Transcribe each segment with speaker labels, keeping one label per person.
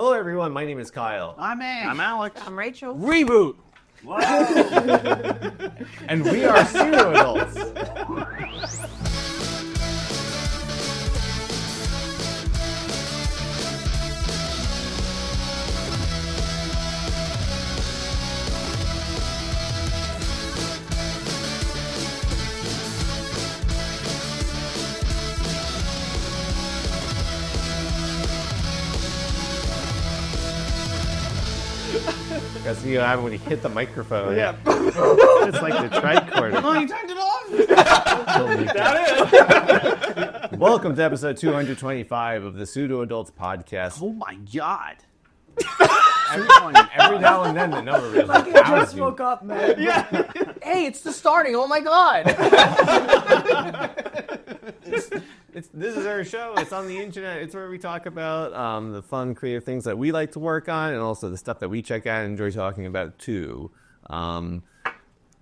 Speaker 1: Hello, everyone. My name is Kyle.
Speaker 2: I'm Ann.
Speaker 3: I'm Alex.
Speaker 4: I'm Rachel.
Speaker 3: Reboot.
Speaker 1: And we are Pseudo adults. That's what happened when you hit the microphone.
Speaker 3: Yeah.
Speaker 1: It's like the tricorder.
Speaker 3: Oh, you turned it off. Got it.
Speaker 1: Welcome to episode 225 of the Pseudo Adults podcast.
Speaker 3: Oh my God.
Speaker 1: Every now and then the number really
Speaker 4: I just woke up, man.
Speaker 3: Yeah.
Speaker 4: Hey, it's the starting. Oh my God.
Speaker 1: This is our show. It's on the internet. It's where we talk about the fun, creative things that we like to work on, and also the stuff that we check out and enjoy talking about too.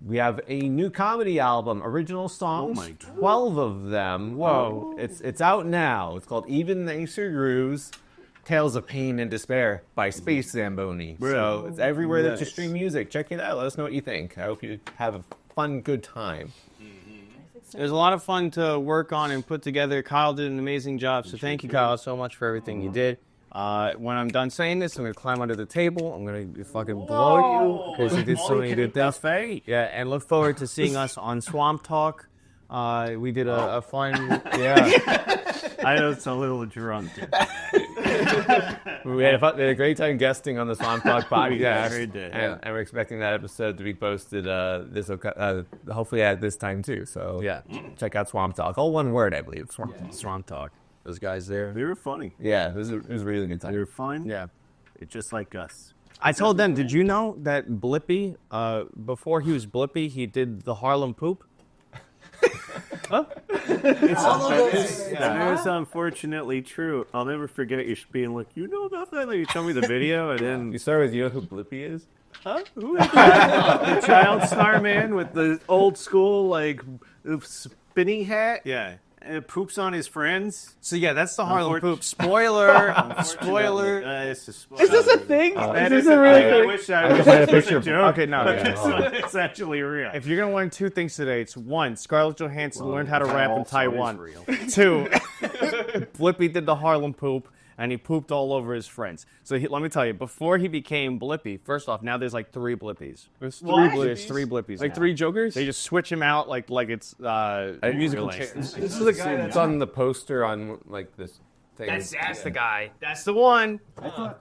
Speaker 1: We have a new comedy album, original songs, 12 of them. Whoa! It's out now. It's called Even Nicer Grooves, Tales of Pain and Despair by Space Zamboni. So it's everywhere that you stream music. Check it out. Let us know what you think. I hope you have a fun, good time.
Speaker 3: There's a lot of fun to work on and put together. Kyle did an amazing job, so thank you, Kyle, so much for everything you did. When I'm done saying this, I'm going to climb under the table. I'm going to fucking blow you because you did so many good things. Yeah, and look forward to seeing us on Swamp Talk. We did a fun,
Speaker 2: I was a little drunk.
Speaker 1: We had a great time guesting on the Swamp Talk podcast.
Speaker 2: We did.
Speaker 1: And we're expecting that episode to be posted hopefully at this time too. So
Speaker 3: Yeah.
Speaker 1: check out Swamp Talk. All one word, I believe.
Speaker 3: Swamp Talk. Those guys there.
Speaker 2: They were funny.
Speaker 1: Yeah, it was a really good time.
Speaker 2: They were fun.
Speaker 3: Yeah.
Speaker 2: It's just like us.
Speaker 3: I told them, did you know that Blippi, before he was Blippi, he did the Harlem Poop? Huh?
Speaker 2: That is unfortunately true. I'll never forget you being like, you know about that? Like, you show me the video, and then
Speaker 1: You start with, you know who Blippi is?
Speaker 2: huh? Who is that? The child star man with the old school like spinny hat.
Speaker 3: Yeah.
Speaker 2: And it poops on his friends.
Speaker 3: So yeah, that's the Harlem
Speaker 2: Unfortunate-
Speaker 3: Poop. Spoiler. Spoiler.
Speaker 2: It's a spoiler.
Speaker 3: Is this a thing?
Speaker 2: That
Speaker 3: Is
Speaker 2: is
Speaker 3: this a real
Speaker 2: I
Speaker 3: thing?
Speaker 2: wish I
Speaker 1: just
Speaker 2: was
Speaker 1: had a
Speaker 2: just
Speaker 1: picture
Speaker 2: a
Speaker 1: of-
Speaker 2: joke.
Speaker 3: Okay, no,
Speaker 2: but
Speaker 3: yeah.
Speaker 2: it's actually real.
Speaker 3: If you're gonna learn two things today, it's one, Scarlett Johansson learned how to
Speaker 2: that
Speaker 3: rap in
Speaker 2: also is
Speaker 3: Taiwan.
Speaker 2: real.
Speaker 3: Two, Blippi did the Harlem Poop, and he pooped all over his friends. So let me tell you, before he became Blippi, first off, now there's like three Blippies. There's three Blippies.
Speaker 5: Like
Speaker 3: now.
Speaker 5: three Jokers?
Speaker 3: They just switch him out like it's musical
Speaker 1: Really?
Speaker 3: chairs.
Speaker 1: This is the guy that's on the poster on like this thing.
Speaker 3: That's the guy. That's the one.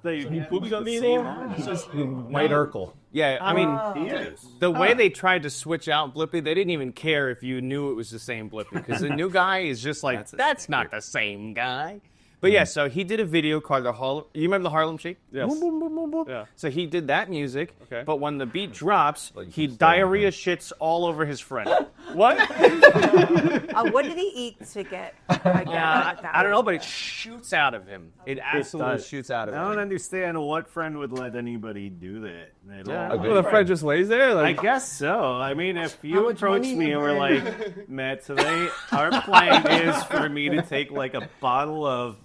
Speaker 2: They pooped on me
Speaker 1: White Urkel.
Speaker 3: Yeah, I mean,
Speaker 2: He is.
Speaker 3: the way they tried to switch out Blippi, they didn't even care if you knew it was the same Blippi, because the new guy is just like, that's not the same guy. But yeah, so he did a video called the Harlem. You remember the Harlem Shake?
Speaker 5: Yes.
Speaker 3: Boom, boom, boom, boom, boom.
Speaker 5: Yeah.
Speaker 3: So he did that music.
Speaker 5: Okay.
Speaker 3: But when the beat drops,
Speaker 1: Like
Speaker 3: he
Speaker 1: you said.
Speaker 3: diarrhea shits all over his friend. What?
Speaker 4: What did he eat to get?
Speaker 3: I don't know, but it shoots out of him. It absolutely
Speaker 2: does.
Speaker 3: shoots out of
Speaker 2: I
Speaker 3: him.
Speaker 2: don't understand what friend would let anybody do that at all.
Speaker 5: Well, the friend just lays there?
Speaker 2: I
Speaker 5: Like,
Speaker 2: guess so. I mean, if
Speaker 4: How
Speaker 2: you
Speaker 4: much
Speaker 2: approached
Speaker 4: money
Speaker 2: me
Speaker 4: you
Speaker 2: and were
Speaker 4: bring?
Speaker 2: like, Matt, today our plan is for me to take like a bottle of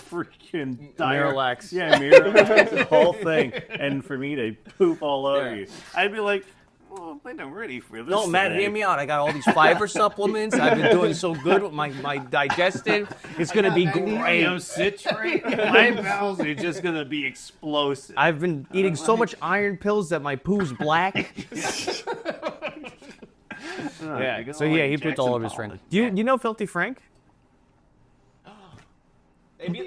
Speaker 2: freaking
Speaker 3: Miralax.
Speaker 2: Yeah, Miralax, the whole thing, and for me to poop all over you, I'd be like, well, I'm not ready for this.
Speaker 3: No, Matt,
Speaker 2: today.
Speaker 3: hear me out. I got all these fiber supplements. I've been doing so good with my digestive. It's going to be great.
Speaker 2: Citrate. My bowels are just gonna be explosive.
Speaker 3: I've been eating so much iron pills that my poo's black. Yeah, so yeah, he picked all of his friends. Do you know Filthy Frank?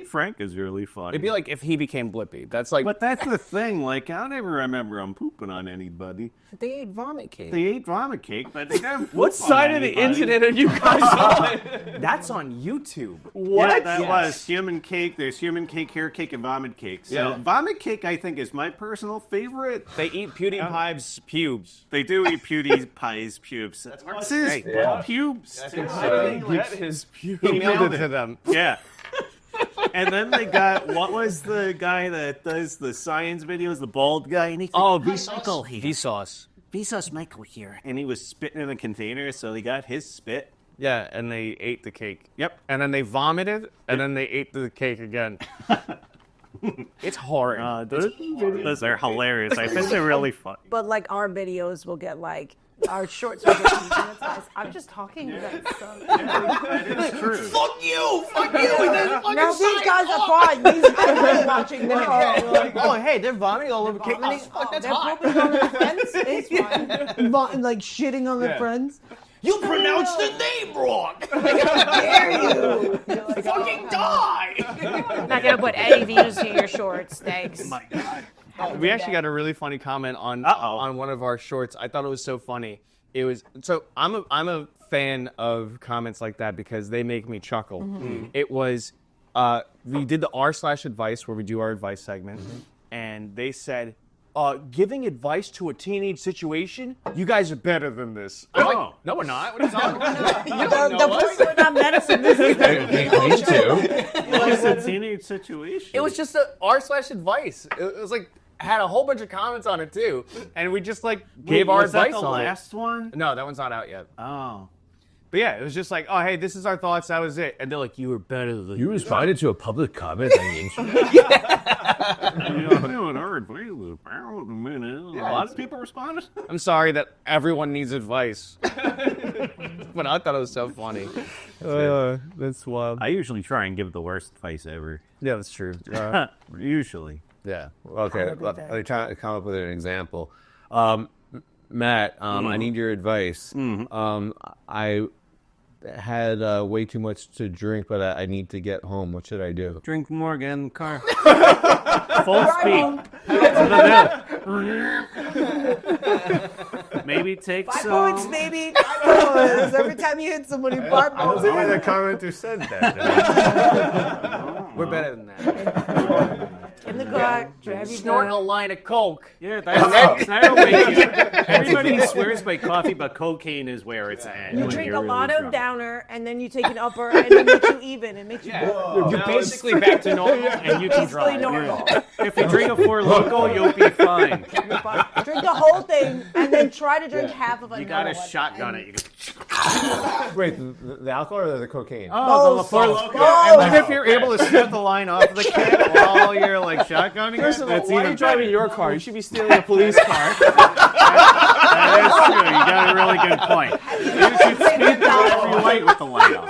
Speaker 2: Frank is really funny.
Speaker 3: It'd be like if he became Blippi. That's like,
Speaker 2: But that's the thing. Like, I don't ever remember him pooping on anybody.
Speaker 3: they ate vomit cake.
Speaker 2: They ate vomit cake, but they didn't.
Speaker 5: what side of the internet are you guys on?
Speaker 3: That's on YouTube.
Speaker 2: What? Yeah, that
Speaker 3: Yes.
Speaker 2: was human cake. There's human cake, hair cake, and vomit cake. So
Speaker 3: Yeah.
Speaker 2: vomit cake, I think, is my personal favorite.
Speaker 3: They eat PewDiePie's pubes.
Speaker 2: They do eat PewDiePie's pubes. What's his pubes?
Speaker 5: That is
Speaker 3: He
Speaker 5: pure.
Speaker 3: mailed it to them.
Speaker 2: Yeah. And then they got, what was the guy that does the science videos, the bald guy? And he
Speaker 3: Oh, Vsauce.
Speaker 2: Vsauce Michael here. And he was spitting in a container, so they got his spit.
Speaker 3: Yeah, and they ate the cake.
Speaker 2: Yep.
Speaker 3: And then they vomited, and then they ate the cake again. It's horrid.
Speaker 6: Those videos are hilarious. I think they're really funny.
Speaker 4: But like our videos will get like our shorts will get demonetized. I'm just talking about stuff.
Speaker 6: It's true.
Speaker 3: Fuck you! Fuck you!
Speaker 4: No, these guys are fine. These guys are watching them.
Speaker 3: Oh, hey, they're vomiting all over Caitlin. Fuck, that's
Speaker 4: They're
Speaker 3: hot.
Speaker 4: pooping on their friends. It's fine. Like shitting on their friends.
Speaker 3: You pronounced the name wrong.
Speaker 4: Dare you?
Speaker 3: Fucking die!
Speaker 7: Not gonna put any views to your shorts. Thanks.
Speaker 6: My God.
Speaker 3: We actually got a really funny comment on one of our shorts. I thought it was so funny. It was so I'm a fan of comments like that because they make me chuckle. It was we did the r/advice where we do our advice segment, and they said, giving advice to a teenage situation, you guys are better than this. I'm like, no, we're not. What are you talking about? You don't know
Speaker 4: The
Speaker 3: us.
Speaker 4: we're not medicine. This is
Speaker 1: Me too.
Speaker 6: It's a teenage situation.
Speaker 3: It was just a r/advice. It was like had a whole bunch of comments on it too, and we just like gave our
Speaker 6: was that
Speaker 3: advice
Speaker 6: the
Speaker 3: on
Speaker 6: last one?
Speaker 3: it. No, that one's not out yet.
Speaker 6: Oh.
Speaker 3: But yeah, it was just like, oh hey, this is our thoughts. That was it. And they're like, you were better than
Speaker 1: You responded to a public comment on the internet.
Speaker 6: A lot of people responded.
Speaker 3: I'm sorry that everyone needs advice. But I thought it was so funny.
Speaker 1: That's wild.
Speaker 6: I usually try and give the worst advice ever.
Speaker 3: Yeah, that's true.
Speaker 6: Usually.
Speaker 1: Yeah. Okay. Let me try to come up with an example. Matt, I need your advice. I had way too much to drink, but I need to get home. What should I do?
Speaker 6: Drink more, get in the car. Full speed. Maybe take
Speaker 4: 5
Speaker 6: some.
Speaker 4: points, baby. 5 points. Every time you hit somebody, 5
Speaker 1: I
Speaker 4: points.
Speaker 1: was even the commenter said that.
Speaker 3: We're better than that.
Speaker 4: In the car, drive you
Speaker 3: Snorting a
Speaker 4: down.
Speaker 3: line of coke.
Speaker 6: Yeah, that'll make you. Everybody swears by coffee, but cocaine is where it's at.
Speaker 4: You
Speaker 6: when
Speaker 4: drink
Speaker 6: you're
Speaker 4: a lot
Speaker 6: really
Speaker 4: of
Speaker 6: drunk.
Speaker 4: downer, and then you take an upper, and it makes you even. It makes you
Speaker 3: You're basically back to normal, and you can
Speaker 4: basically
Speaker 3: drive.
Speaker 4: normal.
Speaker 6: If you drink a Four Loko, you'll be fine.
Speaker 4: Drink the whole thing, and then try to drink half of another
Speaker 6: You gotta
Speaker 4: one.
Speaker 6: shotgun it. You
Speaker 1: Wait, the alcohol or the cocaine?
Speaker 6: Oh,
Speaker 4: Both.
Speaker 6: Four Loko.
Speaker 4: Both.
Speaker 3: And if you're able to snip the line off of the kid while you're like shotgunning it, that's
Speaker 5: Why are
Speaker 3: even
Speaker 5: you driving your car? You should be stealing a police car.
Speaker 6: That is true. You got a really good point. You should speed through every light with the light on.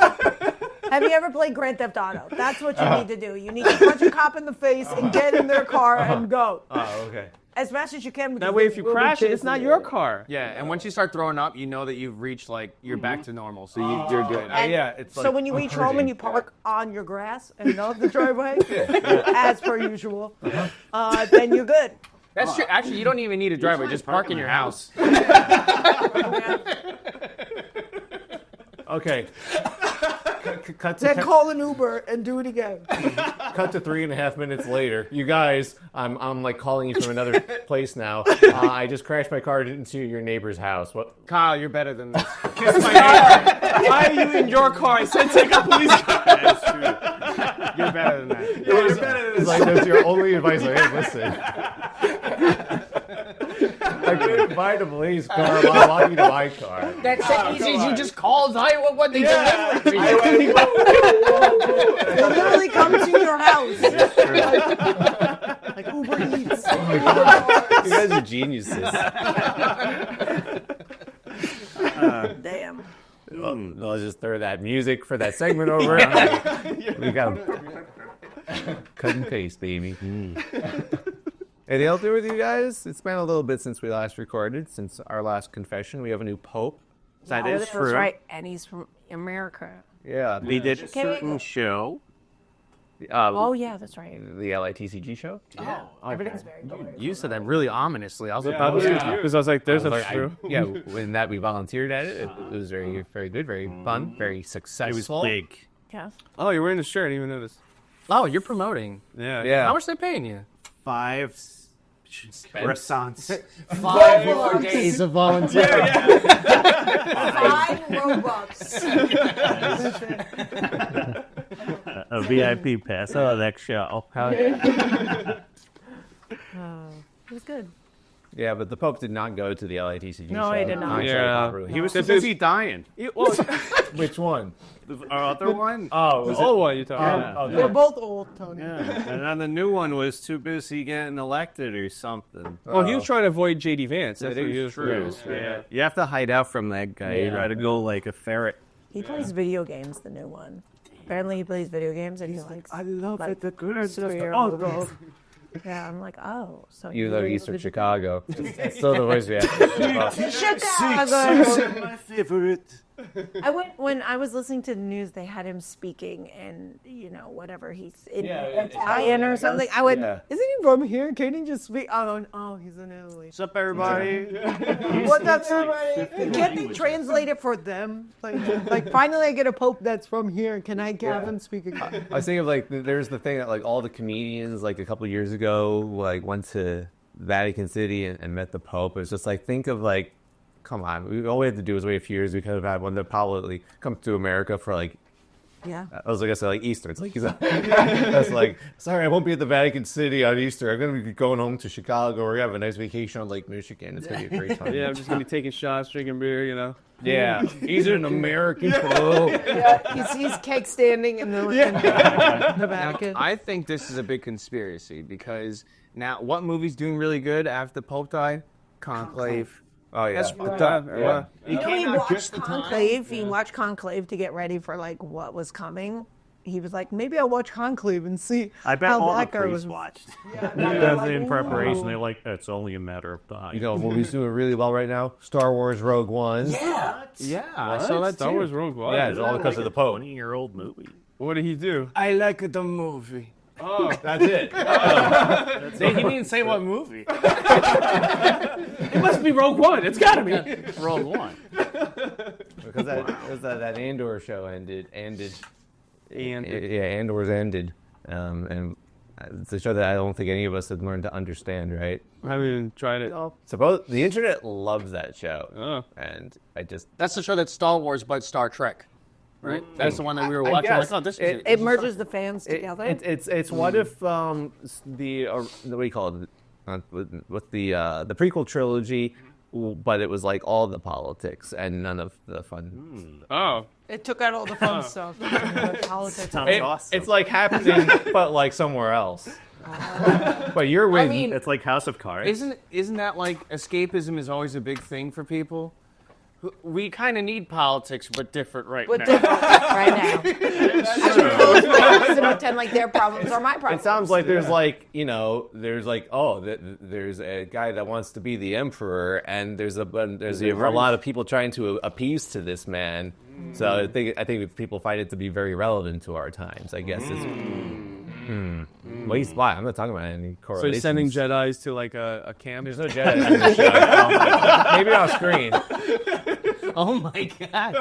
Speaker 4: Have you ever played Grand Theft Auto? That's what you need to do. You need to punch a cop in the face and get in their car and go.
Speaker 1: Oh, okay.
Speaker 4: As fast as you can. because
Speaker 5: That way,
Speaker 4: they
Speaker 5: if you
Speaker 4: will be
Speaker 5: crash it, it's
Speaker 4: chasing
Speaker 5: not
Speaker 4: you.
Speaker 5: your car.
Speaker 3: Yeah, and once you start throwing up, you know that you've reached like you're back to normal, so you're good.
Speaker 4: And
Speaker 1: yeah, it's
Speaker 4: so
Speaker 1: like
Speaker 4: when you reach home and you park on your grass and not the driveway, as per usual, then you're good.
Speaker 3: That's true. Actually, you don't even need a driveway; just park in your house.
Speaker 1: Okay. Cut
Speaker 4: Then
Speaker 1: to
Speaker 4: call an Uber and do it again.
Speaker 1: cut to 3.5 minutes later. You guys, I'm like calling you from another place now. I just crashed my car into your neighbor's house. What?
Speaker 3: Kyle, you're better than this.
Speaker 5: Kiss my neighbor. Why are you in your car? I said take a police car.
Speaker 6: That's true.
Speaker 3: You're better than that.
Speaker 1: You're better than this. It's like that's your only advice. Like, hey, listen. I couldn't buy the police car while I walking to my car.
Speaker 3: That's so easy. You just call, tell you what they deliver to you.
Speaker 4: They literally come to your house. Like Uber Eats.
Speaker 1: You guys are geniuses.
Speaker 4: Damn.
Speaker 1: Well, let's just throw that music for that segment over. We got cut and paste, baby. Anything else to do with you guys? It's been a little bit since we last recorded, since our last confession. We have a new pope.
Speaker 6: That
Speaker 7: Oh,
Speaker 6: is
Speaker 7: that's
Speaker 6: true.
Speaker 7: right. And he's from America.
Speaker 1: Yeah,
Speaker 6: We did a
Speaker 7: Can we-
Speaker 6: certain show.
Speaker 7: Oh, yeah, that's right.
Speaker 1: the LITCG show.
Speaker 7: Everything's very good.
Speaker 3: You said that really ominously. I was about to
Speaker 5: Because I was like, there's a
Speaker 1: Like,
Speaker 5: true.
Speaker 1: yeah, when that we volunteered at it, it was very, very good, very fun, very
Speaker 6: It was
Speaker 1: successful.
Speaker 6: big.
Speaker 7: Yes.
Speaker 5: Oh, you're wearing the shirt. I didn't even notice.
Speaker 3: Oh, you're promoting.
Speaker 5: Yeah.
Speaker 1: Yeah.
Speaker 3: How much they paying you?
Speaker 6: 5 croissants.
Speaker 3: 5 more days of volunteering.
Speaker 4: 5 Robux.
Speaker 6: A VIP pass. Oh, that show.
Speaker 4: It was good.
Speaker 1: Yeah, but the Pope did not go to the LATCG
Speaker 4: No,
Speaker 1: show.
Speaker 4: he did not.
Speaker 1: Yeah.
Speaker 6: He was too busy dying.
Speaker 1: Which one?
Speaker 6: Our other one?
Speaker 1: Oh, was
Speaker 2: Oh, what you talking about?
Speaker 4: We're both old, Tony.
Speaker 6: Yeah. And then the new one was too busy getting elected or something.
Speaker 2: Well, he was trying to avoid JD Vance. That's what he was
Speaker 6: True.
Speaker 2: doing.
Speaker 6: Yeah. You have to hide out from that guy. You try to go like a ferret.
Speaker 4: He plays video games, the new one. Apparently he plays video games and he's like,
Speaker 6: I love
Speaker 4: like,
Speaker 6: it. The good
Speaker 4: 3-year-old girl. Yeah, I'm like, oh. So
Speaker 1: You though Eastern
Speaker 4: video-
Speaker 1: Chicago. It's still the voice we have.
Speaker 4: Chicago.
Speaker 6: my favorite.
Speaker 4: I went when I was listening to the news. They had him speaking in whatever he's in Italian or something. I went,
Speaker 1: Yeah.
Speaker 4: isn't he from here? Can he just speak? Oh, he's in Italy.
Speaker 6: What's up, everybody?
Speaker 4: What's up, everybody? Can't they translate it for them? Like finally, I get a pope that's from here. Can I have him speak again?
Speaker 1: I was thinking of like there's the thing that like all the comedians like a couple of years ago like went to Vatican City and met the Pope. It was just like think of like, come on, all we had to do was wait a few years. We could have had one that probably come to America for like.
Speaker 4: Yeah.
Speaker 1: I was like, I said, like Easter. It's like he's that's like, sorry, I won't be at the Vatican City on Easter. I'm gonna be going home to Chicago. We're gonna have a nice vacation on Lake Michigan. It's gonna be a great time.
Speaker 2: Yeah, I'm just gonna be taking shots, drinking beer.
Speaker 1: Yeah. He's an American Pope.
Speaker 4: Yeah, he's cake standing in the Vatican.
Speaker 3: I think this is a big conspiracy because now what movie's doing really good after the Pope died? Conclave.
Speaker 1: Oh yeah.
Speaker 3: That's fucked up.
Speaker 1: Yeah.
Speaker 4: He watched Conclave. He watched Conclave to get ready for like what was coming. He was like, maybe I'll watch Conclave and see
Speaker 6: I bet
Speaker 4: how
Speaker 6: all the
Speaker 4: that guy
Speaker 6: priests
Speaker 4: was.
Speaker 6: watched.
Speaker 5: In preparation, they're like, it's only a matter of time.
Speaker 1: You know, movies doing really well right now. Star Wars Rogue One.
Speaker 3: Yeah, I saw that
Speaker 2: Star
Speaker 3: too.
Speaker 2: Wars Rogue One.
Speaker 1: Yeah, it's all because of the Pope.
Speaker 6: 20-year-old movie.
Speaker 2: What did he do?
Speaker 3: I like the movie.
Speaker 2: Oh,
Speaker 1: That's it.
Speaker 2: he didn't say what movie. It must be Rogue One. It's gotta be.
Speaker 6: Rogue One.
Speaker 1: Because that Andor show ended. Andor's ended. And it's a show that I don't think any of us have learned to understand, right?
Speaker 2: I haven't even tried it.
Speaker 1: Suppose the internet loves that show.
Speaker 2: Oh.
Speaker 1: And I just
Speaker 3: That's the show that's Star Wars but Star Trek, right? That's the one that we were watching.
Speaker 1: guess.
Speaker 3: Like, oh, this is
Speaker 4: It merges the fans together.
Speaker 1: It's what if the what do you call it? With the prequel trilogy, but it was like all the politics and none of the fun.
Speaker 2: Oh,
Speaker 4: It took out all the fun stuff. Politics.
Speaker 1: It's like happening, but like somewhere else. But you're with.
Speaker 3: I mean,
Speaker 6: It's like House of Cards.
Speaker 3: isn't that like escapism is always a big thing for people? We kind of need politics, but different right
Speaker 4: But
Speaker 3: now.
Speaker 4: different right now. I should close my eyes and pretend like their problems are my problems.
Speaker 1: It sounds like there's like there's like there's a guy that wants to be the emperor, and there's a lot of people trying to appease to this man. So I think people find it to be very relevant to our times. I guess it's. Why? I'm not talking about any
Speaker 2: so
Speaker 1: correlations.
Speaker 2: he's sending Jedis to like a camp.
Speaker 1: There's no Jedi in the show. Maybe off screen.
Speaker 3: Oh my god!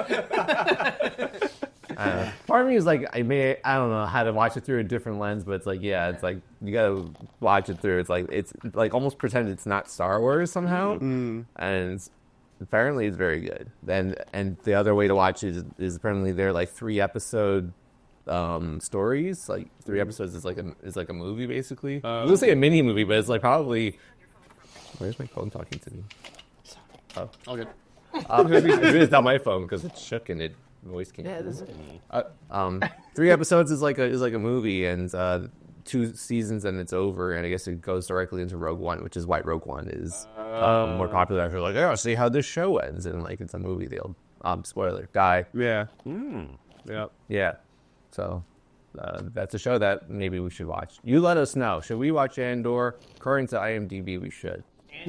Speaker 1: Part of me is like, I don't know how to watch it through a different lens, but it's like, yeah, it's like you gotta watch it through. It's like almost pretend it's not Star Wars somehow, and apparently it's very good. And the other way to watch it is apparently they're like 3-episode stories. Like 3 episodes is like a movie basically. I was gonna say a mini movie, but it's like probably. Where's my phone talking to me? Oh,
Speaker 3: All good.
Speaker 1: it's not my phone because it's shook and it voice came.
Speaker 4: Yeah, this is-
Speaker 1: 3 episodes is like a movie, and 2 seasons and it's over. And I guess it goes directly into Rogue One, which is why Rogue One is more popular. After like, oh, see how this show ends, and like it's a movie. They'll spoiler die.
Speaker 2: Yeah. Yeah.
Speaker 1: Yeah, so that's a show that maybe we should watch. You let us know. Should we watch Andor? According to IMDb, we should.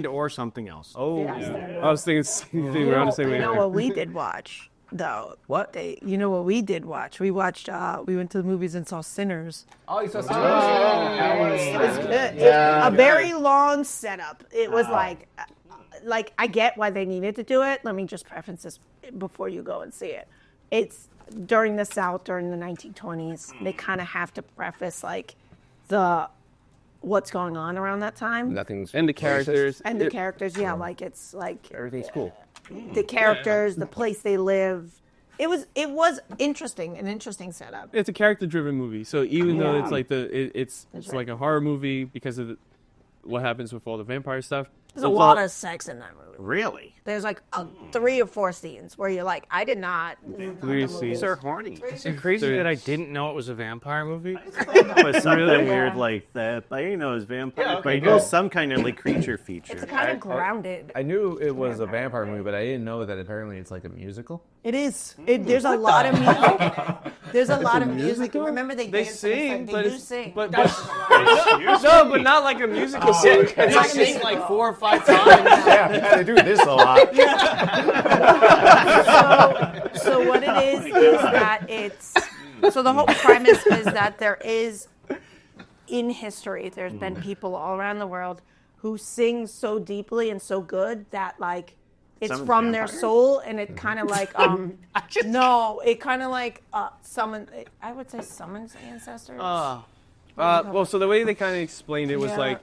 Speaker 3: Or something else.
Speaker 2: Oh,
Speaker 4: Yeah.
Speaker 2: I was thinking the same thing. We're on the same
Speaker 4: You know
Speaker 2: way.
Speaker 4: what we did watch, though?
Speaker 1: What?
Speaker 4: You know what we did watch? We watched, we went to the movies and saw Sinners.
Speaker 1: Oh, you saw
Speaker 4: It was good. A very long setup. It was like I get why they needed to do it. Let me just preface this before you go and see it. It's during the South, during the 1920s. They kind of have to preface like what's going on around that time.
Speaker 1: Nothing's
Speaker 2: And the characters.
Speaker 4: And the characters, yeah, like it's like
Speaker 1: everything's cool.
Speaker 4: the characters, the place they live. It was interesting, an interesting setup.
Speaker 2: It's a character-driven movie, so even though
Speaker 4: Yeah.
Speaker 2: it's like it's
Speaker 4: That's
Speaker 2: like a horror movie because of what happens with all the vampire stuff,
Speaker 4: There's a lot of sex in that movie.
Speaker 6: Really?
Speaker 4: There's like 3 or 4 scenes where you're like, I did not.
Speaker 6: These are horny.
Speaker 3: Is it crazy that I didn't know it was a vampire movie?
Speaker 6: But something weird like that. I didn't know it was vampire. But it was some kind of like creature feature.
Speaker 4: It's kind of grounded.
Speaker 1: I knew it was a vampire movie, but I didn't know that apparently it's like a musical.
Speaker 4: It is. There's a lot of music. There's a lot of music. Remember they dance
Speaker 3: sing,
Speaker 4: they
Speaker 3: but
Speaker 4: do
Speaker 3: it's-
Speaker 4: sing.
Speaker 3: but no, but not like a musical scene. They sing like 4 or 5 times.
Speaker 1: Yeah, they do this a lot.
Speaker 4: So what it is that it's. So the whole premise is that there is, in history, there's been people all around the world who sing so deeply and so good that like it's
Speaker 6: Some
Speaker 4: from their
Speaker 6: vampires?
Speaker 4: soul, and it kind of like no, it kind of like summon. I would say summons ancestors.
Speaker 3: Well, so the way they kind of explained it was
Speaker 4: Yeah.
Speaker 3: like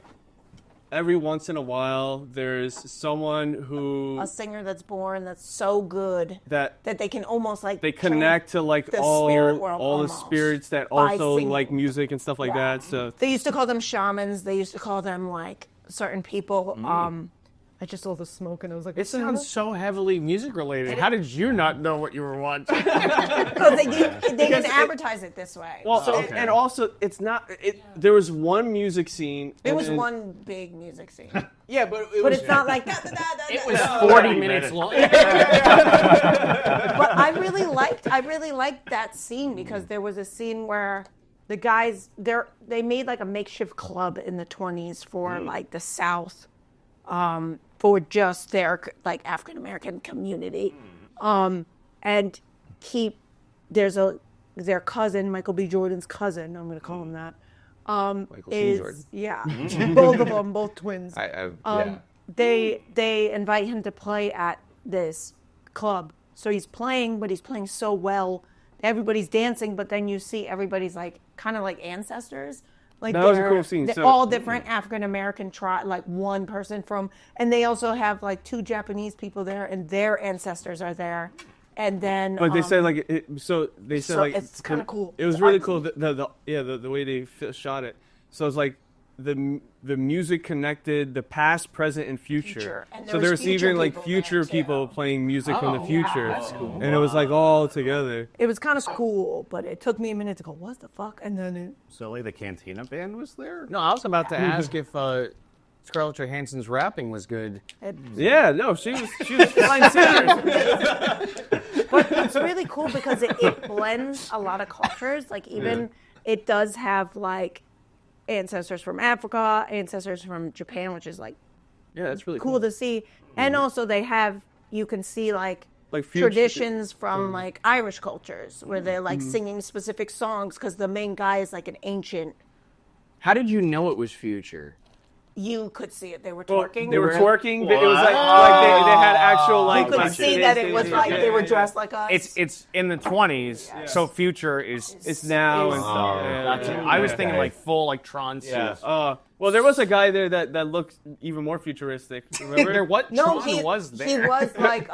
Speaker 3: every once in a while there's someone who
Speaker 4: A singer that's born that's so good
Speaker 3: that
Speaker 4: that they can almost like
Speaker 3: they connect to like
Speaker 4: the
Speaker 3: all
Speaker 4: spirit world
Speaker 3: the
Speaker 4: almost
Speaker 3: spirits that
Speaker 4: by
Speaker 3: also
Speaker 4: singing.
Speaker 3: like music and stuff like
Speaker 4: Yeah.
Speaker 3: that. So
Speaker 4: They used to call them shamans. They used to call them like certain people. I just saw the smoke and I was like,
Speaker 3: it sounds so heavily music related. How did you not know what you were watching?
Speaker 4: because they didn't advertise it this way.
Speaker 3: Well, and also it's not. There was one music scene.
Speaker 4: It
Speaker 3: and
Speaker 4: was
Speaker 3: then-
Speaker 4: one big music scene,
Speaker 3: Yeah, but
Speaker 4: but it's not like da, da, da, da,
Speaker 3: It
Speaker 4: da,
Speaker 3: was
Speaker 4: da.
Speaker 3: 40 minutes long.
Speaker 4: But I really liked that scene because there was a scene where the guys they made like a makeshift club in the 20s for like the South, for just their like African American community, and their cousin, Michael B. Jordan's cousin, I'm going to call him that.
Speaker 1: Michael C. Jordan.
Speaker 4: Yeah, both of them, both twins.
Speaker 1: Yeah.
Speaker 4: They invite him to play at this club. So he's playing, but he's playing so well. Everybody's dancing, but then you see everybody's like kind of like ancestors. Like
Speaker 3: That was a
Speaker 4: they're-
Speaker 3: cool scene.
Speaker 4: they're
Speaker 3: So-
Speaker 4: all different African American tribe, like one person from, and they also have like 2 Japanese people there, and their ancestors are there. And then,
Speaker 3: But they said like they said
Speaker 4: so
Speaker 3: like
Speaker 4: it's kinda cool.
Speaker 3: It was
Speaker 4: It's
Speaker 3: really
Speaker 4: artsy.
Speaker 3: cool. The way they shot it. So it's like the music connected the past, present, and future.
Speaker 4: And
Speaker 3: So
Speaker 4: there
Speaker 3: there
Speaker 4: was
Speaker 3: was even
Speaker 4: future
Speaker 3: like
Speaker 4: people
Speaker 3: future
Speaker 4: there, too.
Speaker 3: people playing music from the future, and it was like all together.
Speaker 4: it was kind of cool, but it took me a minute to go, what the fuck? And then
Speaker 6: So like the Cantina band was there?
Speaker 3: No, I was about to ask if Scarlett Johansson's rapping was good.
Speaker 1: Yeah, no, she was fine singer.
Speaker 4: But it's really cool because it blends a lot of cultures. Like even it does have like ancestors from Africa, ancestors from Japan, which is like
Speaker 3: Yeah, that's really
Speaker 4: cool to see. And also you can see like
Speaker 3: future-
Speaker 4: traditions from like Irish cultures where they're like singing specific songs because the main guy is like an ancient.
Speaker 3: How did you know it was future?
Speaker 4: You could see it. They were twerking.
Speaker 3: They were twerking. But it was like they had actual like.
Speaker 4: You could see that it was like they were dressed like us.
Speaker 5: It's in the 20s, so future is
Speaker 3: It's now and
Speaker 5: Gotcha.
Speaker 3: stuff.
Speaker 5: I was thinking like full like Tron suits.
Speaker 3: Well, there was a guy there that looked even more futuristic. Remember?
Speaker 5: What
Speaker 4: No,
Speaker 5: Tron was there?
Speaker 4: he was like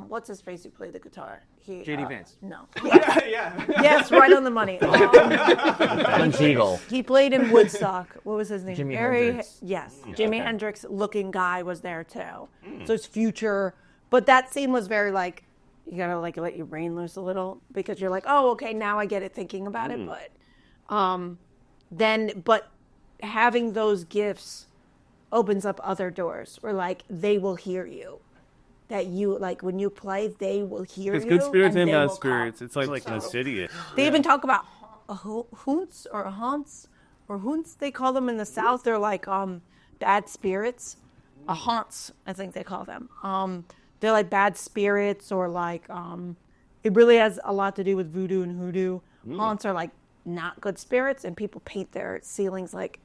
Speaker 4: what's his face who played the guitar?
Speaker 3: J.D. Vance.
Speaker 4: No. Yes, right on the money. He played in Woodstock. What was his name?
Speaker 3: Jimi Hendrix.
Speaker 4: Yes, Jimi Hendrix looking guy was there too. So it's future, but that scene was very like you gotta like let your brain loose a little because you're like, oh, okay, now I get it thinking about it. But having those gifts opens up other doors where like they will hear you. That you like when you play, they will hear
Speaker 3: It's
Speaker 4: you.
Speaker 3: good spirits
Speaker 4: and
Speaker 3: and
Speaker 4: they
Speaker 3: bad
Speaker 4: will come.
Speaker 3: spirits. It's
Speaker 6: It's
Speaker 3: like
Speaker 6: like Insidious.
Speaker 4: They even talk about hoons or haunts or hoons. They call them in the South. They're like bad spirits. Haunts, I think they call them. They're like bad spirits or like it really has a lot to do with voodoo and hoodoo. Haunts are like not good spirits, and people paint their ceilings like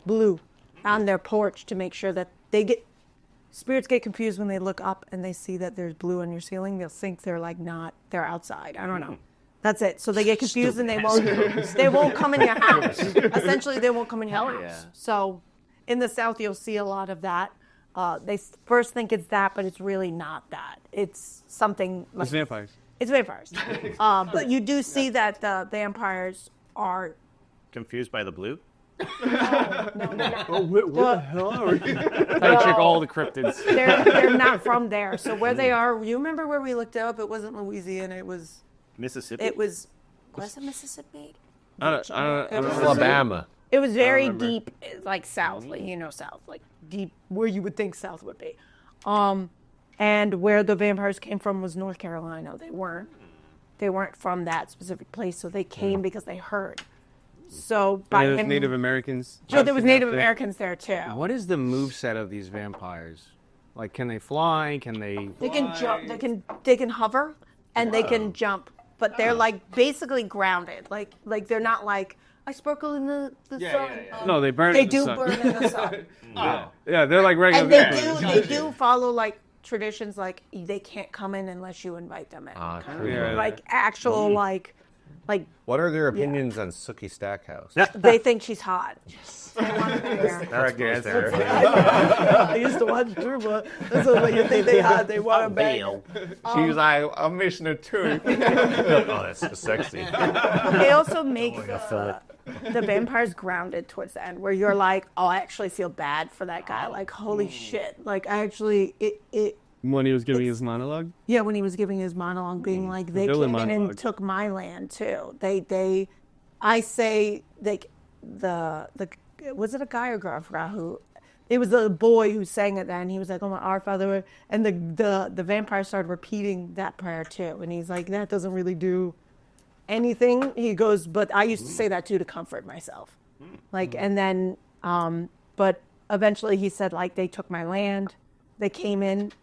Speaker 4: blue on their porch to make sure that spirits get confused when they look up and they see that there's blue on your ceiling. They'll think they're like they're outside. I don't know. That's it. So they get confused and they won't come in your house. Essentially, they won't come in your house. So in the South, you'll see a lot of that. They first think it's that, but it's really not that. It's something like
Speaker 3: it's vampires.
Speaker 4: It's vampires. But you do see that the vampires are
Speaker 6: Confused by the blue?
Speaker 2: Oh, what the hell are we?
Speaker 3: I check all the cryptids.
Speaker 4: They're not from there. So where they are, you remember where we looked it up? It wasn't Louisiana. It was
Speaker 6: Mississippi.
Speaker 4: was it Mississippi?
Speaker 3: I don't know.
Speaker 1: Alabama.
Speaker 4: It was very deep, like south, like south, like deep where you would think south would be. And where the vampires came from was North Carolina. They weren't from that specific place, so they came because they heard. So by him,
Speaker 3: Native Americans.
Speaker 4: so there was Native Americans there too.
Speaker 3: What is the moveset of these vampires? Like, can they fly? Can they?
Speaker 4: They can jump. They can hover, and they can jump. But they're like basically grounded. Like they're not like I sparkle in the sun.
Speaker 3: No, they burn.
Speaker 4: They
Speaker 3: in the
Speaker 4: do
Speaker 3: sun.
Speaker 4: burn in the sun.
Speaker 3: Yeah, they're like regular.
Speaker 4: And they do follow like traditions. Like they can't come in unless you invite them in.
Speaker 3: Yeah.
Speaker 4: Like actual like.
Speaker 1: What are their opinions on Sookie Stackhouse?
Speaker 4: They think she's hot. They want her there. I used to watch too, but that's what you think they hot. They want her back.
Speaker 1: She was like, I'm missing her too. Oh, that's so sexy.
Speaker 4: They also make the vampires grounded towards the end, where you're like, oh, I actually feel bad for that guy. Like, holy shit. Like, I actually,
Speaker 2: When he was giving his monologue?
Speaker 4: yeah, when he was giving his monologue, being like, they
Speaker 2: villain
Speaker 4: came in and
Speaker 2: monologue.
Speaker 4: took my land too. I say, like, was it a guy or girl? I forgot who. It was a boy who sang it then. He was like, oh, my Our Father. And the vampire started repeating that prayer too. And he's like, that doesn't really do anything. He goes, but I used to say that too to comfort myself. Like, and then, but eventually he said, like, they took my land. They came in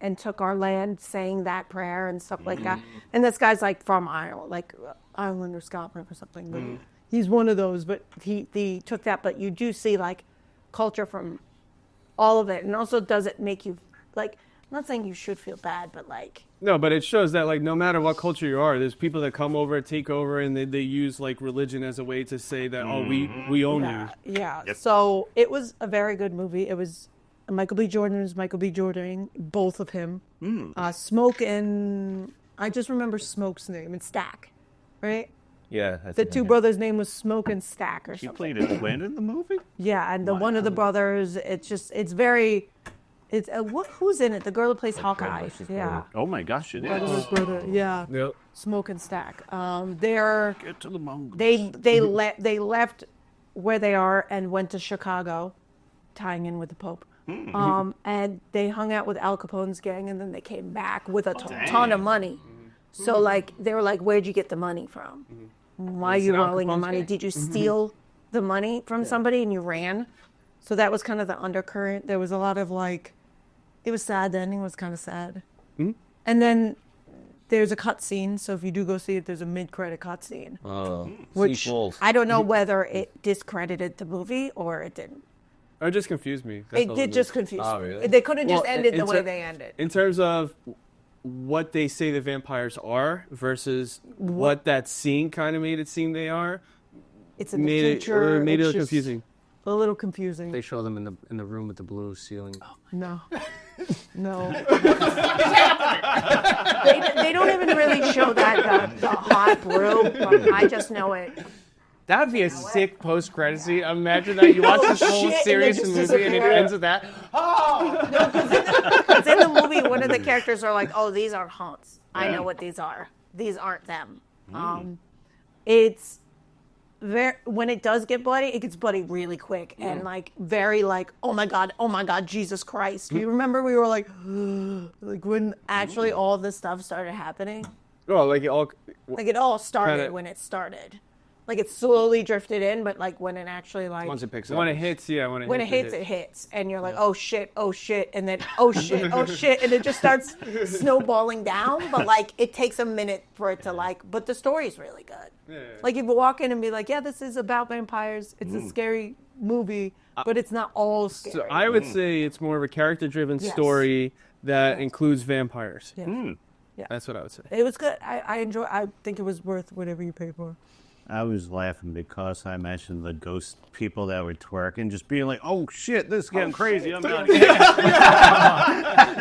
Speaker 4: and took our land, saying that prayer and stuff like that. And this guy's like from Ireland, like Ireland or Scotland or something. But he's one of those. But he took that. But you do see like culture from all of it, and also does it make you like? I'm not saying you should feel bad, but like.
Speaker 2: No, but it shows that like no matter what culture you are, there's people that come over, take over, and they use like religion as a way to say that we own you.
Speaker 4: Yeah. So it was a very good movie. It was. Michael B. Jordan is Michael B. Jordan, both of him. Smoke and I just remember Smoke's name and Stack, right?
Speaker 1: Yeah.
Speaker 4: The two brothers' name was Smoke and Stack or
Speaker 6: She
Speaker 4: something.
Speaker 6: played a twin in the movie?
Speaker 4: Yeah, and one of the brothers, who's in it? The girl who plays Hawkeye. Yeah.
Speaker 6: Oh my gosh, it
Speaker 4: Brother's
Speaker 6: is.
Speaker 4: brother. Yeah.
Speaker 2: Yep.
Speaker 4: Smoke and Stack.
Speaker 6: Get to the Mongols.
Speaker 4: They left where they are and went to Chicago, tying in with the Pope. And they hung out with Al Capone's gang, and then they came back with a ton of money. So like they were like, "Where'd you get the money from? Why are you rolling the money? Did you steal the money from somebody and you ran?" So that was kind of the undercurrent. There was a lot of like, it was sad. The ending was kind of sad. And then there's a cut scene. So if you do go see it, there's a mid-credit cut scene, which
Speaker 1: sequels.
Speaker 4: I don't know whether it discredited the movie or it didn't.
Speaker 2: It just confused me. That's
Speaker 4: It
Speaker 2: all
Speaker 4: did
Speaker 2: is.
Speaker 4: just confuse me.
Speaker 1: really?
Speaker 4: They couldn't just
Speaker 2: Well,
Speaker 4: end it the
Speaker 2: in
Speaker 4: way
Speaker 2: ter-
Speaker 4: they ended.
Speaker 2: In terms of what they say the vampires are versus what that scene kind of made it seem they are,
Speaker 4: It's in the
Speaker 2: made
Speaker 4: future.
Speaker 2: it
Speaker 4: it's just
Speaker 2: confusing.
Speaker 4: A little confusing.
Speaker 3: They show them in the room with the blue ceiling.
Speaker 4: No. No. they don't even really show that the hot brew. But I just know it.
Speaker 3: That'd be a sick post-credit scene. Imagine that you watch this whole
Speaker 4: shit, and
Speaker 3: series
Speaker 4: they
Speaker 3: and
Speaker 4: just
Speaker 3: movie and it
Speaker 4: disappear.
Speaker 3: ends with that.
Speaker 4: Because in the movie, one of the characters are like, "Oh, these are haunts. I know what these are. These aren't them." It's very when it does get bloody, it gets bloody really quick and like very like, oh my god, Jesus Christ. Do you remember we were like, like when actually all this stuff started happening?
Speaker 2: Oh, like it all.
Speaker 4: Like it all started
Speaker 2: Kinda-
Speaker 4: when it started. Like it slowly drifted in, but like when it actually like
Speaker 3: Once it picks up.
Speaker 2: When it hits, yeah. When it hits,
Speaker 4: it hits, and you're like, oh shit, and then oh shit, and it just starts snowballing down. But like, it takes a minute for it to like. But the story's really good.
Speaker 2: Yeah.
Speaker 4: Like, if you walk in and be like, yeah, this is about vampires. It's a scary movie, but it's not all scary.
Speaker 2: So I would say it's more of a character-driven
Speaker 4: Yes.
Speaker 2: story that includes vampires.
Speaker 4: Yeah.
Speaker 2: Yeah. That's what I would say.
Speaker 4: It was good. I enjoy. I think it was worth whatever you pay for.
Speaker 6: I was laughing because I mentioned the ghost people that were twerking, just being like, "Oh shit, this is getting crazy." I'm not.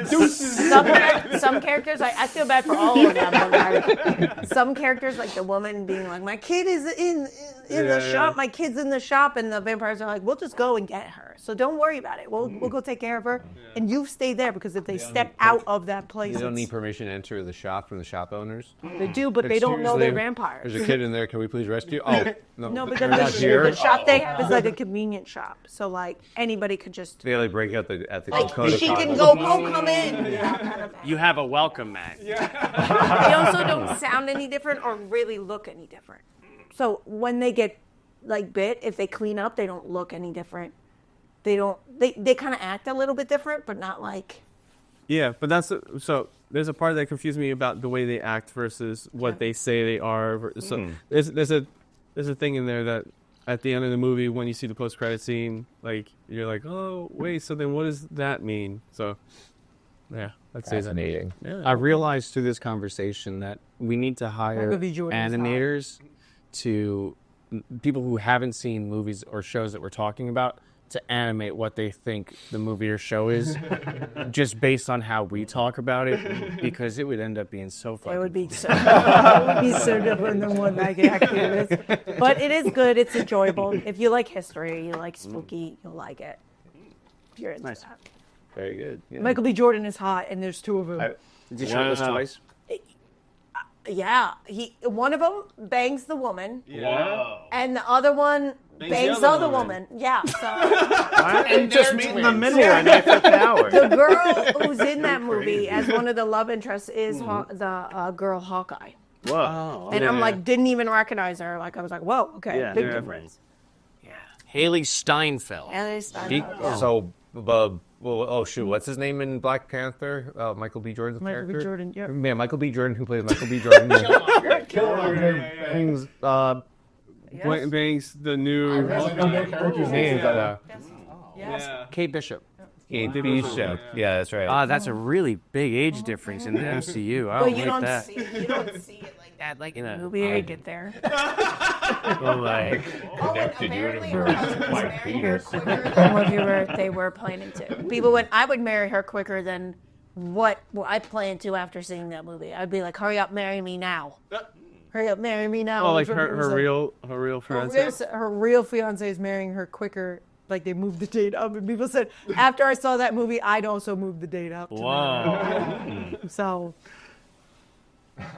Speaker 4: Some characters, I feel bad for all of them. But like, some characters, like the woman being like, "My kid is in in the shop. My kid's in the shop, and the vampires are like, we'll just go and get her. So don't worry about it. We'll go take care of her, and you stay there because if they step out of that place,
Speaker 1: You don't need permission to enter the shop from the shop owners.
Speaker 4: they do, but they don't know they're vampires.
Speaker 1: There's a kid in there. Can we please rescue? Oh, no.
Speaker 4: No, but
Speaker 1: they're
Speaker 4: then
Speaker 1: not here.
Speaker 4: the shop they have is like a convenient shop. So like anybody could just.
Speaker 1: They like break out at the
Speaker 4: Like
Speaker 1: Dakota
Speaker 4: she
Speaker 1: Con.
Speaker 4: can go come in. That kind of thing.
Speaker 3: You have a welcome mat.
Speaker 4: They also don't sound any different or really look any different. So when they get like bit, if they clean up, they don't look any different. They don't. They kind of act a little bit different, but not like.
Speaker 2: Yeah, but so there's a part that confused me about the way they act versus what they say they are. So there's a thing in there that at the end of the movie when you see the post-credit scene, like you're like, oh wait, so then what does that mean? So yeah, let's say that.
Speaker 1: Fascinating.
Speaker 2: Yeah.
Speaker 3: I realized through this conversation that we need to hire
Speaker 4: Michael B. Jordan is hot.
Speaker 3: animators to people who haven't seen movies or shows that we're talking about to animate what they think the movie or show is just based on how we talk about it, because it would end up being so fucking
Speaker 4: It would be so, it would be so different than what Nike actually is. But it is good. It's enjoyable. If you like history, you like spooky, you'll like it. If you're into that.
Speaker 1: Very good. Yeah.
Speaker 4: Michael B. Jordan is hot, and there's two of them.
Speaker 3: Did you show this twice?
Speaker 4: Yeah, one of them bangs the woman, and the other one bangs the other woman. Yeah, so
Speaker 6: And just meet in the middle and I flip the hour.
Speaker 4: the girl who's in that movie as one of the love interests is the girl Hawkeye.
Speaker 6: Whoa.
Speaker 4: And I'm like, didn't even recognize her. Like I was like, whoa, okay,
Speaker 6: Yeah,
Speaker 4: big
Speaker 6: they're
Speaker 4: difference.
Speaker 3: Haley Steinfeld.
Speaker 4: And they started.
Speaker 1: So, oh shoot, what's his name in Black Panther? Michael B. Jordan's
Speaker 4: Michael
Speaker 1: character.
Speaker 4: B. Jordan, yeah.
Speaker 1: Man, Michael B. Jordan, who plays Michael B. Jordan. Bangs,
Speaker 2: Banks, the new.
Speaker 4: Yes.
Speaker 3: Kate Bishop.
Speaker 1: Kate Bishop. Yeah, that's right.
Speaker 3: Ah, that's a really big age difference in the MCU. I
Speaker 4: But
Speaker 3: don't
Speaker 4: you
Speaker 3: like
Speaker 4: don't
Speaker 3: that.
Speaker 4: see it like that, like in the movie.
Speaker 3: I
Speaker 4: I get there.
Speaker 6: Like,
Speaker 4: Connected they were planning to. People went, I would marry her quicker than what I planned to after seeing that movie. I'd be like, hurry up, marry me now. Hurry up, marry me now.
Speaker 2: Oh, like her real fiance.
Speaker 4: Her real fiance is marrying her quicker. Like they moved the date up, and people said after I saw that movie, I'd also move the date up.
Speaker 3: Wow.
Speaker 4: So,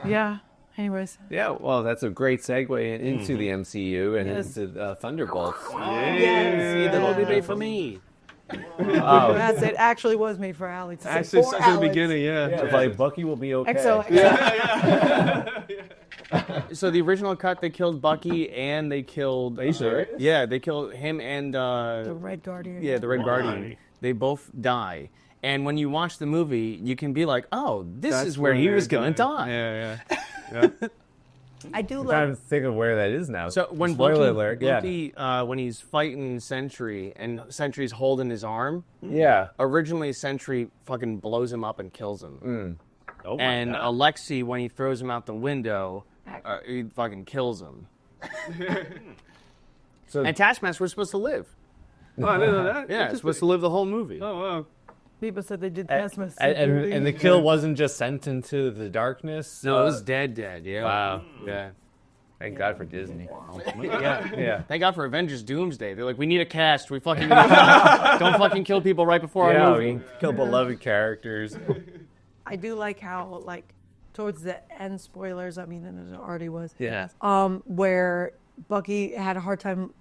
Speaker 4: yeah. Anyways.
Speaker 1: Yeah, well, that's a great segue into the MCU and into Thunderbolts.
Speaker 3: See, the movie made for me.
Speaker 4: That's it. Actually, was made for Alex.
Speaker 2: Actually, since the beginning,
Speaker 1: It's like Bucky will be okay.
Speaker 3: So the original cut, they killed Bucky and they killed.
Speaker 1: Are you serious?
Speaker 3: Yeah, they killed him and.
Speaker 4: The Red Guardian.
Speaker 3: Yeah, the Red Guardian. They both die. And when you watch the movie, you can be like, oh, this is where he was going to die.
Speaker 2: Yeah.
Speaker 4: I do
Speaker 1: I'm trying to
Speaker 4: love.
Speaker 1: think of where that is now.
Speaker 3: So when
Speaker 1: Spoiler alert,
Speaker 3: Bucky when he's fighting Sentry and Sentry's holding his arm,
Speaker 1: yeah.
Speaker 3: originally Sentry fucking blows him up and kills him.
Speaker 6: oh my
Speaker 3: And
Speaker 6: God.
Speaker 3: Alexei, when he throws him out the window, he fucking kills him.
Speaker 1: So
Speaker 3: And Taskmaster was supposed to live.
Speaker 2: Oh, I didn't know that.
Speaker 3: Yeah, it's supposed to live the whole movie.
Speaker 2: Oh wow.
Speaker 4: People said they did Taskmaster.
Speaker 1: and the kill wasn't just sent into the darkness.
Speaker 3: No, it was dead, yeah.
Speaker 1: Wow.
Speaker 3: Yeah.
Speaker 1: Thank God for Disney.
Speaker 3: Yeah. Thank God for Avengers Doomsday. They're like, we need a cast. We fucking don't fucking kill people right before our movie.
Speaker 1: we kill beloved characters.
Speaker 4: I do like how, like, towards the end, spoilers, I mean, and it already was,
Speaker 1: Yeah.
Speaker 4: where Bucky had a hard time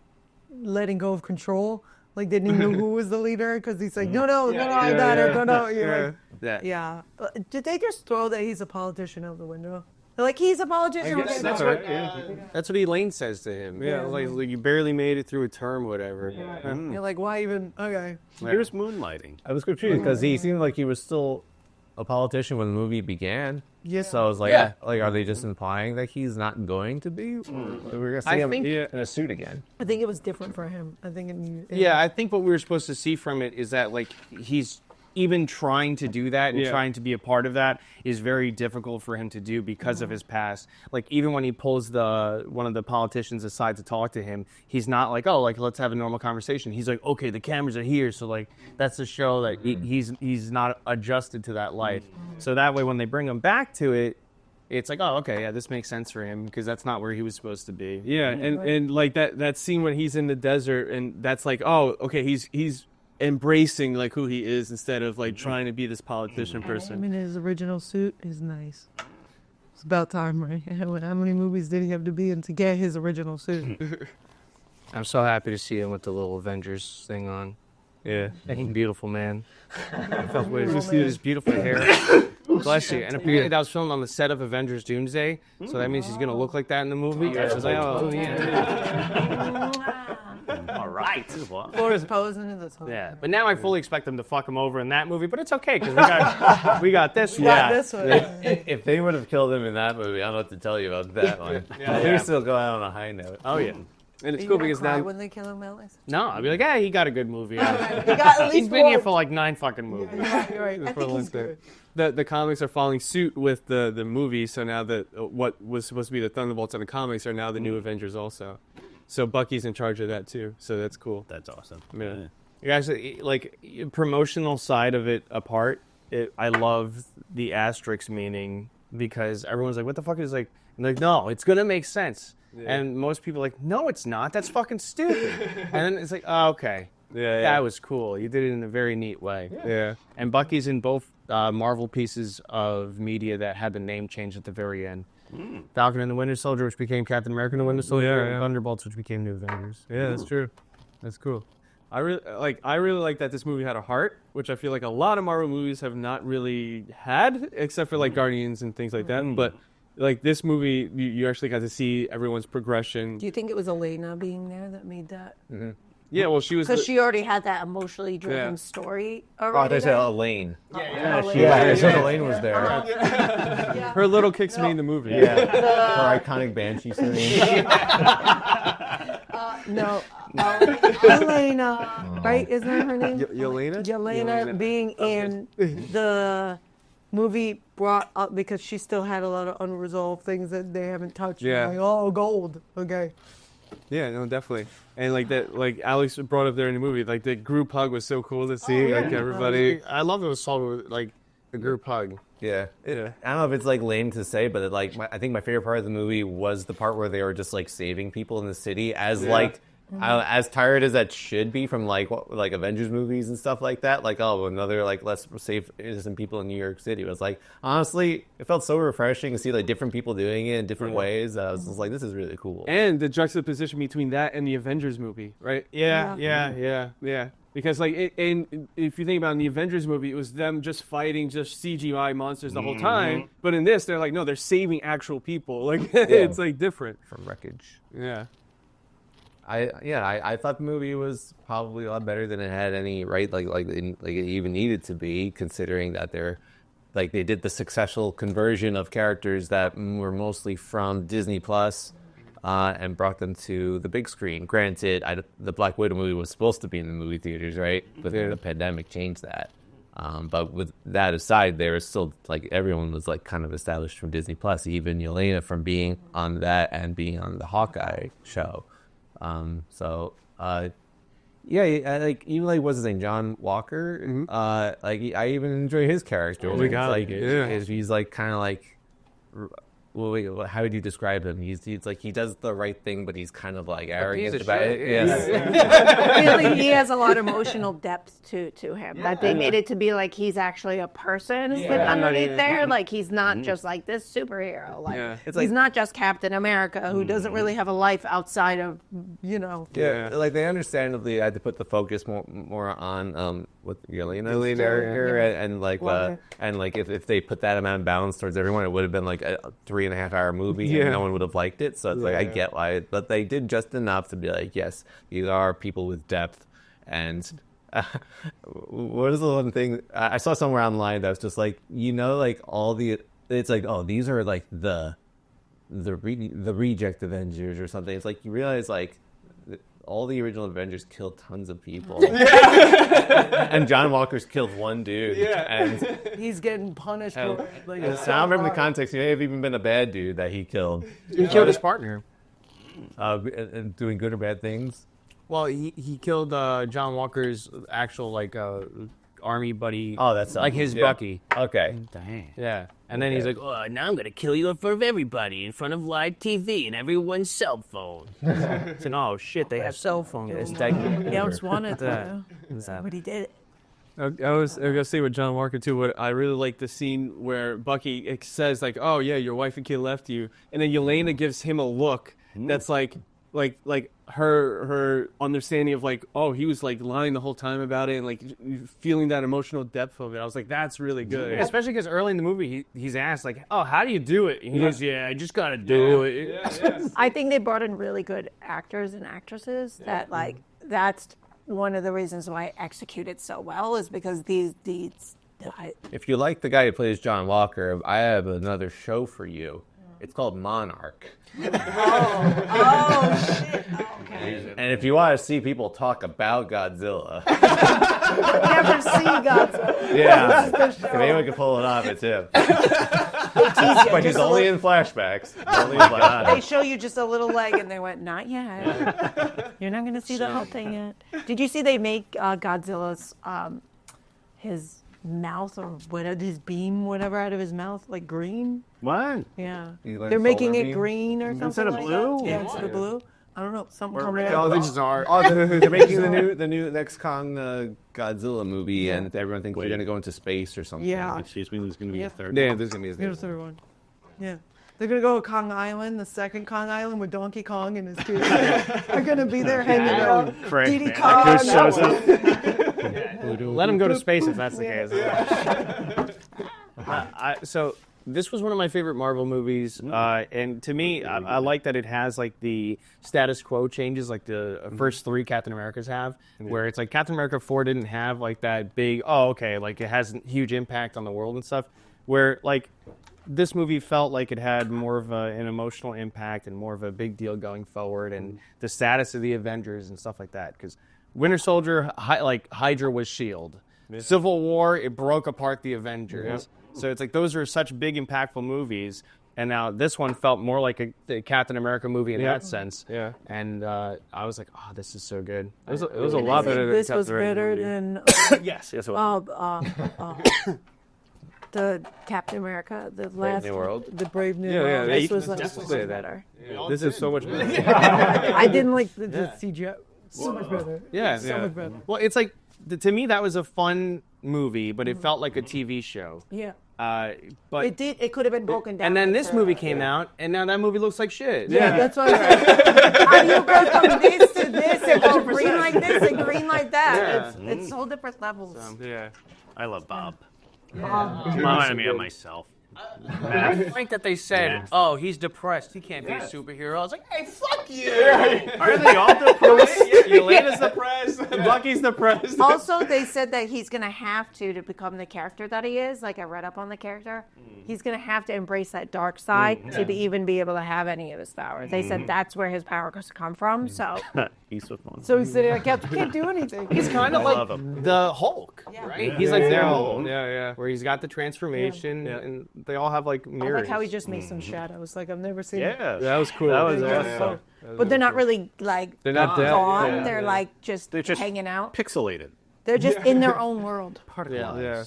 Speaker 4: letting go of control. Like, didn't even know who was the leader because he's like, no, I got her, no. You're like, yeah. Did they just throw that he's a politician out the window? They're like, he's a politician. Okay,
Speaker 2: That's
Speaker 4: no.
Speaker 2: right. Yeah.
Speaker 3: That's what Elaine says to him.
Speaker 2: Yeah.
Speaker 3: Like you barely made it through a term, whatever.
Speaker 4: You're like, why even? Okay.
Speaker 6: Here's moonlighting.
Speaker 1: I was confused because he seemed like he was still a politician when the movie began.
Speaker 4: Yes.
Speaker 1: So I was like,
Speaker 3: Yeah.
Speaker 1: are they just implying that he's not going to be? We're gonna see
Speaker 3: I
Speaker 1: him
Speaker 3: think-
Speaker 1: in a suit again.
Speaker 4: I think it was different for him. I think
Speaker 3: Yeah, I think what we were supposed to see from it is that like he's even trying to do that and
Speaker 2: Yeah.
Speaker 3: trying to be a part of that is very difficult for him to do because of his past. Like even when he pulls one of the politicians aside to talk to him, he's not like, oh, like let's have a normal conversation. He's like, okay, the cameras are here, so like that's to show that he's not adjusted to that life. So that way when they bring him back to it, it's like, oh, okay, yeah, this makes sense for him because that's not where he was supposed to be.
Speaker 2: Yeah, and like that scene when he's in the desert, and that's like, oh, okay, he's embracing like who he is instead of like trying to be this politician
Speaker 8: Him
Speaker 2: person.
Speaker 8: in his original suit is nice. It's about time, right? How many movies did he have to be in to get his original suit?
Speaker 3: I'm so happy to see him with the little Avengers thing on.
Speaker 2: Yeah.
Speaker 3: Beautiful man. I felt weird to see his beautiful hair. Bless you. And apparently that was filmed on the set of Avengers Doomsday, so that means he's going to look like that in the movie. I was like, oh, yeah.
Speaker 6: All right.
Speaker 8: Florida's posing in this one.
Speaker 3: Yeah, but now I fully expect them to fuck him over in that movie, but it's okay, because we got this one.
Speaker 8: Not this one.
Speaker 1: If they would have killed him in that movie, I don't know what to tell you about that one. They would still go out on a high note.
Speaker 3: Oh, yeah.
Speaker 2: And it's
Speaker 8: You
Speaker 2: cool
Speaker 8: gonna
Speaker 2: because
Speaker 8: cry
Speaker 2: now
Speaker 8: when they kill him, Alex?
Speaker 3: No, I'd be like, hey, he got a good movie.
Speaker 8: He got at least
Speaker 3: He's been here
Speaker 8: one.
Speaker 3: for like 9 fucking movies.
Speaker 8: You're right. I think he's good.
Speaker 2: the comics are following suit with the movie, so now that what was supposed to be the Thunderbolts in the comics are now the new Avengers also. So Bucky's in charge of that too, so that's cool.
Speaker 6: That's awesome.
Speaker 2: Yeah.
Speaker 3: You guys, like, promotional side of it apart, I love the asterisk meaning because everyone's like, what the fuck is like, and like, no, it's going to make sense. Yeah. And most people are like, no, it's not. That's fucking stupid. And then it's like, oh, okay.
Speaker 2: Yeah,
Speaker 3: That was cool. You did it in a very neat way.
Speaker 2: Yeah.
Speaker 3: And Bucky's in both Marvel pieces of media that had the name changed at the very end. Falcon and the Winter Soldier, which became Captain America and the Winter Soldier, and Thunderbolts, which became New Avengers.
Speaker 2: Yeah, that's true. That's cool. I really like that this movie had a heart, which I feel like a lot of Marvel movies have not really had, except for like Guardians and things like that. But like this movie, you actually got to see everyone's progression.
Speaker 8: Do you think it was Elena being there that made that?
Speaker 2: Yeah, well, she was
Speaker 4: Because she already had that emotionally driven
Speaker 2: Yeah.
Speaker 4: story
Speaker 1: Oh,
Speaker 4: already.
Speaker 1: they said Elaine.
Speaker 4: Yeah,
Speaker 1: Elaine was there.
Speaker 2: her little kicks made in the movie.
Speaker 1: Yeah. Her iconic Banshee scene.
Speaker 8: No. Elena, right? Isn't that her name?
Speaker 2: Yelena?
Speaker 8: Yelena being in the movie brought up because she still had a lot of unresolved things that they haven't touched.
Speaker 2: Yeah.
Speaker 8: Like, oh, gold. Okay.
Speaker 2: Yeah, no, definitely. And like that, like Alex brought up there in the movie, like the group hug was so cool to see. Like everybody.
Speaker 3: I love those songs with, like, the group hug.
Speaker 1: Yeah.
Speaker 2: Yeah.
Speaker 1: I don't know if it's like lame to say, but I think my favorite part of the movie was the part where they were just like saving people in the city as like as tired as that should be from like Avengers movies and stuff like that. Like, oh, another like let's save innocent people in New York City. It was like, honestly, it felt so refreshing to see like different people doing it in different ways. I was just like, this is really cool.
Speaker 2: And the juxtaposition between that and the Avengers movie, right? Yeah. Because like, and if you think about it, in the Avengers movie, it was them just fighting just CGI monsters the whole time. But in this, they're like, no, they're saving actual people. Like, it's like different.
Speaker 1: From wreckage.
Speaker 2: Yeah.
Speaker 1: I thought the movie was probably a lot better than it had any right like it even needed to be, considering that they did the successful conversion of characters that were mostly from Disney Plus and brought them to the big screen. Granted, the Black Widow movie was supposed to be in the movie theaters, right? But the pandemic changed that. But with that aside, there was still like everyone was like kind of established from Disney Plus, even Yelena from being on that and being on the Hawkeye show. Like even like what's his name, John Walker. Like I even enjoy his character.
Speaker 2: Oh my God,
Speaker 1: like
Speaker 2: yeah.
Speaker 1: he's like kind of like, well, wait, how would you describe him? He's like he does the right thing, but he's kind of like arrogant about it. Yes.
Speaker 4: Really, he has a lot of emotional depth to him. That they made it to be like he's actually a person underneath there. Like he's not just like this superhero. Like
Speaker 1: It's
Speaker 4: he's
Speaker 1: like,
Speaker 4: not just Captain America who doesn't really have a life outside of
Speaker 1: like they understandably had to put the focus more on with Yelena here, and like if they put that amount of balance towards everyone, it would have been like a 3.5 hour movie and no one would have liked it. So it's like I get why, but they did just enough to be like, yes, these are people with depth. And what is the one thing I saw somewhere online that was just like, like it's like, oh, these are like the reject Avengers or something. It's like you realize like all the original Avengers killed tons of people. And John Walker's killed one dude. And
Speaker 8: He's getting punished for it. Like,
Speaker 1: so I don't remember the context. He may have even been a bad dude that he killed.
Speaker 3: He killed his partner.
Speaker 1: And doing good or bad things.
Speaker 3: Well, he killed John Walker's actual like army buddy.
Speaker 1: Oh, that's
Speaker 3: like his
Speaker 1: yeah.
Speaker 3: Bucky.
Speaker 1: Okay.
Speaker 6: Dang.
Speaker 3: Yeah, and then he's like, "Oh, now I'm gonna kill you in front of everybody, in front of live TV and everyone's cell phone." So, oh shit, they have cell phones.
Speaker 4: He almost wanted to, but he did it.
Speaker 2: I was gonna say with John Walker too. What I really like the scene where Bucky says like, "Oh yeah, your wife and kid left you," and then Yelena gives him a look that's like her understanding of like, oh, he was like lying the whole time about it, and like feeling that emotional depth of it. I was like, that's really good.
Speaker 3: Yeah, especially because early in the movie, he's asked like, "Oh, how do you do it?" And he goes, "Yeah, I just gotta do it."
Speaker 4: I think they brought in really good actors and actresses. That like that's one of the reasons why it executed so well is because these.
Speaker 1: If you like the guy who plays John Walker, I have another show for you. It's called Monarch.
Speaker 4: Oh shit! Okay.
Speaker 1: And if you want to see people talk about Godzilla,
Speaker 4: Never see Godzilla.
Speaker 1: yeah, if anyone can pull it off, it's him. But he's only in flashbacks.
Speaker 4: They show you just a little leg, and they went, "Not yet. You're not going to see the whole thing yet." Did you see they make Godzilla's his mouth or whatever, his beam, whatever, out of his mouth, like green?
Speaker 6: What?
Speaker 4: Yeah,
Speaker 1: You like
Speaker 4: they're making
Speaker 1: solar
Speaker 4: it
Speaker 1: beam?
Speaker 4: green or something
Speaker 6: Instead of
Speaker 4: like
Speaker 6: blue?
Speaker 4: that. Yeah, instead of blue. I don't know. Something coming
Speaker 1: Oh,
Speaker 4: out.
Speaker 1: they just are. Oh, they're making the new next Kong Godzilla movie, and everyone thinks they're going to go into space or something.
Speaker 4: Yeah.
Speaker 6: Excuse me, there's going to be
Speaker 4: Yeah.
Speaker 6: a third.
Speaker 1: Yeah, there's going to be
Speaker 8: Here's the third one. Yeah. They're going to go to Kong Island, the second Kong Island, with Donkey Kong and his kids are going to be there hanging out.
Speaker 6: Frank,
Speaker 8: Diddy
Speaker 6: man,
Speaker 8: Kong.
Speaker 6: that shows up.
Speaker 3: Let him go to space if that's the case. So this was one of my favorite Marvel movies, and to me, I like that it has like the status quo changes, like the first three Captain Americas have, where it's like Captain America 4 didn't have like that big, like it has a huge impact on the world and stuff, where like this movie felt like it had more of an emotional impact and more of a big deal going forward, and the status of the Avengers and stuff like that, because Winter Soldier, Hydra was S.H.I.E.L.D. Civil War, it broke apart the Avengers. So it's like those are such big, impactful movies. And now this one felt more like a Captain America movie in that sense.
Speaker 2: Yeah.
Speaker 3: And I was like, oh, this is so good.
Speaker 2: It was a lot better.
Speaker 8: This
Speaker 2: than
Speaker 8: was
Speaker 2: Captain America
Speaker 8: better
Speaker 2: movie.
Speaker 8: than
Speaker 3: yes, it was.
Speaker 8: the Captain America, the last
Speaker 1: New World?
Speaker 8: the Brave New
Speaker 2: Yeah,
Speaker 8: World.
Speaker 2: yeah,
Speaker 8: This
Speaker 2: you can
Speaker 8: was like
Speaker 2: definitely
Speaker 8: so
Speaker 2: say that.
Speaker 8: better.
Speaker 2: This is so much better.
Speaker 8: I didn't like the CGI. So much better.
Speaker 2: Yeah,
Speaker 8: So
Speaker 2: yeah.
Speaker 8: much better.
Speaker 3: Well, it's like, to me, that was a fun movie, but it felt like a TV show.
Speaker 8: Yeah.
Speaker 3: But
Speaker 4: It could have been broken down.
Speaker 3: and then this
Speaker 4: into-
Speaker 3: movie came out, and now that movie looks like shit.
Speaker 8: Yeah, that's why I said.
Speaker 4: How do you go from this to this and go green like this and green like that? It's whole different levels.
Speaker 2: Yeah.
Speaker 6: I love Bob. Reminded me of myself.
Speaker 3: I think that they said, "Oh, he's depressed. He can't be a superhero." I was like, "Hey, fuck you!"
Speaker 6: Are they all depressed?
Speaker 2: Yelena's depressed. Bucky's depressed.
Speaker 4: Also, they said that he's going to have to become the character that he is. Like, I read up on the character. He's going to have to embrace that dark side to even be able to have any of his powers. They said that's where his power goes to come from. So,
Speaker 6: He's so fun.
Speaker 8: So he said, I can't do anything.
Speaker 3: He's kind of
Speaker 6: love
Speaker 3: like
Speaker 6: him.
Speaker 3: the Hulk, right? He's like their Hulk,
Speaker 2: Yeah.
Speaker 3: where he's got the transformation, and they all have like
Speaker 4: I
Speaker 3: mirrors.
Speaker 4: like how he just makes some
Speaker 8: Shadows, like I've never seen.
Speaker 6: Yeah.
Speaker 2: That was cool.
Speaker 6: That was
Speaker 8: Yeah.
Speaker 6: awesome.
Speaker 4: But they're not really, like,
Speaker 2: They're not dead.
Speaker 4: gone.
Speaker 2: Yeah.
Speaker 4: They're, like, just
Speaker 6: They're just
Speaker 4: hanging out.
Speaker 6: Pixelated.
Speaker 4: They're just in their own world.
Speaker 2: Yeah.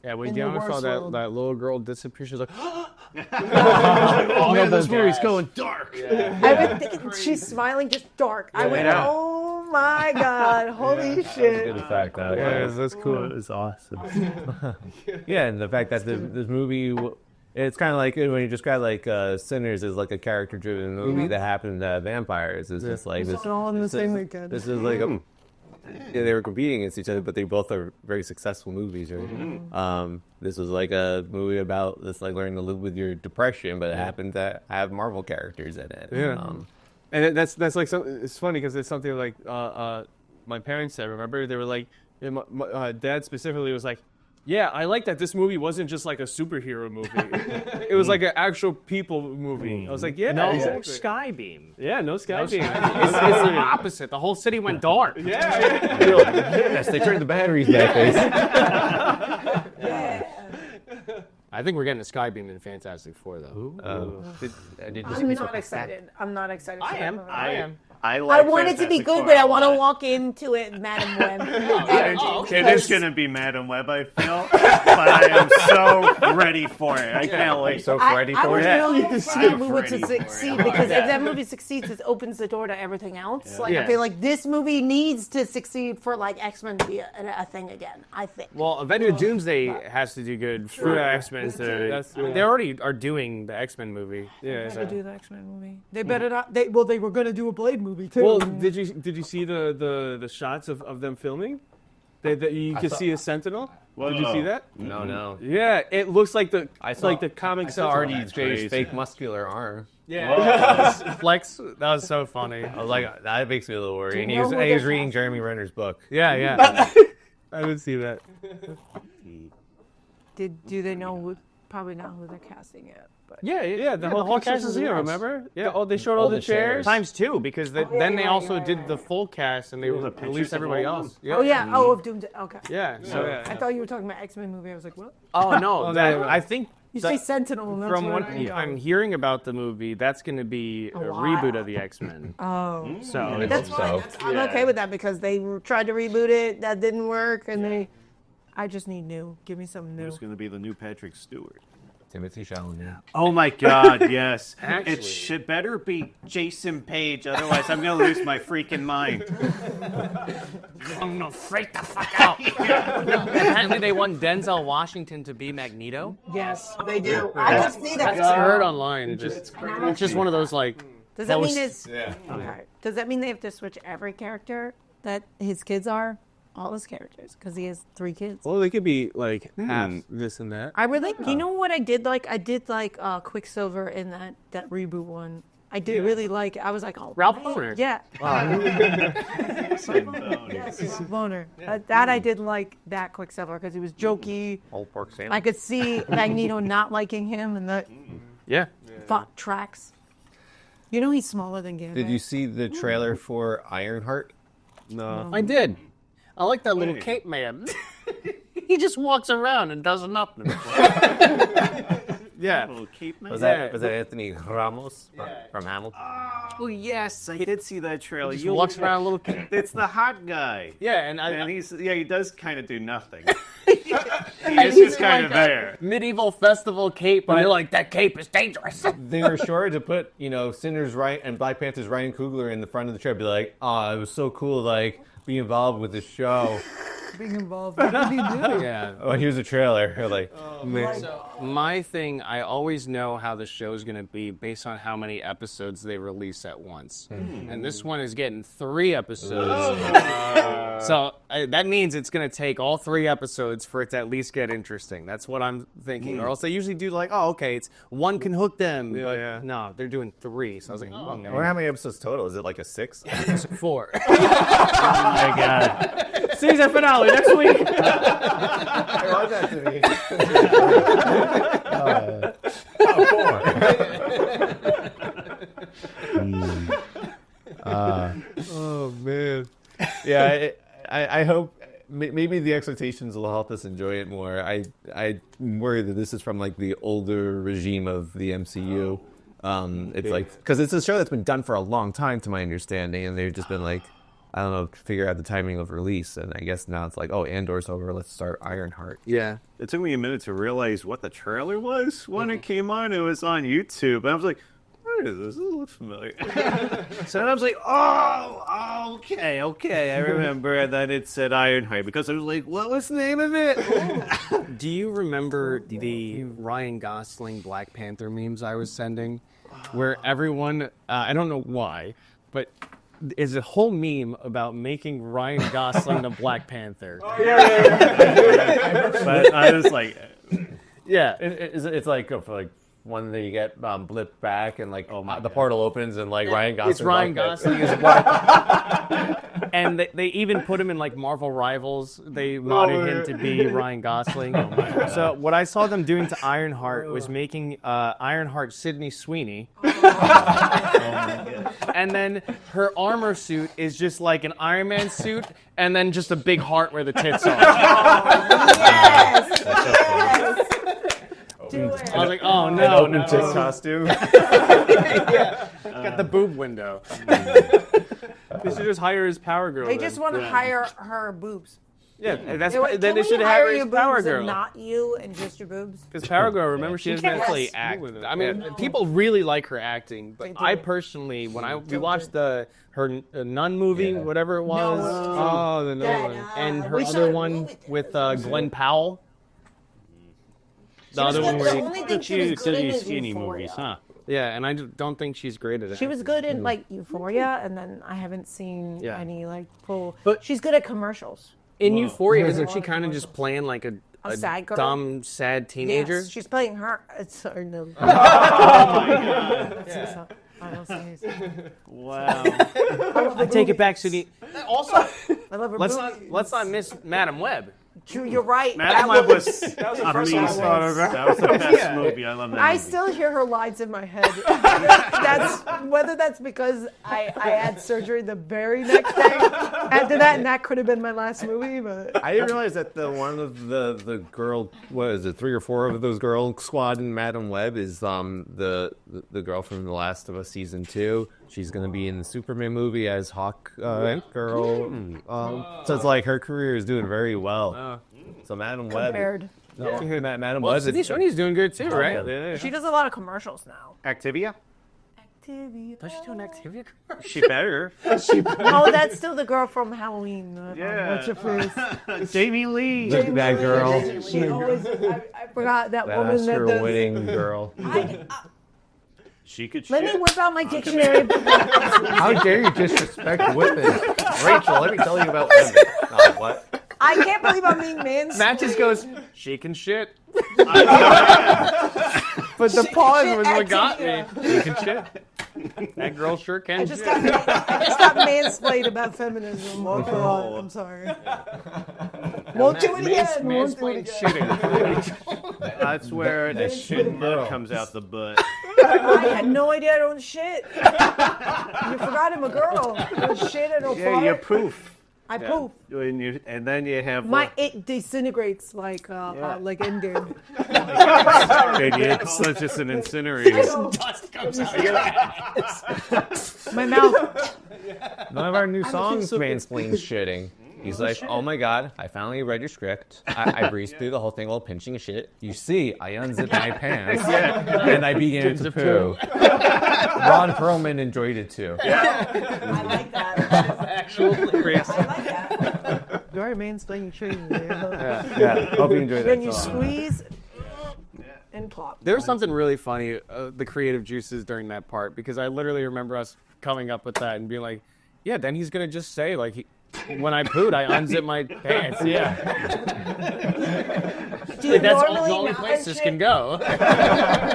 Speaker 3: Yeah, when
Speaker 8: In the
Speaker 3: Deanna saw
Speaker 8: worst
Speaker 3: that
Speaker 8: world.
Speaker 3: little girl disappear, she was like,
Speaker 6: Oh, man, this movie's going dark.
Speaker 4: I would think she's smiling, just dark. I went, oh my God, holy shit.
Speaker 1: Good fact, though.
Speaker 2: Yeah, that's cool.
Speaker 6: It was awesome.
Speaker 1: Yeah, and the fact that this movie, it's kind of like when you just got like Sinners is like a character-driven movie that happened to vampires. It's just like this.
Speaker 8: It's all in the same weekend.
Speaker 1: This is like they were competing against each other, but they both are very successful movies, right? This was like a movie about this, like learning to live with your depression, but it happened to have Marvel characters in it.
Speaker 2: Yeah. And that's like it's funny because it's something like my parents said. Remember, they were like, my dad specifically was like, "Yeah, I like that this movie wasn't just like a superhero movie. It was like an actual people movie." I was like, "Yeah,
Speaker 3: "No
Speaker 2: exactly."
Speaker 3: Skybeam."
Speaker 2: Yeah, no Skybeam.
Speaker 3: It's the opposite. The whole city went dark.
Speaker 1: Yes, they turned the batteries back.
Speaker 3: I think we're getting a Skybeam in Fantastic Four, though.
Speaker 4: I'm not excited. I'm not excited.
Speaker 3: I am.
Speaker 4: I want it to be good, but I want to walk into it, Madam Web.
Speaker 6: It is going to be Madam Web, I feel, but I am so ready for it. I can't wait.
Speaker 1: So ready
Speaker 4: I
Speaker 1: for
Speaker 4: was
Speaker 1: it.
Speaker 4: really that movie to
Speaker 6: ready for
Speaker 4: succeed because if that movie succeeds, it opens the door to everything else. Like I feel like this movie needs to succeed for like X-Men to be a thing again. I think.
Speaker 3: Well, Avengers Doomsday has to do good for X-Men. They already are doing the X-Men movie.
Speaker 2: Yeah.
Speaker 8: To do the X-Men movie. They better not. They were going to do a Blade movie too.
Speaker 2: Well, did you see the shots of them filming? You can see a Sentinel. Did you see that?
Speaker 1: No.
Speaker 2: Yeah, it looks like the comic.
Speaker 1: I saw RDJ's fake muscular arm.
Speaker 3: Yeah. Flex. That was so funny.
Speaker 1: I was like, that makes me a little worried. And he
Speaker 4: know
Speaker 1: was,
Speaker 4: who
Speaker 1: and he was
Speaker 4: they're
Speaker 1: reading Jeremy Renner's book.
Speaker 3: Yeah.
Speaker 2: I would see that.
Speaker 8: do they know? Probably not who they're casting yet. But
Speaker 2: Yeah. The whole cast is here. Remember? Yeah. Oh, they showed all the chairs.
Speaker 3: Times two, because then they also did the full cast and they released everybody else.
Speaker 8: Oh yeah. Oh, of Doomsday. Okay.
Speaker 3: Yeah. So.
Speaker 8: I thought you were talking about X-Men movie. I was like, what?
Speaker 3: Oh no. I think.
Speaker 8: You say Sentinel. And that's
Speaker 3: From
Speaker 8: what
Speaker 3: what I'm hearing about the movie, that's going to be a reboot of the X-Men.
Speaker 8: Oh.
Speaker 3: So
Speaker 8: That's fine. I'm okay with that because they tried to reboot it. That didn't work, and I just need new. Give me something new.
Speaker 6: It's going to be the new Patrick Stewart.
Speaker 1: Timothy Chalamet.
Speaker 6: Oh my God, yes.
Speaker 3: Actually.
Speaker 6: It should better be Jason Page, otherwise I'm going to lose my freaking mind.
Speaker 3: I'm gonna freak the fuck out. Apparently, they want Denzel Washington to be Magneto.
Speaker 4: Yes, they do. I just see that.
Speaker 3: I heard online. It's just one of those like.
Speaker 4: Does that mean
Speaker 3: posts-
Speaker 4: it's okay? Does that mean they have to switch every character that his kids are? All his characters, because he has 3 kids.
Speaker 2: Well, they could be like half this and that.
Speaker 4: I really,
Speaker 8: You know what I did like? I did like Quicksilver in that reboot one. I did really like. I was like, oh,
Speaker 3: Ralph Boner.
Speaker 8: Yeah. Yes, Boner. That I did like that Quicksilver because he was jokey.
Speaker 1: Old pork sandwich.
Speaker 8: I could see Magneto not liking him and the
Speaker 3: Yeah.
Speaker 8: thought tracks. You know he's smaller than Gandalf.
Speaker 1: Did you see the trailer for Ironheart?
Speaker 2: No.
Speaker 3: I did. I like that little cape man. He just walks around and does nothing.
Speaker 2: Yeah.
Speaker 6: Little cape man.
Speaker 1: Was that Anthony Ramos from Hamilton?
Speaker 6: Oh yes, I did see that trailer.
Speaker 3: He walks around a little cape.
Speaker 6: It's the hot guy.
Speaker 3: Yeah, and
Speaker 6: He does kind of do nothing. He's just kind of there.
Speaker 3: medieval festival cape, and they're like, that cape is dangerous.
Speaker 1: They were sure to put, Sinner's Right and Black Panther's Ryan Coogler in the front of the trailer. Be like, oh, it was so cool, like, be involved with this show.
Speaker 8: being involved? What did he do?
Speaker 3: Yeah.
Speaker 1: Oh, here's a trailer. You're like,
Speaker 3: My thing, I always know how the show's going to be based on how many episodes they release at once. And this one is getting 3 episodes. So that means it's going to take all 3 episodes for it to at least get interesting. That's what I'm thinking. Or else they usually do like, oh, okay, it's 1 can hook them.
Speaker 2: Yeah.
Speaker 3: No, they're doing 3. So I was like,
Speaker 1: I wonder how many episodes total. Is it like a 6?
Speaker 3: 4.
Speaker 6: Oh my God.
Speaker 2: Season finale next week.
Speaker 1: I want that to be.
Speaker 2: Oh man.
Speaker 1: Yeah, I hope maybe the expectations will help us enjoy it more. I'm worried that this is from like the older regime of the MCU. It's like because it's a show that's been done for a long time, to my understanding, and they've just been like, I don't know, figure out the timing of release. And I guess now it's like, oh, Andor's over, let's start Ironheart.
Speaker 2: Yeah.
Speaker 6: It took me a minute to realize what the trailer was. When it came on, it was on YouTube. And I was like, what is this? This looks familiar. So then I was like, oh, okay. I remember that it said Ironheart because I was like, what was the name of it?
Speaker 3: Do you remember the Ryan Gosling Black Panther memes I was sending? Where everyone, I don't know why, but is a whole meme about making Ryan Gosling the Black Panther.
Speaker 6: But I was like,
Speaker 3: Yeah.
Speaker 1: It's like one that you get blipped back and like the portal opens and like Ryan Gosling.
Speaker 3: It's Ryan Gosling is Black. And they even put him in like Marvel Rivals. They modded him to be Ryan Gosling. So what I saw them doing to Ironheart was making Ironheart Sydney Sweeney. And then her armor suit is just like an Iron Man suit, and then just a big heart where the tits are.
Speaker 4: Do it.
Speaker 3: I was like, oh no,
Speaker 1: Open tit costume.
Speaker 3: Because at the boob window.
Speaker 2: They should just hire his Power Girl.
Speaker 8: They
Speaker 2: then.
Speaker 8: just want to hire her boobs.
Speaker 2: Yeah, that's
Speaker 8: Can
Speaker 2: then they
Speaker 8: we
Speaker 2: should have
Speaker 8: hire
Speaker 2: her as
Speaker 8: your
Speaker 2: Power
Speaker 8: boobs
Speaker 2: Girl.
Speaker 8: and not you and just your boobs?
Speaker 2: Because Power Girl, remember, she doesn't
Speaker 3: Actually
Speaker 2: actually
Speaker 3: act.
Speaker 2: with it.
Speaker 3: I mean, people really like her acting, but
Speaker 8: They do.
Speaker 3: I personally, when we watched her Nun movie, whatever it was,
Speaker 2: Oh, the no one.
Speaker 3: and her
Speaker 8: We saw
Speaker 3: other
Speaker 8: a
Speaker 3: one
Speaker 8: movie
Speaker 3: with Glenn Powell.
Speaker 2: The other one where
Speaker 8: The
Speaker 2: he,
Speaker 8: only thing she was good in is
Speaker 6: skinny
Speaker 8: Euphoria.
Speaker 6: movies, huh?
Speaker 3: Yeah, and I don't think she's great at it.
Speaker 8: She was good in like Euphoria, and then I haven't seen
Speaker 3: Yeah.
Speaker 8: any like full.
Speaker 3: But-
Speaker 8: she's good at commercials.
Speaker 3: In Euphoria, isn't she kind of just playing like a
Speaker 8: sad girl?
Speaker 3: dumb, sad teenager?
Speaker 8: Yes, she's playing her. It's her no.
Speaker 3: Oh my
Speaker 8: God! I don't say it.
Speaker 6: Wow.
Speaker 3: I take it back, Sudie. Also,
Speaker 8: I love her.
Speaker 3: let's not miss Madam Web.
Speaker 8: True, you're right.
Speaker 6: Madam
Speaker 8: That
Speaker 6: Web was amazing. That was the best movie. I love that
Speaker 8: I
Speaker 6: movie.
Speaker 8: still hear her lines in my head. That's whether that's because I had surgery the very next day after that, and that could have been my last movie. But
Speaker 1: I didn't realize that one of the girl, what is it, 3 or 4 of those girl squad in Madam Web is the girl from The Last of Us season 2. She's gonna be in the Superman movie as Hawk Girl. So it's like her career is doing very well. So Madam Web.
Speaker 8: compared,
Speaker 1: Madam
Speaker 3: Well,
Speaker 1: Web.
Speaker 3: Sudie Sony's doing good too, right?
Speaker 1: Yeah.
Speaker 8: she does a lot of commercials now.
Speaker 6: Activia?
Speaker 3: Does she do an Activia commercial?
Speaker 6: She better.
Speaker 8: No, that's still the girl from Halloween.
Speaker 6: Yeah.
Speaker 8: What's her face?
Speaker 6: Jamie Lee.
Speaker 1: That girl.
Speaker 8: She always. I forgot that
Speaker 1: That
Speaker 8: woman that
Speaker 1: Oscar
Speaker 8: does.
Speaker 1: winning girl.
Speaker 6: She could
Speaker 8: Let
Speaker 6: shit.
Speaker 8: me whip out my dictionary.
Speaker 1: How dare you disrespect women? Rachel, let me tell you about women. Oh, what?
Speaker 8: I can't believe I'm being mansplained.
Speaker 3: Matt just goes, she can shit.
Speaker 2: But the pause
Speaker 8: shit
Speaker 2: was what got me.
Speaker 8: Activia.
Speaker 3: She can shit. That girl sure can
Speaker 8: I just
Speaker 3: shit.
Speaker 8: got mansplained about feminism. Oh, God, I'm sorry. Won't do it again. Won't do it
Speaker 3: Mansplained
Speaker 8: again.
Speaker 3: shitting.
Speaker 6: That's where the shit nut comes out the butt.
Speaker 8: I had no idea I don't shit. You forgot I'm a girl. I don't shit, I don't
Speaker 6: Yeah, you
Speaker 8: fart.
Speaker 6: poof.
Speaker 8: I poof.
Speaker 6: And then you have
Speaker 8: It disintegrates like Endgame.
Speaker 6: it's not just an incinerator.
Speaker 8: My mouth.
Speaker 1: None of our new songs mansplains shitting. He's like, oh my god, I finally read your script. I breezed through the whole thing while pinching a shit. You see, I unzipped my pants and I began to poo. Ron Perlman enjoyed it too.
Speaker 8: I like that.
Speaker 3: Actual lyrics.
Speaker 8: I like that. Very mansplaining training.
Speaker 1: Yeah, hope you enjoyed
Speaker 8: When
Speaker 1: that
Speaker 8: you
Speaker 1: song.
Speaker 8: squeeze and plop.
Speaker 3: There was something really funny, the creative juices during that part, because I literally remember us coming up with that and being like, yeah, then he's going to just say, like, when I pooed, I unzip my pants. Yeah.
Speaker 8: Do you
Speaker 3: That's
Speaker 8: normally
Speaker 3: the only
Speaker 8: not
Speaker 3: place this
Speaker 8: shit?
Speaker 3: can go.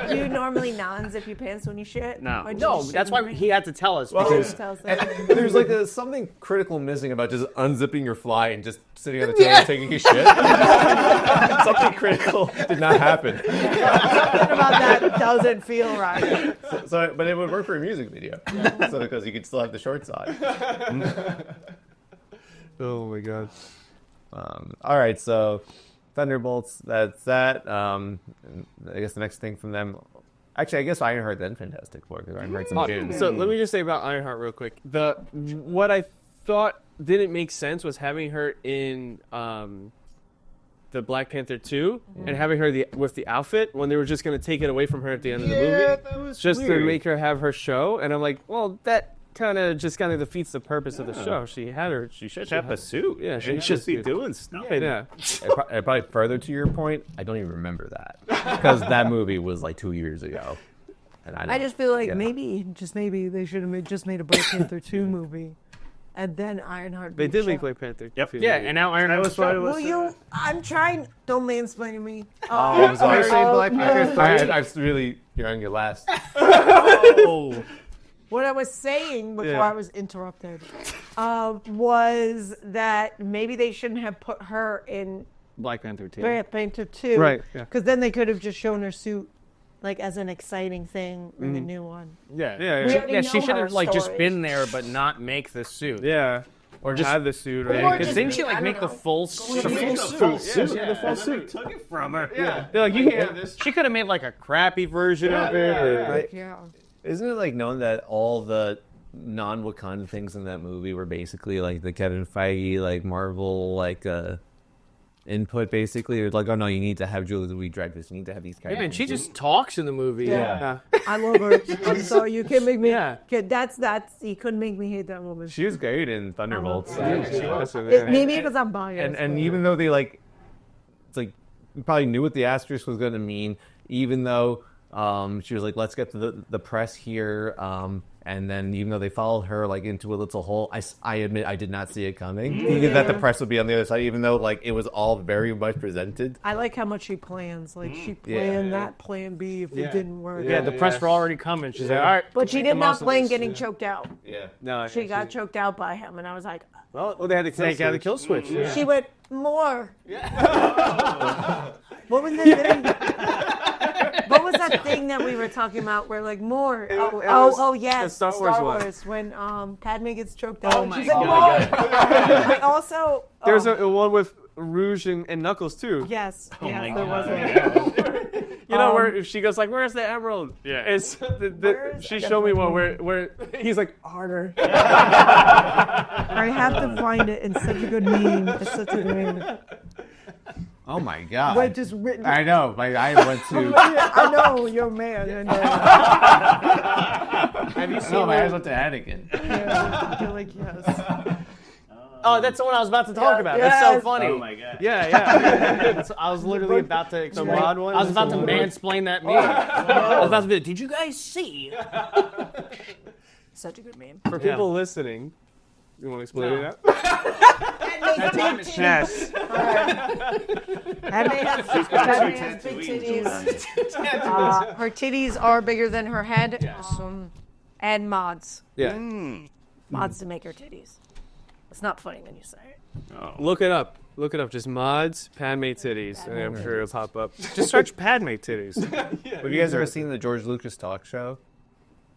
Speaker 8: Do you normally not unzip your pants when you shit?
Speaker 6: No.
Speaker 8: Or do
Speaker 3: No,
Speaker 8: you shit
Speaker 3: that's
Speaker 8: when
Speaker 3: why
Speaker 8: you-
Speaker 3: he had to tell us.
Speaker 1: Well,
Speaker 3: Because
Speaker 8: Tells them.
Speaker 1: There's like something critical missing about just unzipping your fly and just sitting on the table taking a shit. Something critical did not happen.
Speaker 8: Something about that doesn't feel right.
Speaker 1: So, but it would work for a music video. So because you could still have the shorts on.
Speaker 2: Oh my god.
Speaker 1: All right, so Thunderbolts. That's that. I guess the next thing from them. Actually, I guess Ironheart then Fantastic Four because Ironheart's in June.
Speaker 2: So let me just say about Ironheart real quick. What I thought didn't make sense was having her in the Black Panther 2 and having her with the outfit when they were just going to take it away from her at the end of the movie.
Speaker 6: that was
Speaker 2: Just
Speaker 6: weird.
Speaker 2: to make her have her show. And I'm like, well, that kind of defeats the purpose of the show. She had her.
Speaker 6: She should have a suit.
Speaker 2: Yeah, she
Speaker 6: she should
Speaker 2: should
Speaker 6: be
Speaker 2: be.
Speaker 6: doing stuff.
Speaker 2: Yeah.
Speaker 1: And probably further to your point, I don't even remember that because that movie was like 2 years ago. And
Speaker 8: I just feel like
Speaker 1: Yeah.
Speaker 8: maybe they should have just made a Black Panther 2 movie. And then Ironheart.
Speaker 2: They
Speaker 8: beat
Speaker 2: did
Speaker 8: Shaw.
Speaker 2: make Black Panther.
Speaker 6: Yep.
Speaker 3: yeah, and now Ironheart
Speaker 6: was what it was.
Speaker 8: Will you? I'm trying. Don't mansplain to me.
Speaker 1: Oh, I'm sorry.
Speaker 6: Black Panther
Speaker 1: I was really you're on your last.
Speaker 6: Oh.
Speaker 8: What I was saying before
Speaker 2: Yeah.
Speaker 8: I was interrupted was that maybe they shouldn't have put her in
Speaker 3: Black Panther 2.
Speaker 8: Black Panther 2.
Speaker 2: Right, yeah.
Speaker 8: Because then they could have just shown her suit like as an exciting thing in the
Speaker 2: Mm-hmm.
Speaker 8: new one.
Speaker 2: Yeah.
Speaker 8: We
Speaker 2: Yeah.
Speaker 8: already
Speaker 3: Yeah, she
Speaker 8: know
Speaker 3: should
Speaker 8: her
Speaker 3: have like just
Speaker 8: story.
Speaker 3: been there, but not make the suit.
Speaker 2: Yeah.
Speaker 3: Or just
Speaker 2: Have the suit. Or
Speaker 8: Or
Speaker 3: Because
Speaker 8: just
Speaker 3: didn't
Speaker 8: be-
Speaker 3: she
Speaker 8: I
Speaker 3: like
Speaker 8: don't
Speaker 3: make the
Speaker 8: know.
Speaker 3: full suit?
Speaker 6: Full suit.
Speaker 2: Yeah, the full suit.
Speaker 6: Took it from her.
Speaker 2: Yeah. They're like, you can't have this.
Speaker 3: She could have made like a crappy version of it. or, like,
Speaker 8: Yeah.
Speaker 1: Isn't it like known that all the non-Wakanda things in that movie were basically like the Kevin Feige, like Marvel, like input basically? It was like, oh no, you need to have Julie Louis-Dreyfus, you need to have these characters.
Speaker 2: Yeah, and she just talks in the movie.
Speaker 8: Yeah. I love her. I'm sorry, you can't make me.
Speaker 2: Yeah.
Speaker 8: That's you couldn't make me hate that woman.
Speaker 1: She was great in Thunderbolts.
Speaker 2: She was in there.
Speaker 8: Maybe because I'm biased.
Speaker 1: And even though they it's like you probably knew what the asterisk was going to mean, even though she was like, let's get to the press here. And then even though they followed her like into a little hole, I admit I did not see it coming. Even that the press would be on the other side, even though like it was all very much presented.
Speaker 8: I like how much she plans. Like she planned that plan B if it didn't work.
Speaker 3: Yeah, the press were already coming. She's like, all right.
Speaker 4: But she did not plan getting choked out.
Speaker 1: Yeah.
Speaker 3: No,
Speaker 4: She got choked out by him, and I was like,
Speaker 3: well, they had to take out the kill switch. Yeah.
Speaker 4: she went more.
Speaker 8: What was the thing?
Speaker 4: What was that thing that we were talking about? Where like more? Yes,
Speaker 2: Star Wars one.
Speaker 8: When Padme gets choked out.
Speaker 3: Oh my
Speaker 8: She's like,
Speaker 3: God.
Speaker 8: more. I also.
Speaker 2: There's a one with Rouge and Knuckles too.
Speaker 8: Yes.
Speaker 6: my
Speaker 8: Yes, there
Speaker 6: God.
Speaker 8: was one.
Speaker 2: You know where if she goes like, "Where's the emerald?"
Speaker 6: Yeah.
Speaker 2: It's she showed me one where he's like harder.
Speaker 8: I have to find it. It's such a good meme. It's such a good meme.
Speaker 1: Oh my god.
Speaker 8: But just written.
Speaker 1: I know. Like I went to.
Speaker 8: I know you're a man. I know.
Speaker 2: Have you seen?
Speaker 1: No, I went to Anakin.
Speaker 8: Yeah, you're like yes.
Speaker 3: Oh, that's the one I was about to talk about.
Speaker 8: Yes.
Speaker 3: That's so funny.
Speaker 6: Oh my god.
Speaker 3: Yeah. I was literally about to explain.
Speaker 2: mod one?
Speaker 3: I was about to mansplain that meme. I was about to be like, did you guys see?
Speaker 4: Such a good meme.
Speaker 2: For people listening, you want to explain that?
Speaker 6: Yes.
Speaker 4: Padme has big titties. Her titties are bigger than her head. And mods.
Speaker 2: Yeah.
Speaker 4: Mods to make her titties. It's not funny when you say it.
Speaker 2: Look it up. Look it up. Just mods, Padme titties, and I'm sure it'll pop up. Just search Padme titties.
Speaker 1: Have you guys ever seen the George Lucas talk show?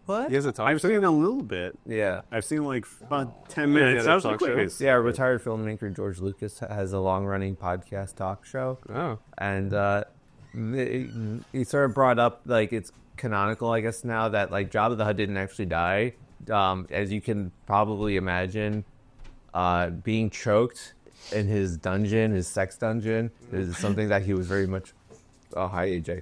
Speaker 8: What?
Speaker 2: He has a talk.
Speaker 6: I've seen a little bit.
Speaker 1: Yeah.
Speaker 6: I've seen like about 10 minutes.
Speaker 2: Yeah,
Speaker 6: That was the
Speaker 2: talk show.
Speaker 6: quickest.
Speaker 1: Yeah, retired filmmaker George Lucas has a long-running podcast talk show.
Speaker 2: Oh.
Speaker 1: And he sort of brought up, like, it's canonical, I guess, now that, like, Jabba the Hutt didn't actually die. As you can probably imagine, being choked in his dungeon, his sex dungeon, is something that he was very much... Oh, hi, AJ.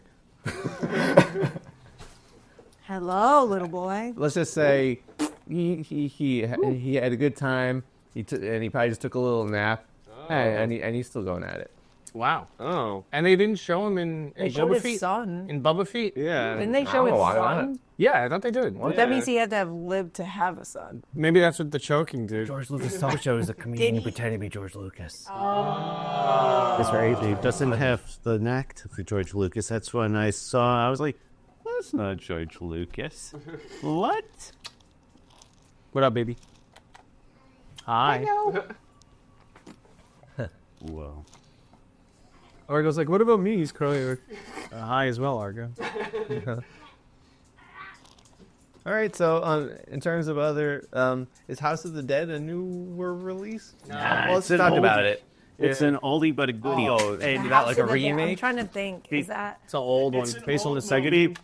Speaker 8: Hello, little boy.
Speaker 1: Let's just say he had a good time. And he probably just took a little nap. And he's still going at it.
Speaker 3: Wow.
Speaker 2: Oh.
Speaker 3: And they didn't show him in
Speaker 8: showed
Speaker 3: Bubba
Speaker 8: his
Speaker 3: Feet?
Speaker 8: son.
Speaker 3: In Bubba Feet?
Speaker 2: Yeah.
Speaker 4: Didn't they show his
Speaker 1: why
Speaker 4: son?
Speaker 3: Yeah, I thought they did.
Speaker 8: But that means he had to have lived to have a son.
Speaker 3: Maybe that's what the choking did.
Speaker 6: George Lucas talk show is a comedian pretending to be George Lucas. That's right. He doesn't have the knack to be George Lucas. That's when I saw. I was like, that's not George Lucas. What?
Speaker 3: What up, baby? Hi.
Speaker 6: Whoa.
Speaker 2: Argo's like, what about me? He's curling.
Speaker 3: Hi as well, Argo.
Speaker 1: All right, so in terms of other, is House of the Dead a newer release? Well, let's talk about it.
Speaker 6: It's an oldie but a goodie.
Speaker 1: Oh, and not like a
Speaker 4: I'm
Speaker 1: remake?
Speaker 4: trying to think. Is that...
Speaker 3: It's an old one. Based on the Sega
Speaker 6: Movie.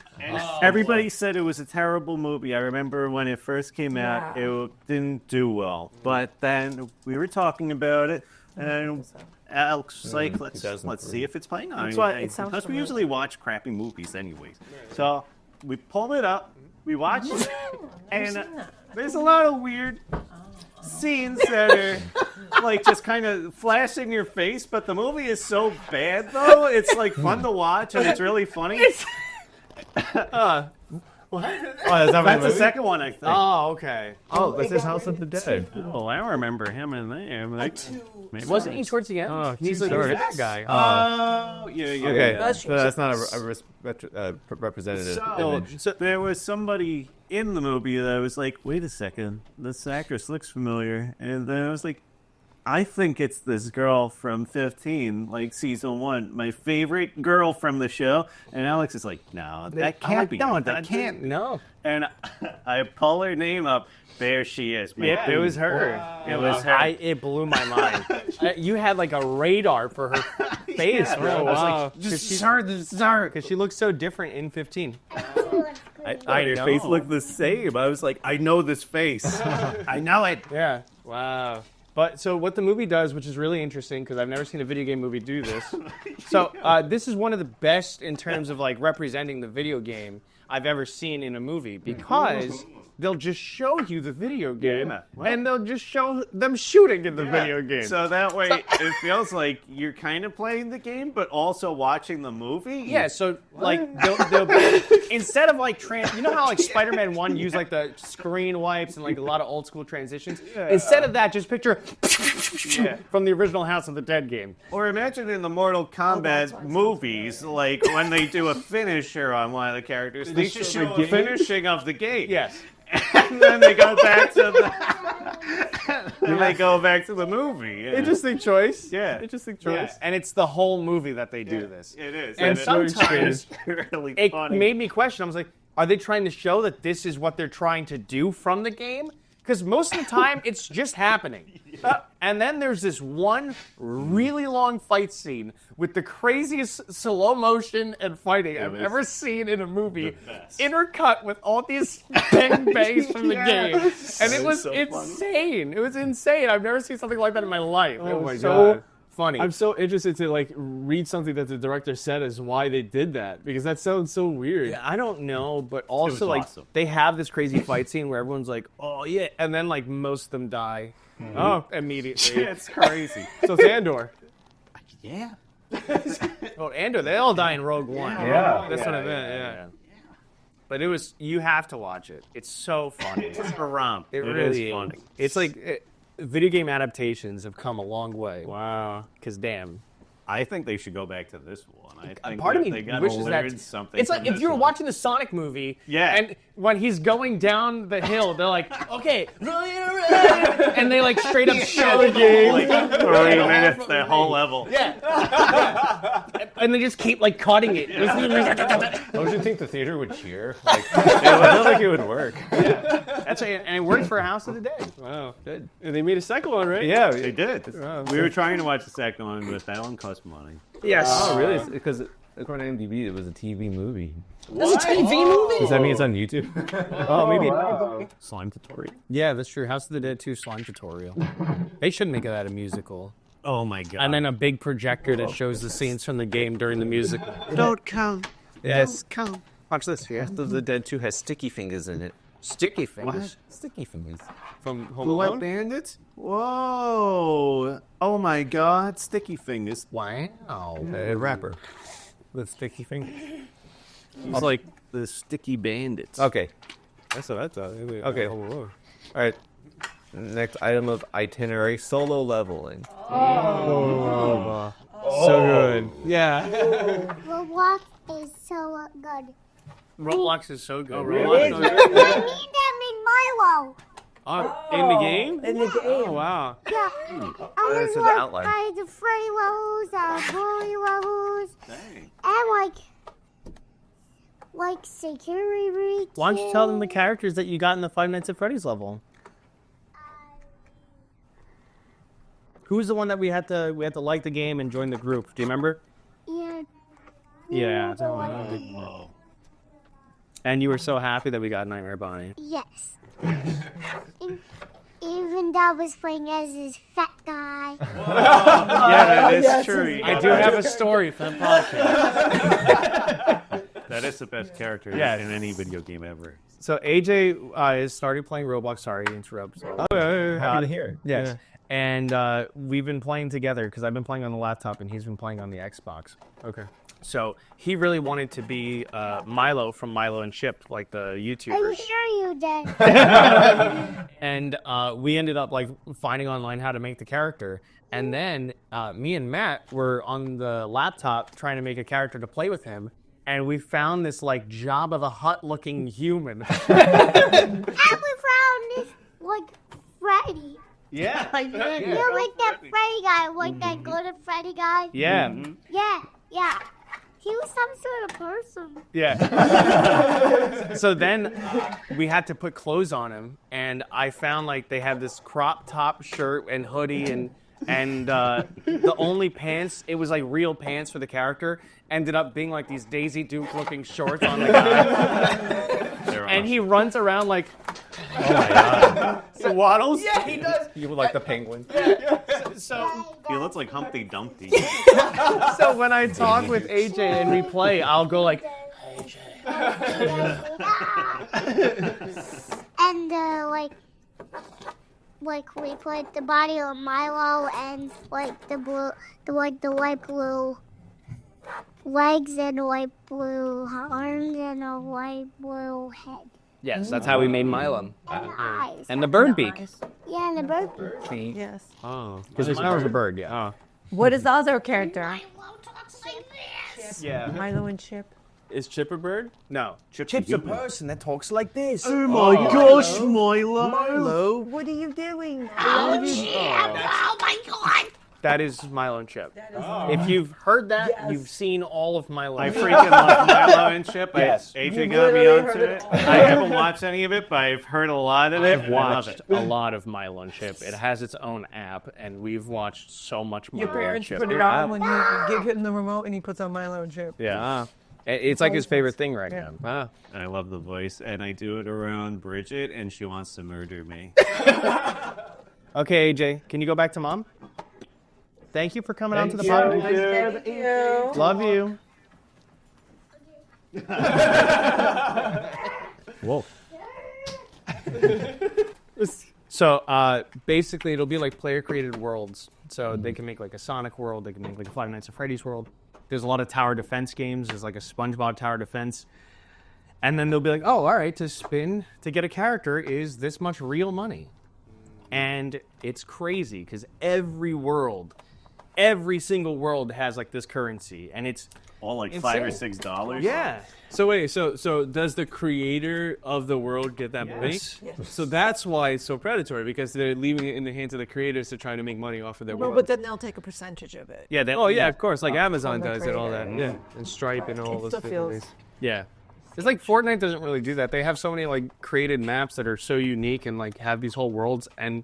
Speaker 6: Everybody said it was a terrible movie. I remember when it first came out, it didn't do well. But then we were talking about it, and Alex was like, let's see if it's playing on.
Speaker 8: It sounds
Speaker 6: Because we
Speaker 8: familiar.
Speaker 6: usually watch crappy movies anyways. So we pulled it up, we watched it, and there's a lot of weird scenes that are like just kind of flash in your face, but the movie is so bad though, it's like fun to watch and it's really funny. That's the second one, I think.
Speaker 3: Oh, okay.
Speaker 1: Oh, this is House of the Dead.
Speaker 6: Oh, I remember him in there. Like, maybe
Speaker 3: Wasn't he towards the end?
Speaker 2: Oh,
Speaker 3: he's like
Speaker 2: sorry.
Speaker 3: the bad guy.
Speaker 6: Oh, yeah.
Speaker 1: Okay,
Speaker 4: That's
Speaker 1: so that's not a representative image.
Speaker 6: So there was somebody in the movie that was like, wait a second, this actress looks familiar. And then I was like, I think it's this girl from 15, like season 1, my favorite girl from the show. And Alex is like, no, that can't be.
Speaker 3: No,
Speaker 6: her.
Speaker 3: that can't. No.
Speaker 6: And I pull her name up. There she is.
Speaker 3: Yep, it was her.
Speaker 6: It was her.
Speaker 3: It blew my mind. You had like a radar for her face.
Speaker 6: Yeah, bro.
Speaker 3: Oh,
Speaker 6: I was
Speaker 3: wow.
Speaker 6: like, this is her.
Speaker 3: Because she looks so different in 15.
Speaker 6: I your face looked the same. I was like, I know this face. I know it.
Speaker 3: Yeah. Wow. But so what the movie does, which is really interesting because I've never seen a video game movie do this. So this is one of the best in terms of like representing the video game I've ever seen in a movie because they'll just show you the video game and they'll just show them shooting in the video game.
Speaker 6: So that way it feels like you're kind of playing the game, but also watching the movie.
Speaker 3: Yeah, so like they'll be, instead of like you know how like Spider-Man 1 used like the screen wipes and like a lot of old school transitions? Instead of that, just picture from the original House of the Dead game.
Speaker 6: Or imagine in the Mortal Kombat movies, like when they do a finisher on one of the characters, they just show the finishing of the game.
Speaker 3: Yes.
Speaker 6: And then they go back to the movie. Yeah.
Speaker 2: Interesting choice.
Speaker 6: Yeah.
Speaker 2: Interesting choice.
Speaker 3: And it's the whole movie that they do this.
Speaker 6: It is.
Speaker 3: And sometimes
Speaker 6: really
Speaker 3: it
Speaker 6: funny.
Speaker 3: made me question. I was like, are they trying to show that this is what they're trying to do from the game? Because most of the time, it's just happening. And then there's this one really long fight scene with the craziest slow motion and fighting I've ever seen in a movie, intercut with all these bang bangs from the game. And it was insane. It was insane. I've never seen something like that in my life. It was so funny.
Speaker 2: I'm so interested to like read something that the director said as why they did that because that sounds so weird.
Speaker 3: Yeah, I don't know, but also like they have this crazy fight scene where everyone's like, "Oh yeah," and then like most of them die. Oh, immediately.
Speaker 6: It's crazy.
Speaker 2: So it's Andor.
Speaker 6: Yeah.
Speaker 3: Oh, Andor, they all die in Rogue One.
Speaker 1: Yeah.
Speaker 3: That's what I meant. Yeah. But you have to watch it. It's so funny.
Speaker 6: It's a romp.
Speaker 3: It really is funny. It's like video game adaptations have come a long way.
Speaker 2: Wow.
Speaker 3: Because damn.
Speaker 6: I think they should go back to this one. I think
Speaker 3: Part of
Speaker 6: that
Speaker 3: me
Speaker 6: they got
Speaker 3: wishes
Speaker 6: learn
Speaker 3: that
Speaker 6: something.
Speaker 3: it's like
Speaker 6: from
Speaker 3: if you were
Speaker 6: this
Speaker 3: watching the Sonic movie, and when he's going down the hill, they're like, "Okay," and they like straight up show the game,
Speaker 6: like 30 minutes, that whole level.
Speaker 3: Yeah, and they just keep like cutting it.
Speaker 1: Don't you think the theater would cheer? Like, it looked like it would work.
Speaker 3: That's and it worked for House of the Dead.
Speaker 2: Wow, good. And they made a second one, right?
Speaker 6: Yeah, they did.
Speaker 2: Oh,
Speaker 6: We were trying to watch the second one, but that one cost money.
Speaker 3: Yes.
Speaker 1: Oh, really? Because according to IMDb, it was a TV movie.
Speaker 3: It's a TV movie.
Speaker 1: Does that mean it's on YouTube?
Speaker 3: Oh, maybe.
Speaker 6: Slime tutorial.
Speaker 3: Yeah, that's true. House of the Dead 2 slime tutorial. They should make that a musical.
Speaker 6: Oh my god.
Speaker 3: And then a big projector that shows the scenes from the game during the musical.
Speaker 6: Don't come.
Speaker 3: Yes.
Speaker 6: Come.
Speaker 1: Watch this. House of the Dead 2 has sticky fingers in it.
Speaker 3: Sticky fingers.
Speaker 6: What?
Speaker 1: Sticky fingers.
Speaker 2: From Home
Speaker 6: Blue White
Speaker 2: Alone.
Speaker 6: Bandits? Whoa. Oh my god. Sticky fingers.
Speaker 3: Wow.
Speaker 1: A rapper with sticky fingers.
Speaker 6: It's like the Sticky Bandits.
Speaker 1: Okay.
Speaker 2: That's what I thought.
Speaker 1: Okay. All right. Next item of itinerary: solo leveling.
Speaker 2: So good. Yeah.
Speaker 9: Roblox is so good.
Speaker 3: Roblox is so good.
Speaker 9: I need them in Milo.
Speaker 3: In the game?
Speaker 8: In the game.
Speaker 3: Oh, wow.
Speaker 9: Yeah. I
Speaker 1: That's
Speaker 9: was
Speaker 1: in the
Speaker 9: like
Speaker 1: outline.
Speaker 9: the Freddy levels, bully levels,
Speaker 6: Dang.
Speaker 9: and like security routines.
Speaker 3: Why don't you tell them the characters that you got in the Five Nights at Freddy's level? Who was the one that we had to like the game and join the group? Do you remember?
Speaker 9: Yeah.
Speaker 3: Yeah. That one. And you were so happy that we got Nightmare Bonnie.
Speaker 9: Yes. Even though I was playing as this fat guy.
Speaker 6: Yeah, that is true.
Speaker 3: I do have a story for the podcast.
Speaker 6: That is the best character in any video game ever.
Speaker 3: So AJ has started playing Roblox. Sorry to interrupt.
Speaker 1: Happy to hear.
Speaker 3: Yes. And we've been playing together because I've been playing on the laptop and he's been playing on the Xbox.
Speaker 2: Okay.
Speaker 3: So he really wanted to be Milo from Milo and Chip, like the
Speaker 9: Are
Speaker 3: YouTubers.
Speaker 9: you sure you did?
Speaker 3: And we ended up like finding online how to make the character. And then me and Matt were on the laptop trying to make a character to play with him. And we found this like Jabba the Hutt looking human.
Speaker 9: And we found this like Freddy.
Speaker 3: Yeah.
Speaker 9: You know, like that Freddy guy, like that golden Freddy guy.
Speaker 3: Yeah.
Speaker 9: Yeah. He was some sort of person.
Speaker 3: Yeah. So then we had to put clothes on him, and I found like they had this crop top shirt and hoodie, and and the only pants, it was like real pants for the character, ended up being like these Daisy Duke looking shorts on the guy. And he runs around like, oh my god.
Speaker 2: He waddles.
Speaker 3: Yeah, he does.
Speaker 1: You like the penguin.
Speaker 3: So
Speaker 6: He looks like Humpty Dumpty.
Speaker 3: so when I talk with AJ and we play, I'll go like,
Speaker 9: And like we put the body on Milo and like the white blue legs and white blue arms and a white blue head
Speaker 3: yes, that's how we made Milo.
Speaker 9: and eyes.
Speaker 3: And the bird beak.
Speaker 9: Yeah, and the bird.
Speaker 4: Yes.
Speaker 2: Oh.
Speaker 3: Because Milo's a bird, yeah.
Speaker 4: What is the other character?
Speaker 3: Yeah.
Speaker 4: Milo and Chip.
Speaker 2: Is Chip a bird?
Speaker 3: No.
Speaker 5: Chip's a person that talks like this.
Speaker 6: Oh my gosh, Milo.
Speaker 5: Hello.
Speaker 4: What are you doing?
Speaker 3: That is Milo and Chip. If you've heard that, you've seen all of Milo.
Speaker 6: I
Speaker 3: and Chip.
Speaker 6: freaking love Milo and Chip.
Speaker 3: Yes.
Speaker 6: AJ got me onto it. I haven't watched any of it, but I've heard a lot of it.
Speaker 3: I've watched a lot of Milo and Chip. It has its own app, and we've watched so much Milo
Speaker 8: Your
Speaker 3: and
Speaker 8: parents
Speaker 3: Chip.
Speaker 8: put it on when you give him the remote and he puts on Milo and Chip.
Speaker 3: Yeah. It's like his favorite thing right now.
Speaker 2: Wow.
Speaker 6: I love the voice, and I do it around Bridget, and she wants to murder me.
Speaker 3: Okay, AJ, can you go back to Mom? Thank you for coming on to the podcast. Love you. Whoa. So basically, it'll be like player-created worlds. So they can make like a Sonic world. They can make like a Five Nights at Freddy's world. There's a lot of tower defense games. There's like a SpongeBob tower defense. And then they'll be like, oh, all right, to get a character is this much real money. And it's crazy because every single world has like this currency. And it's
Speaker 6: All like
Speaker 3: insane.
Speaker 6: $5 or $6.
Speaker 3: Yeah.
Speaker 2: So wait, so does the creator of the world get that money?
Speaker 3: Yes.
Speaker 2: So that's why it's so predatory, because they're leaving it in the hands of the creators to try to make money off of their
Speaker 8: No,
Speaker 2: world.
Speaker 8: but then they'll take a percentage of it.
Speaker 3: Yeah.
Speaker 2: Oh yeah, of course, like Amazon
Speaker 8: the
Speaker 2: does and all that.
Speaker 8: creator.
Speaker 2: Yeah, and Stripe and all
Speaker 8: It
Speaker 2: those
Speaker 8: still
Speaker 2: different
Speaker 8: feels-
Speaker 2: things.
Speaker 3: Yeah. It's like Fortnite doesn't really do that. They have so many like created maps that are so unique and like have these whole worlds, and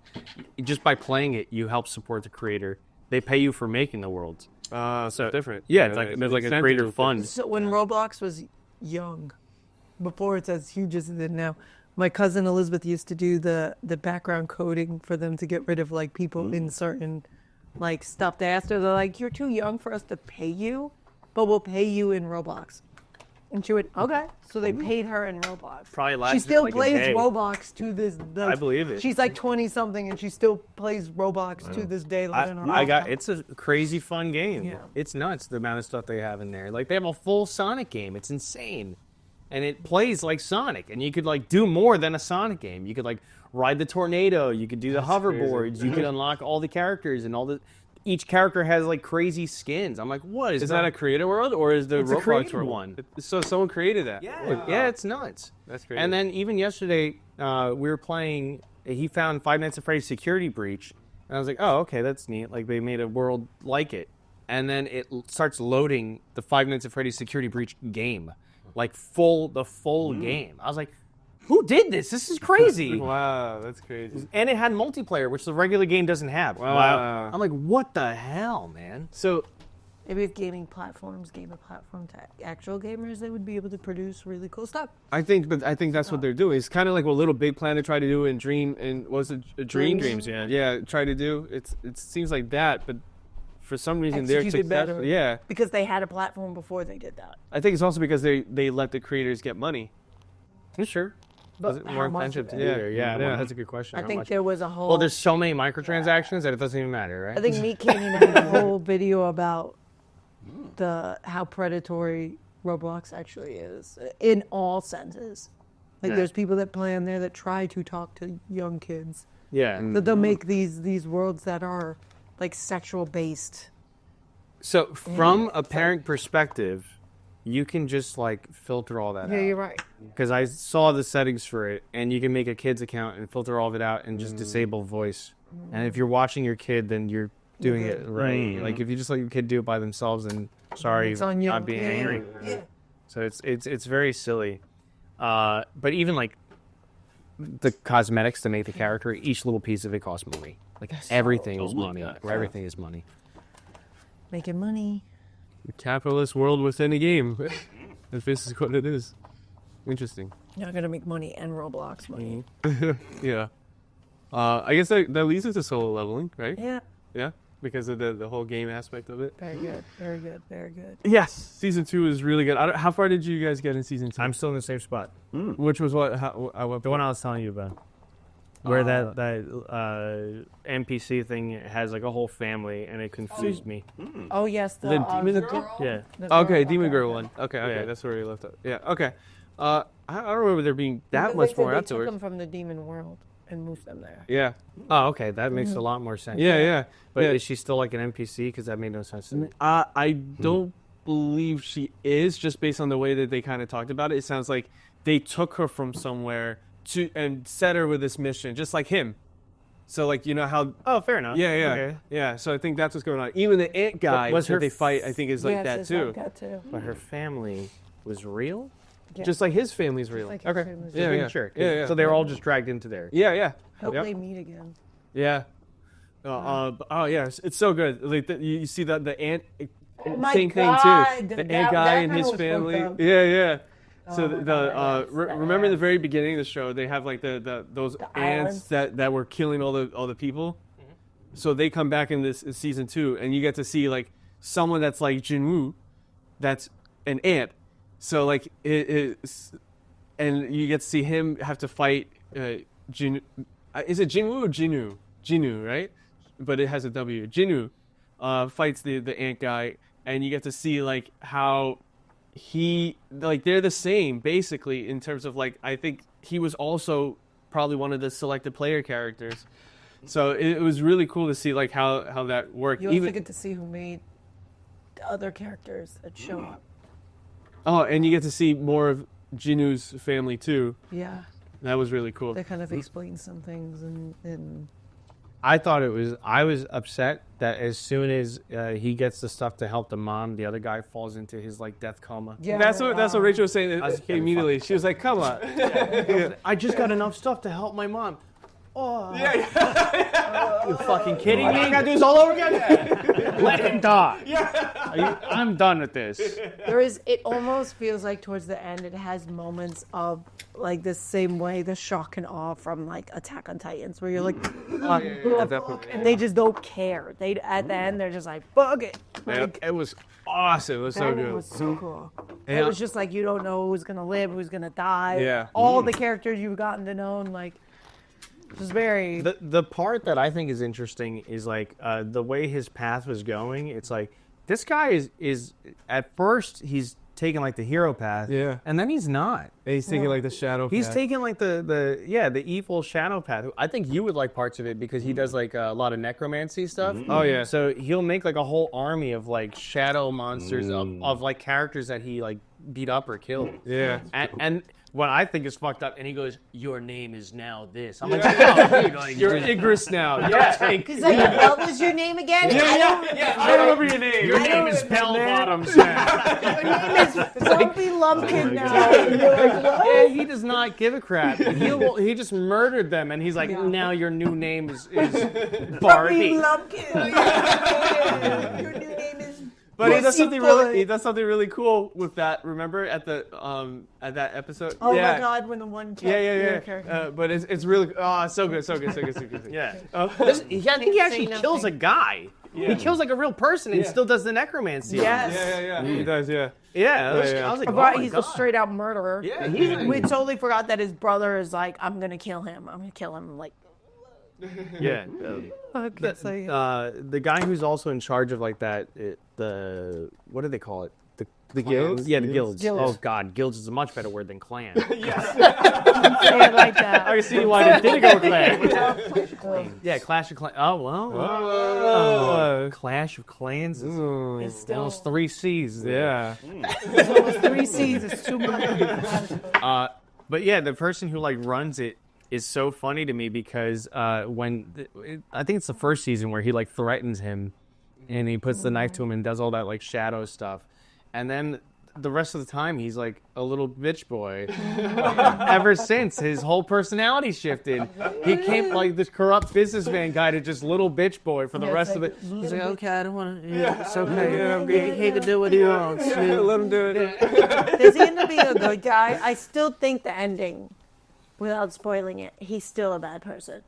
Speaker 3: just by playing it, you help support the creator. They pay you for making the worlds.
Speaker 2: So different.
Speaker 3: Yeah, it's like there's like a
Speaker 2: Incentives
Speaker 3: creator
Speaker 2: with it.
Speaker 3: fund.
Speaker 8: So when Roblox was young, before it's as huge as it is now, my cousin Elizabeth used to do the background coding for them to get rid of like people in certain like stuff. They asked her, they're like, "You're too young for us to pay you, but we'll pay you in Roblox." And she went, "Okay." So they paid her in Roblox.
Speaker 3: Probably
Speaker 8: She
Speaker 3: lasted
Speaker 8: still
Speaker 3: like a
Speaker 8: plays
Speaker 3: day.
Speaker 8: Roblox to this day.
Speaker 3: I believe it.
Speaker 8: She's like 20 something and she still plays Roblox to this day.
Speaker 3: It's a crazy fun game.
Speaker 8: Yeah.
Speaker 3: It's nuts the amount of stuff they have in there. Like they have a full Sonic game. It's insane. And it plays like Sonic, and you could like do more than a Sonic game. You could like ride the tornado, you could do the hoverboards, you could unlock all the characters and all the each character has like crazy skins. I'm like, what
Speaker 2: Is that a creator world or is the
Speaker 3: It's a
Speaker 2: Roblox
Speaker 3: created
Speaker 2: world?
Speaker 3: one.
Speaker 2: So someone created that.
Speaker 3: Yeah, it's nuts.
Speaker 2: That's crazy.
Speaker 3: And then even yesterday, we were playing. He found Five Nights at Freddy's Security Breach, and I was like, "Oh, okay, that's neat. Like they made a world like it." And then it starts loading the Five Nights at Freddy's Security Breach game, like the full game. I was like, "Who did this? This is crazy!"
Speaker 2: Wow, that's crazy.
Speaker 3: And it had multiplayer, which the regular game doesn't have.
Speaker 2: Wow.
Speaker 3: I'm like, "What the hell, man?"
Speaker 2: So
Speaker 8: Maybe if gaming platforms gave a platform to actual gamers, they would be able to produce really cool stuff.
Speaker 2: I think that's what they're doing. It's kind of like what Little Big Planet tried to do in Dream, and was it
Speaker 3: Dreams, yeah.
Speaker 2: Yeah, try to do. It seems like that, but for some reason they're
Speaker 8: Executed
Speaker 2: successful.
Speaker 8: better.
Speaker 2: Yeah,
Speaker 8: Because they had a platform before they did that.
Speaker 2: I think it's also because they let the creators get money.
Speaker 3: Sure.
Speaker 2: Was it
Speaker 8: how
Speaker 2: more
Speaker 8: much
Speaker 2: expensive
Speaker 8: of
Speaker 2: to
Speaker 8: it?
Speaker 2: either? Yeah, that's a good question.
Speaker 8: I
Speaker 2: How
Speaker 8: think
Speaker 2: much?
Speaker 8: there was a whole.
Speaker 3: Well, there's so many microtransactions that it doesn't even matter, right?
Speaker 8: I think Meat Canyon had a whole video about how predatory Roblox actually is in all senses. Like there's people that play on there that try to talk to young kids.
Speaker 3: Yeah.
Speaker 8: That they'll make these worlds that are like sexual based.
Speaker 3: So from a parent perspective, you can just like filter all that
Speaker 8: Yeah,
Speaker 3: out.
Speaker 8: you're right.
Speaker 3: Because I saw the settings for it, and you can make a kid's account and filter all of it out and just disable voice. And if you're watching your kid, then you're doing it right. Like if you just let your kid do it by themselves, then sorry,
Speaker 8: It's on you.
Speaker 3: not being
Speaker 8: Yeah.
Speaker 3: angry.
Speaker 8: Yeah.
Speaker 3: So it's very silly. But even like the cosmetics to make the character, each little piece of it costs money. Like everything is money. Where everything is money.
Speaker 8: Making money.
Speaker 2: The capitalist world within a game. That's basically what it is. Interesting.
Speaker 8: You're not gonna make money and Roblox money.
Speaker 2: Yeah. I guess that leads us to solo leveling, right?
Speaker 8: Yeah.
Speaker 2: Yeah, because of the whole game aspect of it.
Speaker 8: Very good. Very good. Very good.
Speaker 2: Yes, season 2 is really good. How far did you guys get in season 2?
Speaker 5: I'm still in the same spot.
Speaker 2: Which was what?
Speaker 5: The one I was telling you about. Where that NPC thing has like a whole family, and it confused me.
Speaker 8: Oh yes, the
Speaker 2: demon
Speaker 8: girl.
Speaker 5: Yeah.
Speaker 2: Okay, demon girl one. Okay, okay, that's where you left it. Yeah. Okay. I don't remember there being that much more
Speaker 8: They
Speaker 2: afterwards.
Speaker 8: took them from the demon world and moved them there.
Speaker 2: Yeah.
Speaker 3: Oh, okay. That makes a lot more sense.
Speaker 2: Yeah. Yeah.
Speaker 3: But
Speaker 2: yeah.
Speaker 3: is she still like an NPC? Because that made no sense to me.
Speaker 2: I don't believe she is, just based on the way that they kind of talked about it. It sounds like they took her from somewhere and set her with this mission, just like him. So, like, you know how...
Speaker 3: Oh, fair enough.
Speaker 2: Yeah, yeah.
Speaker 3: Okay.
Speaker 2: Yeah, so I think that's what's going on. Even the ant guy
Speaker 3: was
Speaker 2: that
Speaker 3: her
Speaker 2: they fight, I think, is like that,
Speaker 8: it's
Speaker 2: too.
Speaker 8: like that too.
Speaker 3: But her family was real?
Speaker 8: Yeah.
Speaker 2: Just like his family's real.
Speaker 8: Like
Speaker 3: Okay.
Speaker 8: his family's
Speaker 2: Yeah,
Speaker 8: real.
Speaker 2: yeah.
Speaker 3: Sure.
Speaker 2: Yeah, yeah.
Speaker 3: So they were all just dragged into there.
Speaker 2: Yeah, yeah.
Speaker 8: Hope
Speaker 2: Yep.
Speaker 8: they meet again.
Speaker 2: Yeah. Oh, yeah. It's so good. Like, you see the ant...
Speaker 8: my
Speaker 2: same
Speaker 8: God,
Speaker 2: thing, too. The
Speaker 8: that-
Speaker 2: ant guy
Speaker 8: that
Speaker 2: and
Speaker 8: guy
Speaker 2: his
Speaker 8: was
Speaker 2: family.
Speaker 8: fucked up.
Speaker 2: Yeah, yeah. So
Speaker 8: Oh my God,
Speaker 2: remember in the very beginning of the show, they have like those ants that were killing all the people. So they come back in this season 2, and you get to see like someone that's like Jinwoo, that's an ant. So like and you get to see him have to fight Jin. Is it Jinwoo or Jinu? Jinu, right? But it has a W. Jinu fights the ant guy, and you get to see like how they're the same basically in terms of like, I think he was also probably one of the selected player characters. So it was really cool to see like how that worked.
Speaker 8: You also get to see who made the other characters that show up.
Speaker 2: Oh, and you get to see more of Jinu's family too.
Speaker 8: Yeah,
Speaker 2: That was really cool.
Speaker 8: they kind of explain some things and
Speaker 3: I was upset that as soon as he gets the stuff to help the mom, the other guy falls into his like death coma.
Speaker 8: yeah.
Speaker 2: That's what Rachel was saying
Speaker 3: was getting
Speaker 2: immediately. She was like, "Come on."
Speaker 3: I just got enough stuff to help my mom. Oh, you fucking kidding me? I gotta do this all over again. Let him die. I'm done with this.
Speaker 8: It almost feels like towards the end it has moments of like the same way, the shock and awe from like Attack on Titans, where you're like, and they just don't care. At the end they're just like, fuck it. Like,
Speaker 2: It was awesome. It was so
Speaker 8: that
Speaker 2: good.
Speaker 8: was so cool.
Speaker 2: Yeah.
Speaker 8: It was just like you don't know who's gonna live, who's gonna die.
Speaker 2: Yeah.
Speaker 8: All the characters you've gotten to know, and like, just very.
Speaker 3: The part that I think is interesting is like the way his path was going. It's like this guy is at first he's taking like the hero path,
Speaker 2: Yeah.
Speaker 3: and then he's not.
Speaker 2: He's taking like the shadow.
Speaker 3: He's
Speaker 2: path.
Speaker 3: taking like the evil shadow path. I think you would like parts of it because he does like a lot of necromancy stuff.
Speaker 2: Oh, yeah.
Speaker 3: So he'll make like a whole army of like shadow monsters of like characters that he like beat up or killed.
Speaker 2: Yeah.
Speaker 3: And what I think is fucked up, and he goes, "Your name is now this." I'm like, "Oh, dude, like,
Speaker 2: You're Igris now. Yeah.
Speaker 4: He's like, what was your name again?
Speaker 2: I remember your name.
Speaker 3: your name is Bell Bottoms now."
Speaker 4: Your name is Lumpy Lumpkin now. You're like, what?
Speaker 3: Yeah, he does not give a crap. He just murdered them, and he's like, "Now your new name is
Speaker 4: Lumpy
Speaker 3: Barbie."
Speaker 4: Lumpkin. Your new name is.
Speaker 2: But he does something
Speaker 4: Pussyfoot.
Speaker 2: really cool with that. Remember at that episode?
Speaker 8: Oh
Speaker 2: yeah.
Speaker 8: my God! When the one
Speaker 2: Yeah.
Speaker 8: character.
Speaker 2: But it's really so good.
Speaker 3: Yeah.
Speaker 2: Oh.
Speaker 3: I think he actually kills a guy. He kills like a real person and still does the necromancy.
Speaker 8: Yes.
Speaker 2: Yeah. He does. Yeah.
Speaker 3: Yeah.
Speaker 2: Yeah.
Speaker 3: I was like,
Speaker 8: Right,
Speaker 3: oh my
Speaker 8: he's
Speaker 3: God.
Speaker 8: a straight out murderer.
Speaker 2: Yeah.
Speaker 8: We totally forgot that his brother is like, I'm gonna kill him. I'm gonna kill him. Like,
Speaker 3: Yeah. The guy who's also in charge of like that, what do they call it? The
Speaker 2: guilds?
Speaker 3: Yeah, the guilds.
Speaker 8: Guilds.
Speaker 3: Oh God, guilds is a much better word than clan.
Speaker 8: say it like that.
Speaker 3: I can see why they didn't go with clan. Yeah, Clash of Clans. Oh well. Clash of Clans is
Speaker 8: It's still
Speaker 3: those 3 C's.
Speaker 2: Yeah.
Speaker 8: those 3 C's. It's too much.
Speaker 3: But yeah, the person who like runs it is so funny to me because I think it's the first season where he like threatens him, and he puts the knife to him and does all that like shadow stuff, and then the rest of the time he's like a little bitch boy. Ever since his whole personality shifted, he came like this corrupt businessman guy to just little bitch boy for the rest of it. He's like, okay, I don't want to. Yeah, it's okay. He can do what he wants.
Speaker 2: Yeah, let him do it.
Speaker 4: Does he end up being a good guy? I still think the ending, without spoiling it, he's still a bad person.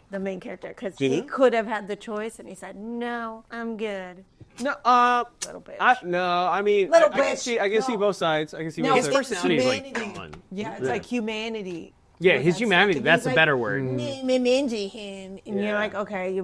Speaker 4: The main character, because he could have had the choice, and he said, "No, I'm good."
Speaker 2: No,
Speaker 4: Little bitch.
Speaker 2: I mean,
Speaker 4: Little
Speaker 2: I can
Speaker 4: bitch.
Speaker 2: see, both sides. I can see
Speaker 4: No,
Speaker 2: both
Speaker 4: it's
Speaker 2: sides.
Speaker 3: personality is like
Speaker 4: humanity.
Speaker 3: gone.
Speaker 4: Yeah, it's like humanity.
Speaker 3: Yeah, his humanity. That's a better word.
Speaker 4: Him, and you're like, okay,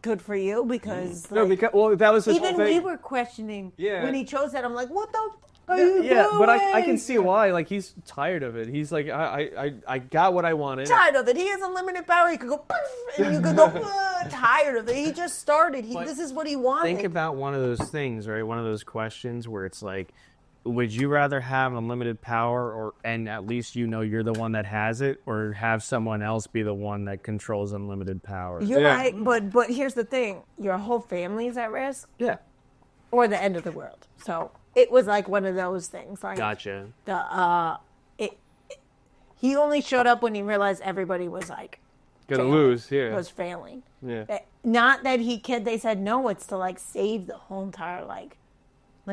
Speaker 4: good for you, because
Speaker 2: No,
Speaker 4: like,
Speaker 2: because that was his
Speaker 4: even
Speaker 2: whole
Speaker 4: we
Speaker 2: thing.
Speaker 4: were questioning
Speaker 2: Yeah.
Speaker 4: when he chose that. I'm like, what the f- are you
Speaker 2: Yeah,
Speaker 4: doing?
Speaker 2: but I can see why. Like, he's tired of it. He's like, I got what I wanted.
Speaker 4: Tired of it. He has unlimited power. He could go, poof, and you could go, tired of it. He just started. This is what he wanted.
Speaker 3: Think about one of those things, right? One of those questions where it's like, would you rather have unlimited power, and at least you know you're the one that has it, or have someone else be the one that controls unlimited power?
Speaker 4: You're right, but here's the thing: your whole family is at risk.
Speaker 2: Yeah.
Speaker 4: Or the end of the world. So it was like one of those things. Like
Speaker 3: Gotcha.
Speaker 4: he only showed up when he realized everybody was like
Speaker 2: Gonna
Speaker 4: failing,
Speaker 2: lose, yeah.
Speaker 4: was failing.
Speaker 2: Yeah.
Speaker 4: Not that they said no. It's to like save the whole entire like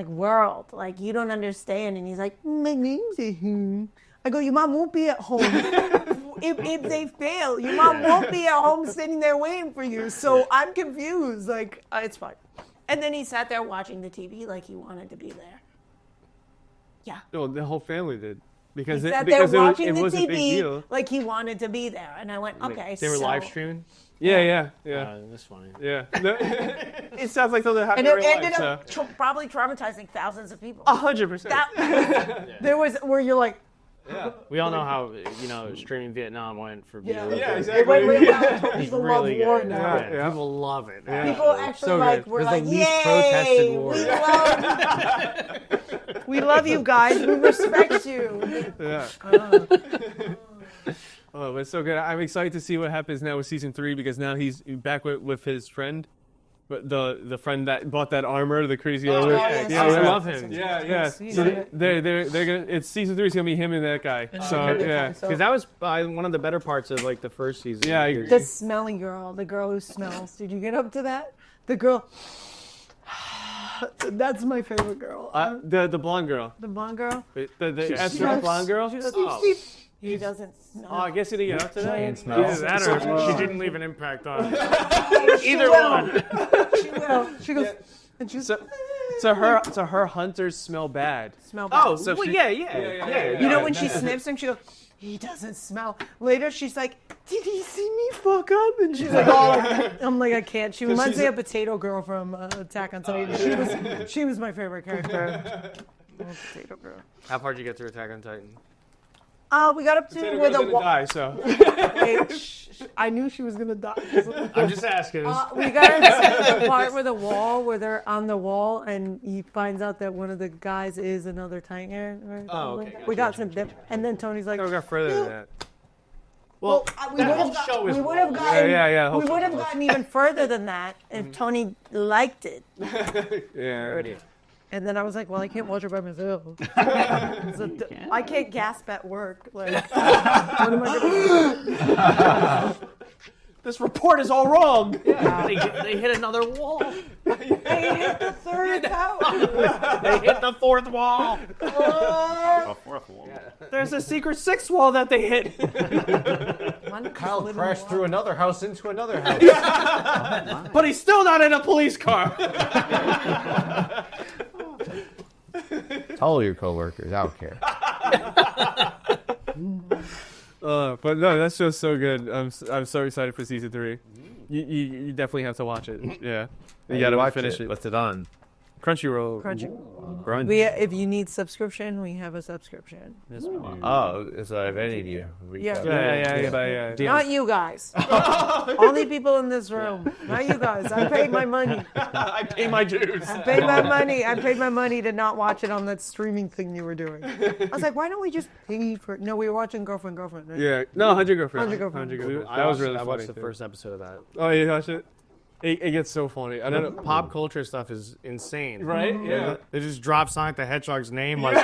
Speaker 4: world. Like, you don't understand. And he's like, my name's him. I go, your mom won't be at home. if they fail, your mom won't be at home sitting there waiting for you. So I'm confused. Like, it's fine. And then he sat there watching the TV like he wanted to be there. Yeah.
Speaker 2: No, the whole family did. Because
Speaker 4: He
Speaker 2: it,
Speaker 4: sat there
Speaker 2: because
Speaker 4: watching
Speaker 2: it
Speaker 4: the
Speaker 2: was a big
Speaker 4: TV
Speaker 2: deal.
Speaker 4: like he wanted to be there. And I went, okay,
Speaker 3: They were
Speaker 4: so...
Speaker 3: live streaming?
Speaker 2: Yeah.
Speaker 3: That's funny.
Speaker 2: Yeah. It sounds like something happened
Speaker 4: And
Speaker 2: in
Speaker 4: it
Speaker 2: real
Speaker 4: ended
Speaker 2: life,
Speaker 4: up probably traumatizing thousands of people.
Speaker 2: 100%.
Speaker 4: There was where you're like,
Speaker 3: We all know how, streaming Vietnam went for viewers.
Speaker 2: Yeah, exactly.
Speaker 4: People
Speaker 3: Really
Speaker 4: love war
Speaker 3: good.
Speaker 4: now.
Speaker 3: Yeah, people love it.
Speaker 4: People actually
Speaker 2: So
Speaker 4: like
Speaker 2: good.
Speaker 4: we're
Speaker 3: It was
Speaker 4: like,
Speaker 3: the least
Speaker 4: yay,
Speaker 3: protested war.
Speaker 4: we love you guys. We respect you.
Speaker 2: Yeah. Oh, but it's so good. I'm excited to see what happens now with season 3, because now he's back with his friend. But the friend that bought that armor, the crazy armor.
Speaker 4: yes.
Speaker 3: I love him.
Speaker 2: Yeah. So they're gonna. It's season 3 is gonna be him and that guy. So yeah.
Speaker 3: Because that was one of the better parts of like the first season.
Speaker 2: Yeah, I agree.
Speaker 4: The smelly girl, the girl who smells. Did you get up to that? The girl. That's my favorite girl.
Speaker 2: The blonde girl.
Speaker 4: The blonde girl.
Speaker 2: The astronaut blonde girl.
Speaker 4: He doesn't smell.
Speaker 2: Oh, I guess he didn't get up to that.
Speaker 3: Either that or she didn't leave an impact on it.
Speaker 4: Either one. She will. She goes. And she's
Speaker 2: So her hunters smell bad.
Speaker 4: smell bad.
Speaker 3: Oh, so yeah.
Speaker 4: You know when she sniffs him, she goes, he doesn't smell. Later, she's like, did he see me fuck up? And she's like, oh. I'm like, I can't. She reminds me of Potato Girl from Attack on Titan. She was my favorite character. Potato Girl.
Speaker 3: How far did you get through Attack on Titan?
Speaker 4: We got up to where the wall.
Speaker 2: Die, so.
Speaker 4: I knew she was gonna die.
Speaker 3: I'm just asking.
Speaker 4: We got into the part where they're on the wall, and he finds out that one of the guys is another Titan. Right?
Speaker 2: Oh, okay.
Speaker 4: We got some dip, and then Tony's like,
Speaker 2: We got further than that.
Speaker 4: Well, we would have gotten,
Speaker 2: Yeah.
Speaker 4: we would have gotten even further than that if Tony liked it.
Speaker 2: Yeah.
Speaker 4: And then I was like, well, I can't watch it by myself. I can't gasp at work. Like, what am I gonna do?
Speaker 2: This report is all wrong.
Speaker 3: They hit another wall.
Speaker 4: They hit the third tower.
Speaker 3: They hit the fourth wall.
Speaker 6: A fourth wall.
Speaker 2: There's a secret 6th wall that they hit.
Speaker 10: Kyle crashed through another house into another house.
Speaker 2: But he's still not in a police car.
Speaker 10: Tell all your coworkers, I don't care.
Speaker 2: But no, that's just so good. I'm so excited for season 3. You definitely have to watch it. Yeah, you gotta finish it.
Speaker 6: What's it on?
Speaker 2: Crunchyroll.
Speaker 4: If you need subscription, we have a subscription.
Speaker 6: Oh, so if any of you.
Speaker 2: Yeah.
Speaker 4: Not you guys. Only people in this room. Not you guys. I paid my money.
Speaker 2: I pay my dues.
Speaker 4: I paid my money. I paid my money to not watch it on that streaming thing you were doing. I was like, why don't we just pay for it? No, we were watching Girlfriend. Right?
Speaker 2: Yeah. No, 100 Girlfriend.
Speaker 4: 100 Girlfriend.
Speaker 2: That was really
Speaker 3: I
Speaker 2: funny.
Speaker 3: watched the
Speaker 2: too.
Speaker 3: first episode of that.
Speaker 2: Oh, you watched it? It gets so funny. I don't know. Pop culture stuff is insane.
Speaker 5: Right? Yeah.
Speaker 2: They just drop Sonic the Hedgehog's name. Like,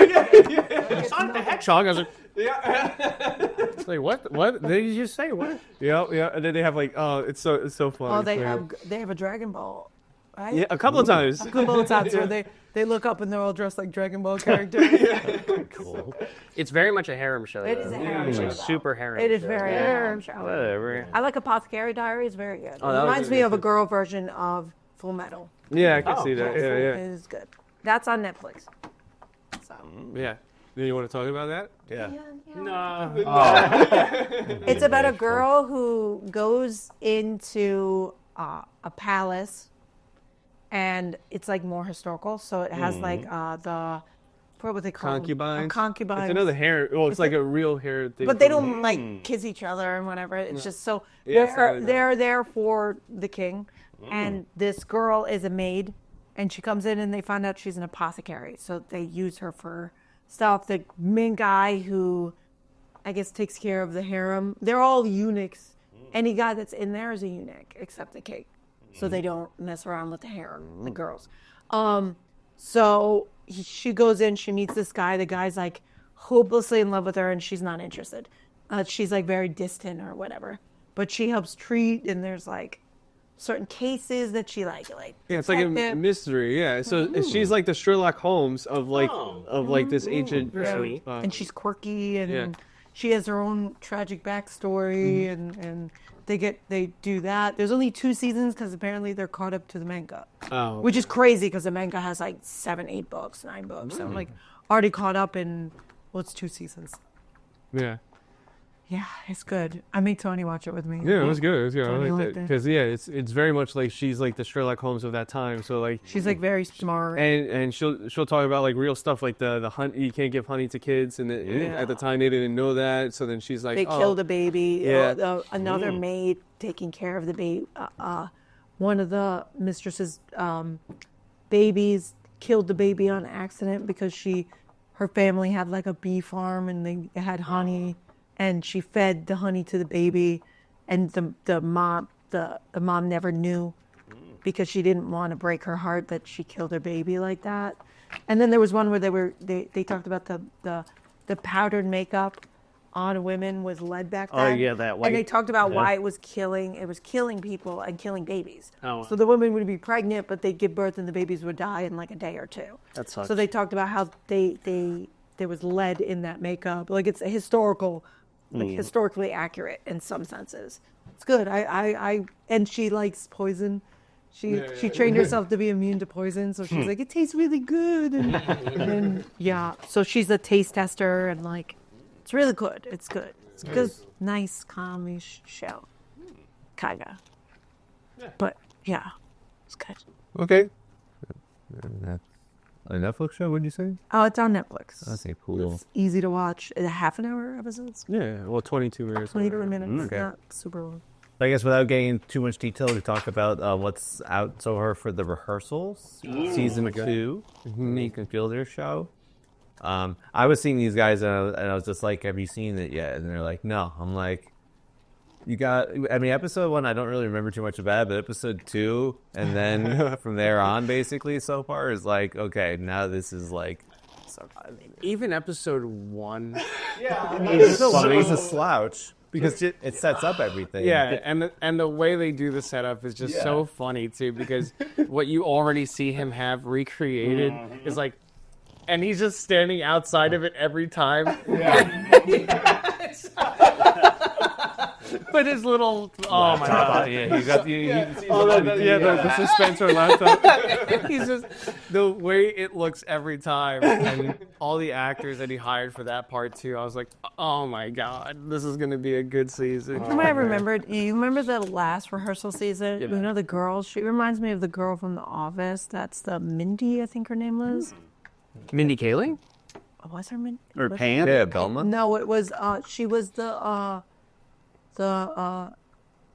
Speaker 2: Sonic the Hedgehog? I was like, it's like, what? What? Did you just say? What? Yeah. And then they have like, oh, it's so funny.
Speaker 8: Oh, they have a Dragon Ball, right?
Speaker 2: Yeah, a couple of times.
Speaker 8: A couple of times where they look up and they're all dressed like Dragon Ball characters.
Speaker 3: Cool. It's very much a harem show.
Speaker 4: It is a harem show, though.
Speaker 3: Super harem.
Speaker 4: It is
Speaker 3: show.
Speaker 4: very harem show.
Speaker 3: Whatever.
Speaker 4: I like Apothecary Diaries. Very good.
Speaker 3: Oh,
Speaker 4: It
Speaker 3: that was
Speaker 4: reminds
Speaker 3: good
Speaker 4: me of a girl version of Full Metal.
Speaker 2: Yeah, I can see that.
Speaker 4: It
Speaker 2: Yeah.
Speaker 4: is good. That's on Netflix. So.
Speaker 2: Yeah. Do you want to talk about that?
Speaker 6: Yeah.
Speaker 4: It's about a girl who goes into a palace, and it's like more historical. So it has like what would they call
Speaker 2: Concubines.
Speaker 4: Concubines.
Speaker 2: It's another hair. Well, it's like a real hair thing.
Speaker 4: But they don't like kiss each other and whatever. It's just so
Speaker 2: Yeah, it's not like
Speaker 4: they're there for the king, and this girl is a maid, and she comes in and they find out she's an apothecary. So they use her for stuff. The main guy who, I guess, takes care of the harem. They're all eunuchs. Any guy that's in there is a eunuch except the king. So they don't mess around with the harem, the girls. So she goes in, she meets this guy. The guy's like hopelessly in love with her, and she's not interested. She's like very distant or whatever. But she helps treat, and there's like certain cases that she like.
Speaker 2: Yeah, it's like a mystery. Yeah, so she's like the Sherlock Holmes of like this ancient.
Speaker 3: Sweet.
Speaker 4: And she's quirky, and
Speaker 2: Yeah.
Speaker 4: she has her own tragic backstory, and they do that. There's only 2 seasons because apparently they're caught up to the manga, which is crazy because the manga has like 7, 8 books, 9 books. So I'm like already caught up in it's 2 seasons.
Speaker 2: Yeah.
Speaker 4: Yeah, it's good. I made Tony watch it with me.
Speaker 2: Yeah, it was good. It was good. I
Speaker 4: Tony
Speaker 2: like
Speaker 4: liked
Speaker 2: that
Speaker 4: it.
Speaker 2: because it's very much like she's like the Sherlock Holmes of that time. So like
Speaker 4: She's like very smart.
Speaker 2: and she'll talk about like real stuff like the honey. You can't give honey to kids, and at the time they didn't know that. So then she's like,
Speaker 4: They killed a baby.
Speaker 2: Yeah.
Speaker 4: Another maid taking care of the baby. One of the mistress's babies killed the baby on accident because her family had like a bee farm and they had honey, and she fed the honey to the baby, and the mom never knew because she didn't want to break her heart that she killed her baby like that. And then there was one where they talked about the powdered makeup on women was lead back then.
Speaker 6: Oh, yeah, that white.
Speaker 4: And they talked about why it was killing people and killing babies.
Speaker 3: Oh.
Speaker 4: So the women would be pregnant, but they'd give birth and the babies would die in like a day or 2.
Speaker 3: That sucks.
Speaker 4: So they talked about how there was lead in that makeup. Like it's a historically accurate in some senses. It's good. And she likes poison. She trained herself to be immune to poison, so she's like, it tastes really good. And so she's a taste tester, and like, it's really good. It's good. It's a good, nice, calm show. Kinda. But yeah, it's good.
Speaker 1: Okay. A Netflix show, would you say?
Speaker 4: Oh, it's on Netflix.
Speaker 1: That's cool.
Speaker 4: It's easy to watch. Half an hour episodes.
Speaker 2: Yeah, well, 22 minutes.
Speaker 4: 22 minutes.
Speaker 1: Okay.
Speaker 4: Not super long.
Speaker 1: I guess without getting into too much detail, we talk about what's out so far for the rehearsals. Season 2, Meek and Fielder show. I was seeing these guys and I was just like, have you seen it yet? And they're like, no. I'm like, episode 1, I don't really remember too much about it, but episode 2, and then from there on, basically, so far, is like, okay, now this is like,
Speaker 2: Even episode 1.
Speaker 1: it's a slouch. Because it sets up everything.
Speaker 2: Yeah, and the way they do the setup is just so funny too, because what you already see him have recreated is like, and he's just standing outside of it every time. But his little oh my god,
Speaker 1: Yeah, you got
Speaker 2: the suspensor laptop. He's just the way it looks every time, and all the actors that he hired for that part too. I was like, oh my god, this is gonna be a good season.
Speaker 4: You might remember. You remember the last rehearsal season? You know the girl. She reminds me of the girl from The Office. That's the Mindy, I think her name was.
Speaker 3: Mindy Kaling?
Speaker 4: Was her Mindy?
Speaker 6: Or Pam?
Speaker 1: Yeah, Belma.
Speaker 4: No, it was. She was the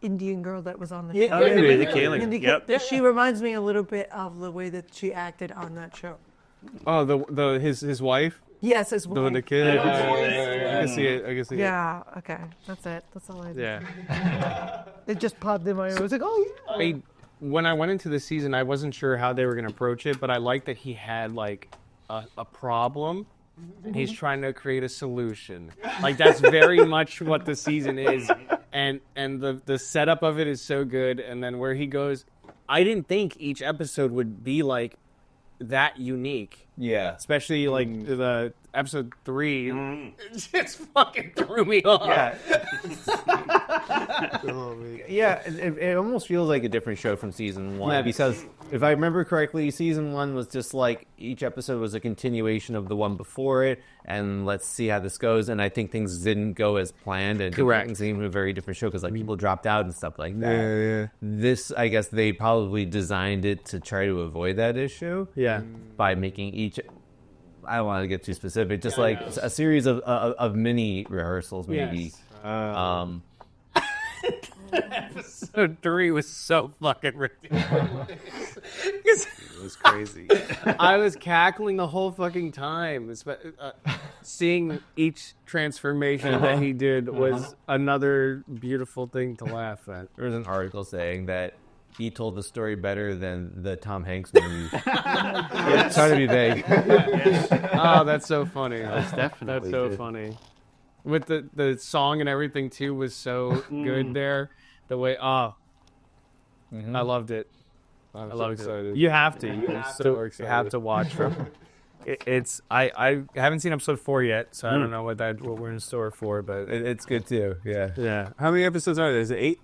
Speaker 4: Indian girl that was on the show.
Speaker 6: Mindy Kaling.
Speaker 4: Mindy
Speaker 6: Yep.
Speaker 4: She reminds me a little bit of the way that she acted on that show.
Speaker 2: Oh, his wife,
Speaker 4: Yes, as
Speaker 2: the
Speaker 4: well.
Speaker 2: kid. I can see it. I can see it.
Speaker 4: Yeah. Okay. That's it. That's all I did.
Speaker 2: Yeah.
Speaker 4: It just popped in my head. I was like, oh yeah.
Speaker 2: Hey,
Speaker 3: when I went into the season, I wasn't sure how they were going to approach it, but I like that he had like a problem. And he's trying to create a solution. Like that's very much what the season is, and the setup of it is so good. And then where he goes, I didn't think each episode would be like that unique.
Speaker 1: Yeah.
Speaker 3: Especially like the episode 3, it just fucking threw me off.
Speaker 1: Yeah. Yeah, it almost feels like a different show from season 1 because if I remember correctly, season 1 was just like each episode was a continuation of the one before it, and let's see how this goes. And I think things didn't go as planned, and things seemed a very different show because like people dropped out and stuff like that.
Speaker 2: Yeah.
Speaker 1: This, I guess, they probably designed it to try to avoid that issue.
Speaker 3: Yeah,
Speaker 1: by making each. I don't want to get too specific. Just like a series of mini rehearsals, maybe.
Speaker 3: Yes. Episode 3 was so fucking ridiculous.
Speaker 6: It was crazy.
Speaker 3: I was cackling the whole fucking time. Seeing each transformation that he did was another beautiful thing to laugh at.
Speaker 1: There was an article saying that he told the story better than the Tom Hanks movie. Yes. Trying to be vague.
Speaker 3: Yes. Oh, that's so funny.
Speaker 6: That's definitely
Speaker 3: so funny. With the song and everything too was so good there. The way I loved it. I loved it. You have to. You have to watch from. I haven't seen episode 4 yet, so I don't know what we're in store for, but
Speaker 1: it's good too. Yeah.
Speaker 2: Yeah. How many episodes are there? Is it 8?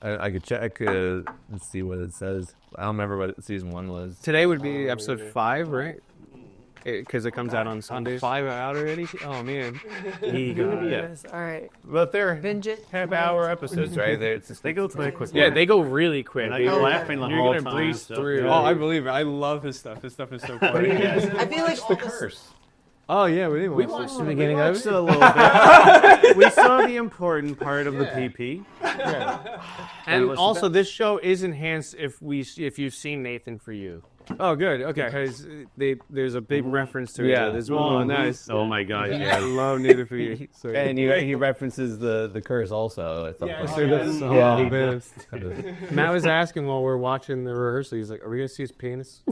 Speaker 1: I could check and see what it says. I don't remember what season 1 was.
Speaker 3: Today would be episode 5, right? Because it comes out on Sundays.
Speaker 2: 5 out already? Oh, man.
Speaker 8: Yes. All right.
Speaker 1: But they're
Speaker 8: Binge it.
Speaker 1: half-hour episodes, right? They go quick.
Speaker 3: Yeah, they go really quick.
Speaker 6: And you're laughing the
Speaker 3: You're
Speaker 6: whole
Speaker 3: gonna
Speaker 6: time.
Speaker 3: breeze through.
Speaker 2: Oh, I believe it. I love his stuff. His stuff is so funny.
Speaker 8: I feel like all this,
Speaker 1: Curse.
Speaker 2: Oh, yeah. We didn't watch
Speaker 1: The beginning of it.
Speaker 6: a little bit. We saw the important part of the PP.
Speaker 3: And also, this show is enhanced if you've seen Nathan For You.
Speaker 2: Oh, good. Okay. Because there's a big reference to it.
Speaker 1: Yeah.
Speaker 2: There's one. Oh, nice.
Speaker 6: Oh my God!
Speaker 2: I
Speaker 6: Yeah.
Speaker 2: love Neither For You. So,
Speaker 1: And he references the curse also at some point.
Speaker 2: Oh, man. Matt was asking while we're watching the rehearsal, he's like, are we going to see his penis?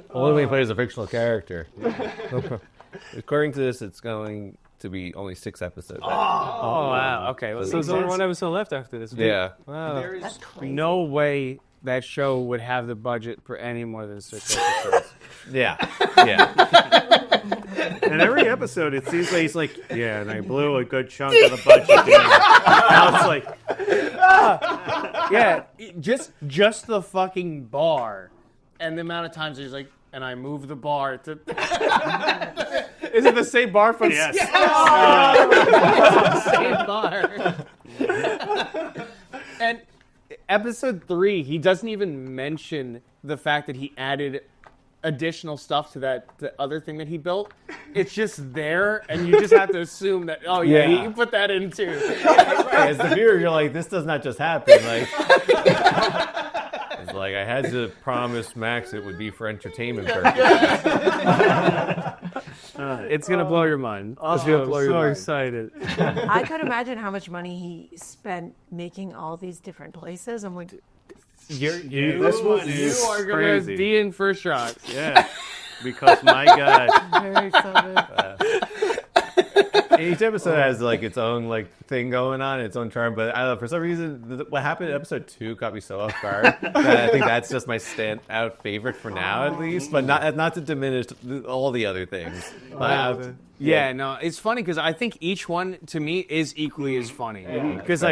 Speaker 1: Only when he plays a fictional character. According to this, it's going to be only 6 episodes.
Speaker 3: Oh, wow. Okay. Well,
Speaker 2: So there's only one episode left after this.
Speaker 1: Yeah.
Speaker 2: Wow.
Speaker 8: that's crazy.
Speaker 3: no way that show would have the budget for any more than 6 episodes.
Speaker 1: Yeah.
Speaker 6: And every episode, it seems like he's like, yeah, and I blew a good chunk of the budget. Now it's like,
Speaker 3: Yeah, just the fucking bar, and the amount of times he's like, and I moved the bar to.
Speaker 2: Is it the same bar from?
Speaker 6: yes.
Speaker 3: Same bar. And episode 3, he doesn't even mention the fact that he added additional stuff to the other thing that he built. It's just there, and you just have to assume that. Oh yeah, he put that in too.
Speaker 1: As the viewer, you're like, this does not just happen. Like, it's like I had to promise Max it would be for entertainment purposes.
Speaker 3: It's gonna blow your mind.
Speaker 2: I'm so excited.
Speaker 8: I could imagine how much money he spent making all these different places. I'm like,
Speaker 6: This one
Speaker 3: You
Speaker 6: is
Speaker 3: are gonna
Speaker 6: crazy.
Speaker 3: be in first shots.
Speaker 6: Yeah, because my God.
Speaker 8: very excited.
Speaker 1: Each episode has like its own like thing going on, its own charm. But I don't know, for some reason, what happened in episode 2 caught me so off guard that I think that's just my standout favorite for now, at least. But not to diminish all the other things.
Speaker 3: Yeah, no, it's funny because I think each one to me is equally as funny. Because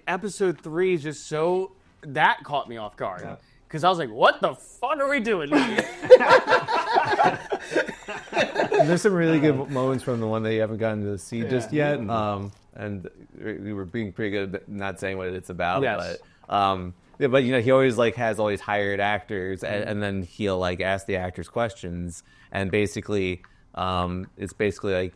Speaker 3: episode 3 is just so that caught me off guard. Because I was like, what the fuck are we doing?
Speaker 1: There's some really good moments from the one that you haven't gotten to see just yet. And we were being pretty good at not saying what it's about.
Speaker 3: Yes.
Speaker 1: But you know, he always like has all these hired actors, and then he'll like ask the actors questions, and basically, it's basically like,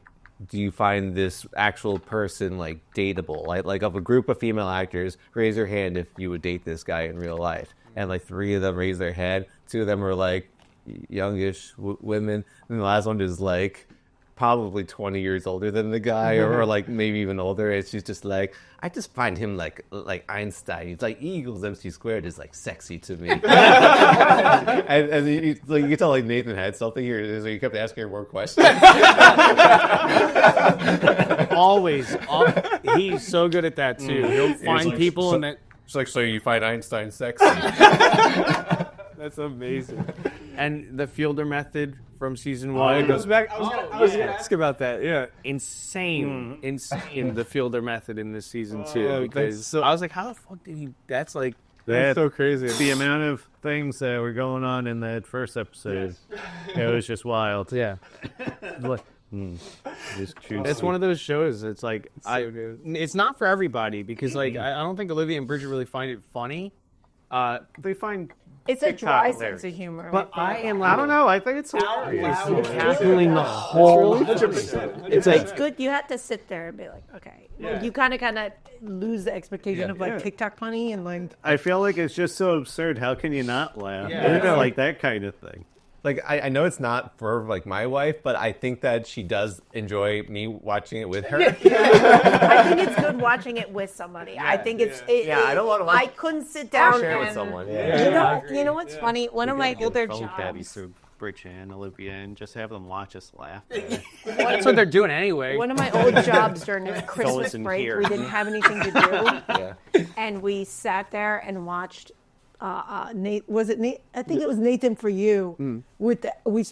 Speaker 1: do you find this actual person like dateable? Like of a group of female actors, raise your hand if you would date this guy in real life. And like 3 of them raised their hand. 2 of them were like youngish women, and the last one is like probably 20 years older than the guy, or like maybe even older. And she's just like, I just find him like Einstein. He's like E equals MC squared is like sexy to me. and you can tell like Nathan had something here, so he kept asking her more questions.
Speaker 3: Always. He's so good at that too. He'll find people and that.
Speaker 1: It's like, so you find Einstein sexy?
Speaker 2: That's amazing.
Speaker 3: And the Fielder method from season
Speaker 2: Oh,
Speaker 3: one.
Speaker 2: it goes back. I was gonna ask about that. Yeah.
Speaker 3: Insane the Fielder method in this season too.
Speaker 2: Yeah,
Speaker 3: because I was like, how the fuck did he? That's like
Speaker 2: That's so crazy.
Speaker 6: The amount of things that were going on in that first episode, it was just wild.
Speaker 3: yeah. It's one of those shows. It's like it's not for everybody because like I don't think Olivia and Bridget really find it funny.
Speaker 6: They find
Speaker 4: It's a
Speaker 6: TikTok
Speaker 4: dry
Speaker 6: hilarious.
Speaker 4: sense of humor.
Speaker 3: But I am
Speaker 6: I don't know. I think it's hilarious.
Speaker 3: tackling the whole.
Speaker 4: It's like good. You have to sit there and be like, okay. You kind of
Speaker 8: Lose the expectation of like
Speaker 6: Yeah.
Speaker 8: TikTok funny and like.
Speaker 6: I feel like it's just so absurd. How can you not laugh?
Speaker 1: Yeah.
Speaker 6: You know, like that kind of thing.
Speaker 1: Like I know it's not for like my wife, but I think that she does enjoy me watching it with her.
Speaker 4: I think it's good watching it with somebody. I think it's.
Speaker 1: I don't want to watch.
Speaker 4: I couldn't sit down
Speaker 1: Share it
Speaker 4: and
Speaker 1: with someone.
Speaker 8: You know what's funny? One of my older jobs.
Speaker 6: through Bridget and Olivia and just have them watch us laugh.
Speaker 3: That's what they're doing anyway.
Speaker 4: One of my old jobs during the Christmas
Speaker 6: in
Speaker 4: break,
Speaker 6: here.
Speaker 4: we didn't have anything to do,
Speaker 1: Yeah.
Speaker 4: and we sat there and watched. Nate, was it Nate? I think it was Nathan for You. We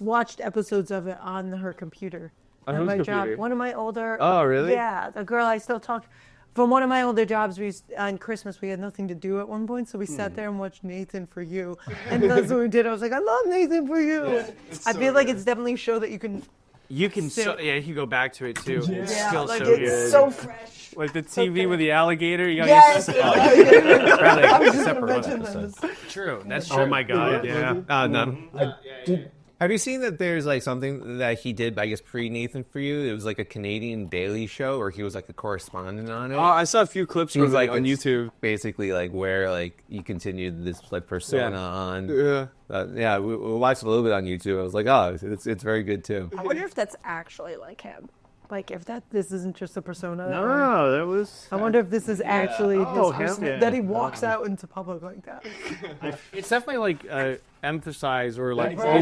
Speaker 4: watched episodes of it on her computer.
Speaker 2: On
Speaker 4: At
Speaker 2: whose
Speaker 4: my
Speaker 2: computer?
Speaker 4: job, one of my older.
Speaker 2: Oh, really?
Speaker 4: Yeah, the girl I still talk. From one of my older jobs, on Christmas we had nothing to do at one point, so we sat there and watched Nathan for You, and that's what we did. I was like, I love Nathan for You. I feel like it's definitely a show that you can.
Speaker 3: You can you can go back to it too. It's
Speaker 4: Yeah,
Speaker 3: still
Speaker 4: like
Speaker 3: so
Speaker 4: it's
Speaker 3: good.
Speaker 4: so fresh.
Speaker 2: Like the TV with the alligator. You gotta
Speaker 4: Yes.
Speaker 8: I was just gonna mention that.
Speaker 3: True. That's true.
Speaker 6: Oh my god! Yeah.
Speaker 1: No. Have you seen that there's like something that he did, I guess, pre-Nathan for You? It was like a Canadian daily show where he was like a correspondent on it.
Speaker 2: Oh, I saw a few clips
Speaker 1: He
Speaker 2: from
Speaker 1: was
Speaker 2: it
Speaker 1: like
Speaker 2: on YouTube.
Speaker 1: basically like where like you continued this like persona on.
Speaker 2: Yeah.
Speaker 1: We watched a little bit on YouTube. I was like, oh, it's very good too.
Speaker 4: I wonder if that's actually like him. Like if
Speaker 8: This isn't just a persona.
Speaker 6: No, that was.
Speaker 8: I wonder if this is actually
Speaker 6: Oh,
Speaker 8: this person
Speaker 6: him?
Speaker 8: that he walks out into public like that.
Speaker 3: It's definitely like emphasized or like really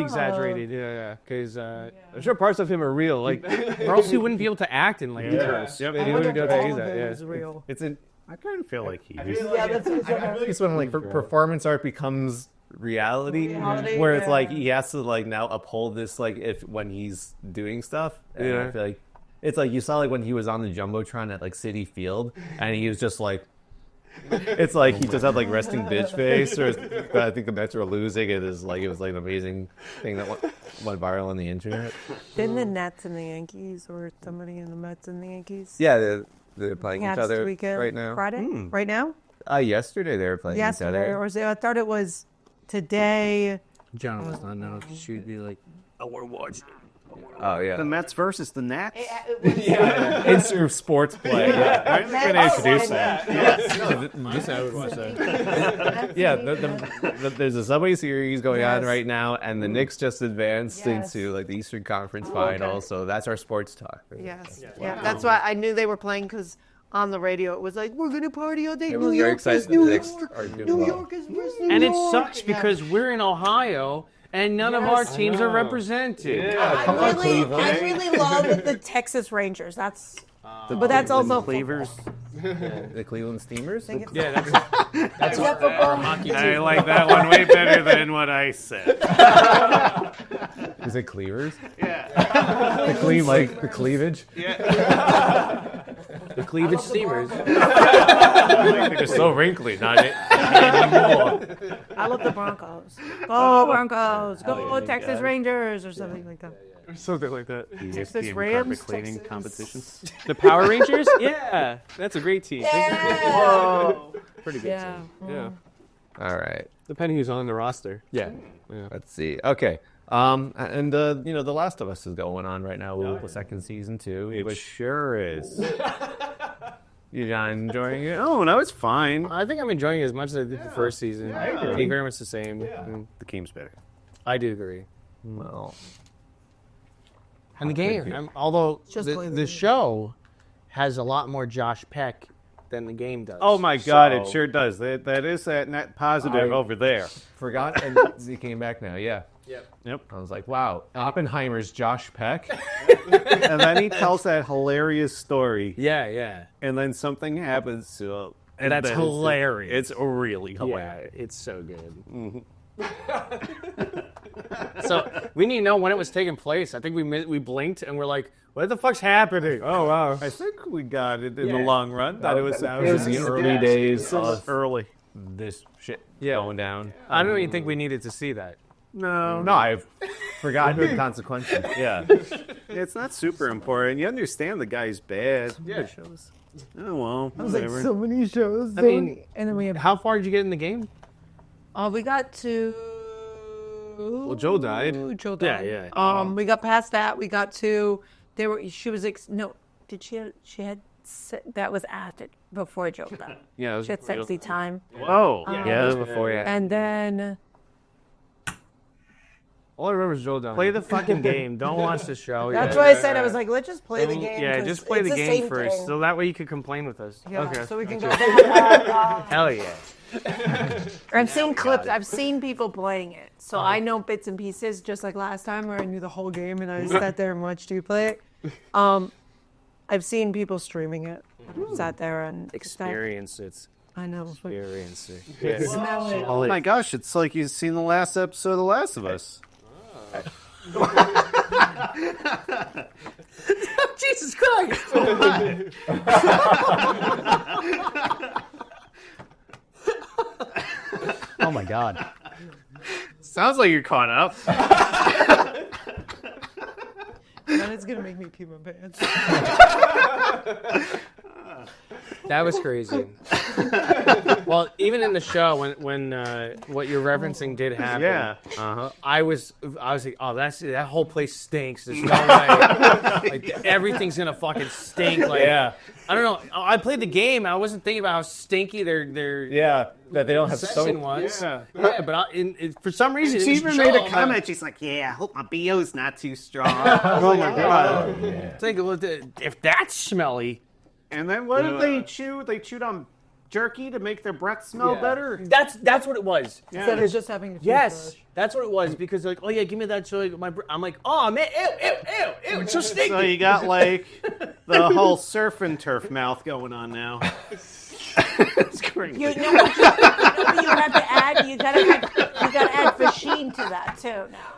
Speaker 3: exaggerated. Yeah. Because
Speaker 2: I'm sure parts of him are real. Like,
Speaker 3: or else he wouldn't be able to act in like this.
Speaker 2: yep,
Speaker 8: I
Speaker 2: he
Speaker 8: wonder
Speaker 2: wouldn't be
Speaker 8: if
Speaker 2: able to
Speaker 8: all
Speaker 2: do
Speaker 8: of
Speaker 2: that.
Speaker 8: it
Speaker 2: Yeah.
Speaker 8: is real.
Speaker 1: It's an.
Speaker 6: I kind of feel like he was.
Speaker 8: Yeah, that's what
Speaker 1: I think it's when like performance art becomes reality, where it's like he has to like now uphold this like when he's doing stuff. And I feel like it's like you saw like when he was on the jumbotron at like City Field, and he was just like. It's like he just had like resting bitch face, but I think the Mets were losing. It was like an amazing thing that went viral on the internet.
Speaker 8: Didn't the Nets and the Yankees, or somebody in the Mets and the Yankees?
Speaker 1: Yeah, they're playing each
Speaker 8: Last
Speaker 1: other
Speaker 8: weekend,
Speaker 1: right now.
Speaker 8: Friday, right now.
Speaker 1: Yesterday they were playing each
Speaker 8: Yesterday,
Speaker 1: other.
Speaker 8: or was it? I thought it was today.
Speaker 3: John was not know if she'd be like, I want to watch it.
Speaker 1: Oh yeah,
Speaker 6: The Mets versus the Nats.
Speaker 1: it's your sports play.
Speaker 6: I'm going to introduce that.
Speaker 3: I would watch that.
Speaker 1: Yeah, there's a Subway Series going on right now, and the Knicks just advanced into like the Eastern Conference Final, so that's our sports talk.
Speaker 8: Yes, yeah. That's why I knew they were playing because on the radio it was like, "We're gonna party all day." New
Speaker 1: Everyone's very
Speaker 8: York
Speaker 1: excited
Speaker 8: is
Speaker 1: that the
Speaker 8: New
Speaker 1: Knicks
Speaker 8: York.
Speaker 1: are doing
Speaker 8: New
Speaker 1: well.
Speaker 8: York is versus New
Speaker 3: And it
Speaker 8: York.
Speaker 3: sucks because we're in Ohio and none of our teams are represented.
Speaker 4: I really love the Texas Rangers. That's, but that's also
Speaker 6: Cleavers.
Speaker 1: The Cleveland Steamers.
Speaker 3: Yeah, that's our hockey team.
Speaker 6: I like that one way better than what I said.
Speaker 1: Is it Cleavers?
Speaker 6: Yeah.
Speaker 1: The cleavage.
Speaker 3: The Cleveland Steamers.
Speaker 1: They're just so wrinkly, not anymore.
Speaker 4: I love the Broncos. Go Broncos! Go Texas Rangers or something like that.
Speaker 2: Something like that.
Speaker 4: Texas Rams,
Speaker 6: cleaning
Speaker 4: Texas-
Speaker 6: competitions.
Speaker 2: The Power Rangers? Yeah. That's a great team. Pretty good
Speaker 4: Yeah.
Speaker 2: team. Yeah.
Speaker 1: All right.
Speaker 2: Depending who's on the roster.
Speaker 1: Yeah. Let's see. Okay. And The Last of Us is going on right now. The second season too.
Speaker 6: It sure is.
Speaker 1: You're not enjoying it?
Speaker 6: Oh, no, it's fine.
Speaker 3: I think I'm enjoying it as much as I did the first season. I think very much the same.
Speaker 6: The game's better.
Speaker 3: I do agree.
Speaker 1: Well,
Speaker 3: And the game, although
Speaker 8: Just play the
Speaker 3: the
Speaker 8: game.
Speaker 3: show has a lot more Josh Peck than the game does.
Speaker 6: Oh my God, it
Speaker 1: So-
Speaker 6: sure does. That is that net positive over there.
Speaker 1: Forgot, and he came back now. Yeah.
Speaker 6: Yep.
Speaker 1: I was like, wow, Oppenheimer's Josh Peck.
Speaker 6: And then he tells that hilarious story,
Speaker 3: Yeah.
Speaker 6: and then something happens to him.
Speaker 3: And that's
Speaker 6: then
Speaker 3: hilarious.
Speaker 6: It's really
Speaker 3: Yeah,
Speaker 6: hilarious.
Speaker 3: it's so good. So we need to know when it was taking place. I think we blinked and we're like, "What the fuck's happening?" Oh wow!
Speaker 6: I think we got it in the long run. That it was
Speaker 1: the early days of
Speaker 6: early.
Speaker 1: this shit
Speaker 3: Yeah.
Speaker 1: going down.
Speaker 3: I don't even think we needed to see that.
Speaker 6: No,
Speaker 1: No, I've forgotten the consequences.
Speaker 6: Yeah. It's not super important. You understand the guy's bad.
Speaker 3: Yeah.
Speaker 6: Oh, well,
Speaker 8: I was like,
Speaker 6: whatever.
Speaker 8: so many shows.
Speaker 3: I mean,
Speaker 8: and then we have.
Speaker 3: How far did you get in the game?
Speaker 8: We got to.
Speaker 2: Well, Joe died.
Speaker 8: Joe died.
Speaker 3: Yeah.
Speaker 8: We got past that. We got to. There were. She was. No. Did she? She had. That was after before Joe died.
Speaker 2: Yeah, it was
Speaker 8: She had
Speaker 2: before
Speaker 8: sexy time.
Speaker 6: Whoa.
Speaker 3: Yeah, that was before. Yeah.
Speaker 8: And then.
Speaker 2: all I remember is Joe down.
Speaker 3: Play the fucking game. Don't watch the show.
Speaker 8: That's
Speaker 3: yeah.
Speaker 8: why I said I was like, let's just play the game.
Speaker 3: Yeah,
Speaker 8: 'cause
Speaker 3: just play
Speaker 8: it's
Speaker 3: the game
Speaker 8: same
Speaker 3: first,
Speaker 8: thing.
Speaker 3: so that way you can complain with us.
Speaker 8: Yeah,
Speaker 3: Okay.
Speaker 8: so we can go. Hell
Speaker 3: yeah.
Speaker 4: I've seen clips. I've seen people playing it, so I know bits and pieces. Just like last time,
Speaker 8: where I knew the whole game and I sat there and watched you play it. I've seen people streaming it. Sat there and
Speaker 3: Experience it.
Speaker 8: I know.
Speaker 3: Experience it.
Speaker 8: Smell it.
Speaker 6: Oh my gosh, it's like you've seen the last episode of The Last of Us.
Speaker 3: Jesus Christ!
Speaker 10: Oh my God.
Speaker 6: Sounds like you're caught up.
Speaker 8: That is gonna make me pee my pants.
Speaker 3: That was crazy. Well, even in the show, when what you're referencing did happen,
Speaker 6: Yeah.
Speaker 3: I was like, oh, that whole place stinks. There's no way. Like everything's gonna fucking stink. Like,
Speaker 1: Yeah.
Speaker 3: I don't know. I played the game. I wasn't thinking about how stinky their
Speaker 1: Yeah, that they don't have
Speaker 3: section was. Yeah, but for some reason,
Speaker 6: She
Speaker 3: it
Speaker 6: even
Speaker 3: was
Speaker 6: made a
Speaker 3: Joe.
Speaker 6: comment. She's like, yeah, I hope my BO's not too strong.
Speaker 3: Oh my god! It's like, well, if that's smelly.
Speaker 6: And then what did they chew? They chewed on jerky to make their breath smell better?
Speaker 3: That's what it was.
Speaker 8: Instead of just having a
Speaker 3: Yes,
Speaker 8: toothbrush.
Speaker 3: that's what it was. Because like, oh yeah, give me that. So like, I'm like, oh man, ew, it's so stinky.
Speaker 6: So you got like the whole surf and turf mouth going on now. It's crazy.
Speaker 4: You know what you have to add? You gotta add Fasheen to that too now.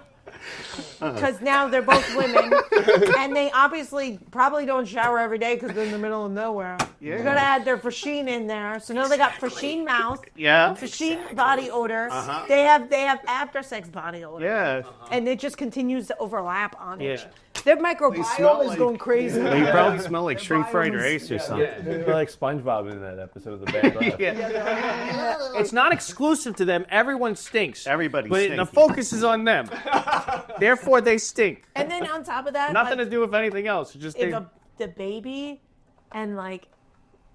Speaker 4: Because now they're both women, and they obviously probably don't shower every day because they're in the middle of nowhere.
Speaker 6: Yeah.
Speaker 4: You gotta add their Fasheen in there. So now they got Fasheen mouth,
Speaker 6: Yeah.
Speaker 4: Fasheen body odor. They have after sex body odor.
Speaker 6: Yeah.
Speaker 4: And it just continues to overlap on it.
Speaker 3: Yeah.
Speaker 4: Their microbiome is going crazy.
Speaker 6: They probably smell like shrink fried rice or something.
Speaker 1: They're like SpongeBob in that episode of the Bad Life.
Speaker 3: It's not exclusive to them. Everyone stinks.
Speaker 6: Everybody
Speaker 3: But
Speaker 6: stinky.
Speaker 3: the focus is on them. Therefore, they stink.
Speaker 4: And then on top of that,
Speaker 3: Nothing
Speaker 4: like,
Speaker 3: to do with anything else. It's just
Speaker 4: if
Speaker 3: they,
Speaker 4: the baby and like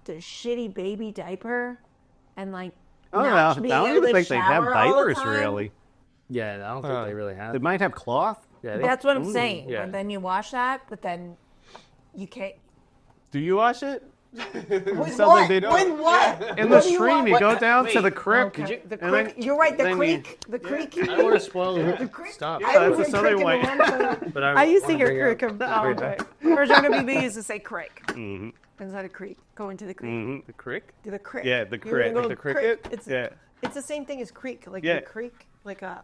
Speaker 4: the shitty baby diaper and like
Speaker 6: Oh,
Speaker 4: not
Speaker 6: no.
Speaker 4: being
Speaker 6: I don't
Speaker 4: able
Speaker 6: even
Speaker 4: to
Speaker 6: think they have
Speaker 4: shower all the
Speaker 6: diapers,
Speaker 4: time.
Speaker 6: really.
Speaker 3: yeah, I don't think they really have.
Speaker 6: They might have cloth.
Speaker 3: Yeah, they,
Speaker 4: That's what I'm saying.
Speaker 3: yeah.
Speaker 4: And then you wash that, but then you can't.
Speaker 2: Do you watch it?
Speaker 4: With
Speaker 2: sounds like they don't.
Speaker 4: With what?
Speaker 6: In
Speaker 4: What
Speaker 6: the
Speaker 4: do you
Speaker 6: stream,
Speaker 4: want?
Speaker 6: you go down to
Speaker 3: Wait.
Speaker 6: the creek.
Speaker 4: Okay. The
Speaker 6: and then-
Speaker 4: creek. You're right. The
Speaker 6: then
Speaker 4: creek. The creek.
Speaker 3: I don't want to spoil
Speaker 4: The
Speaker 3: it.
Speaker 4: creek.
Speaker 3: Stop.
Speaker 4: I
Speaker 6: that's
Speaker 4: haven't
Speaker 6: the
Speaker 4: heard
Speaker 6: Southern
Speaker 4: crick
Speaker 6: way.
Speaker 4: in a long time.
Speaker 3: But
Speaker 4: I used to
Speaker 3: wanna
Speaker 4: hear
Speaker 3: bring
Speaker 4: crick.
Speaker 3: it up.
Speaker 4: Oh, okay. First WB used to say crick. Inside a creek. Go into the creek.
Speaker 6: Mhm.
Speaker 2: The crick?
Speaker 4: To the crick.
Speaker 6: Yeah, the
Speaker 4: You wanna
Speaker 6: crick.
Speaker 4: go
Speaker 6: The
Speaker 2: cricket?
Speaker 4: It's,
Speaker 6: Yeah.
Speaker 4: it's the same thing as creek. Like
Speaker 6: Yeah.
Speaker 4: the creek. Like a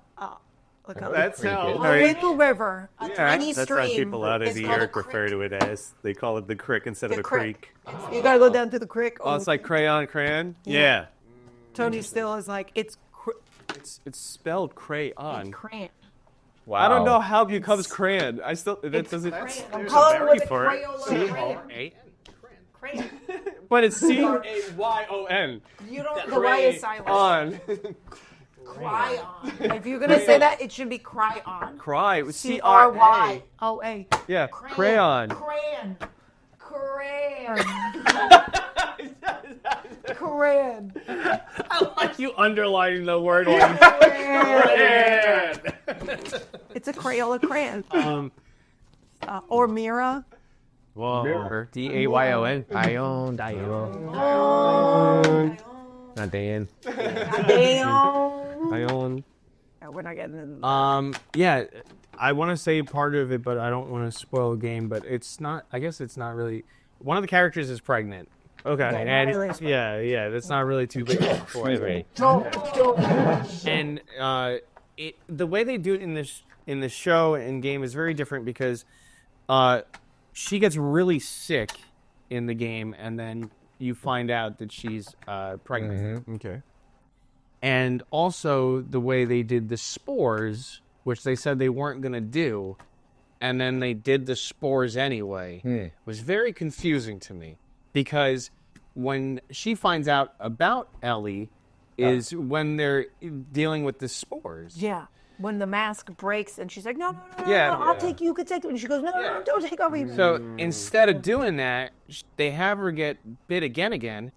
Speaker 6: That's how.
Speaker 4: a little river. A
Speaker 6: Yeah,
Speaker 4: tiny
Speaker 6: that's
Speaker 4: stream.
Speaker 6: how people out of
Speaker 4: It's
Speaker 6: New
Speaker 4: called a
Speaker 6: York
Speaker 4: creek.
Speaker 6: refer to it as. They call it the crick instead of
Speaker 4: The
Speaker 6: a creek.
Speaker 4: You gotta go down to the creek.
Speaker 2: Oh, it's like crayon.
Speaker 6: Yeah.
Speaker 4: Tony still is like it's
Speaker 2: It's spelled crayon.
Speaker 4: crayon.
Speaker 1: Wow.
Speaker 2: I don't know how it becomes crayon. I still that doesn't.
Speaker 4: I'm
Speaker 6: there's
Speaker 4: calling
Speaker 6: a
Speaker 4: it with a
Speaker 6: berry for it.
Speaker 4: Crayola crayon.
Speaker 2: But it's CRAYON.
Speaker 4: You don't. The Y is silent.
Speaker 2: On.
Speaker 4: Cry on. If you're gonna say that, it should be cry on.
Speaker 2: Cry. With
Speaker 4: CRY. O-A.
Speaker 2: Yeah. Crayon.
Speaker 4: Crayon. Crayon. Crayon.
Speaker 3: I like you underlining the word.
Speaker 4: It's a Crayola crayon.
Speaker 8: Or Mira.
Speaker 1: Whoa. Dayon. Dayon. Not Dan.
Speaker 2: Dayon.
Speaker 4: We're not getting into
Speaker 3: Yeah, I want to say part of it, but I don't want to spoil the game. But it's not. I guess it's not really. One of the characters is pregnant.
Speaker 2: Okay.
Speaker 3: And
Speaker 4: really
Speaker 3: yeah, that's not really too big. And the way they do it in the show and game is very different because she gets really sick in the game, and then you find out that she's pregnant.
Speaker 1: Mm-hmm.
Speaker 2: Okay.
Speaker 3: And also the way they did the spores, which they said they weren't going to do, and then they did the spores anyway, was very confusing to me. Because when she finds out about Ellie is when they're dealing with the spores.
Speaker 4: Yeah. When the mask breaks and she's like, no,
Speaker 3: Yeah.
Speaker 4: I'll take you, could take it. And she goes, no, don't take over you.
Speaker 3: So instead of doing that, they have her get bit again.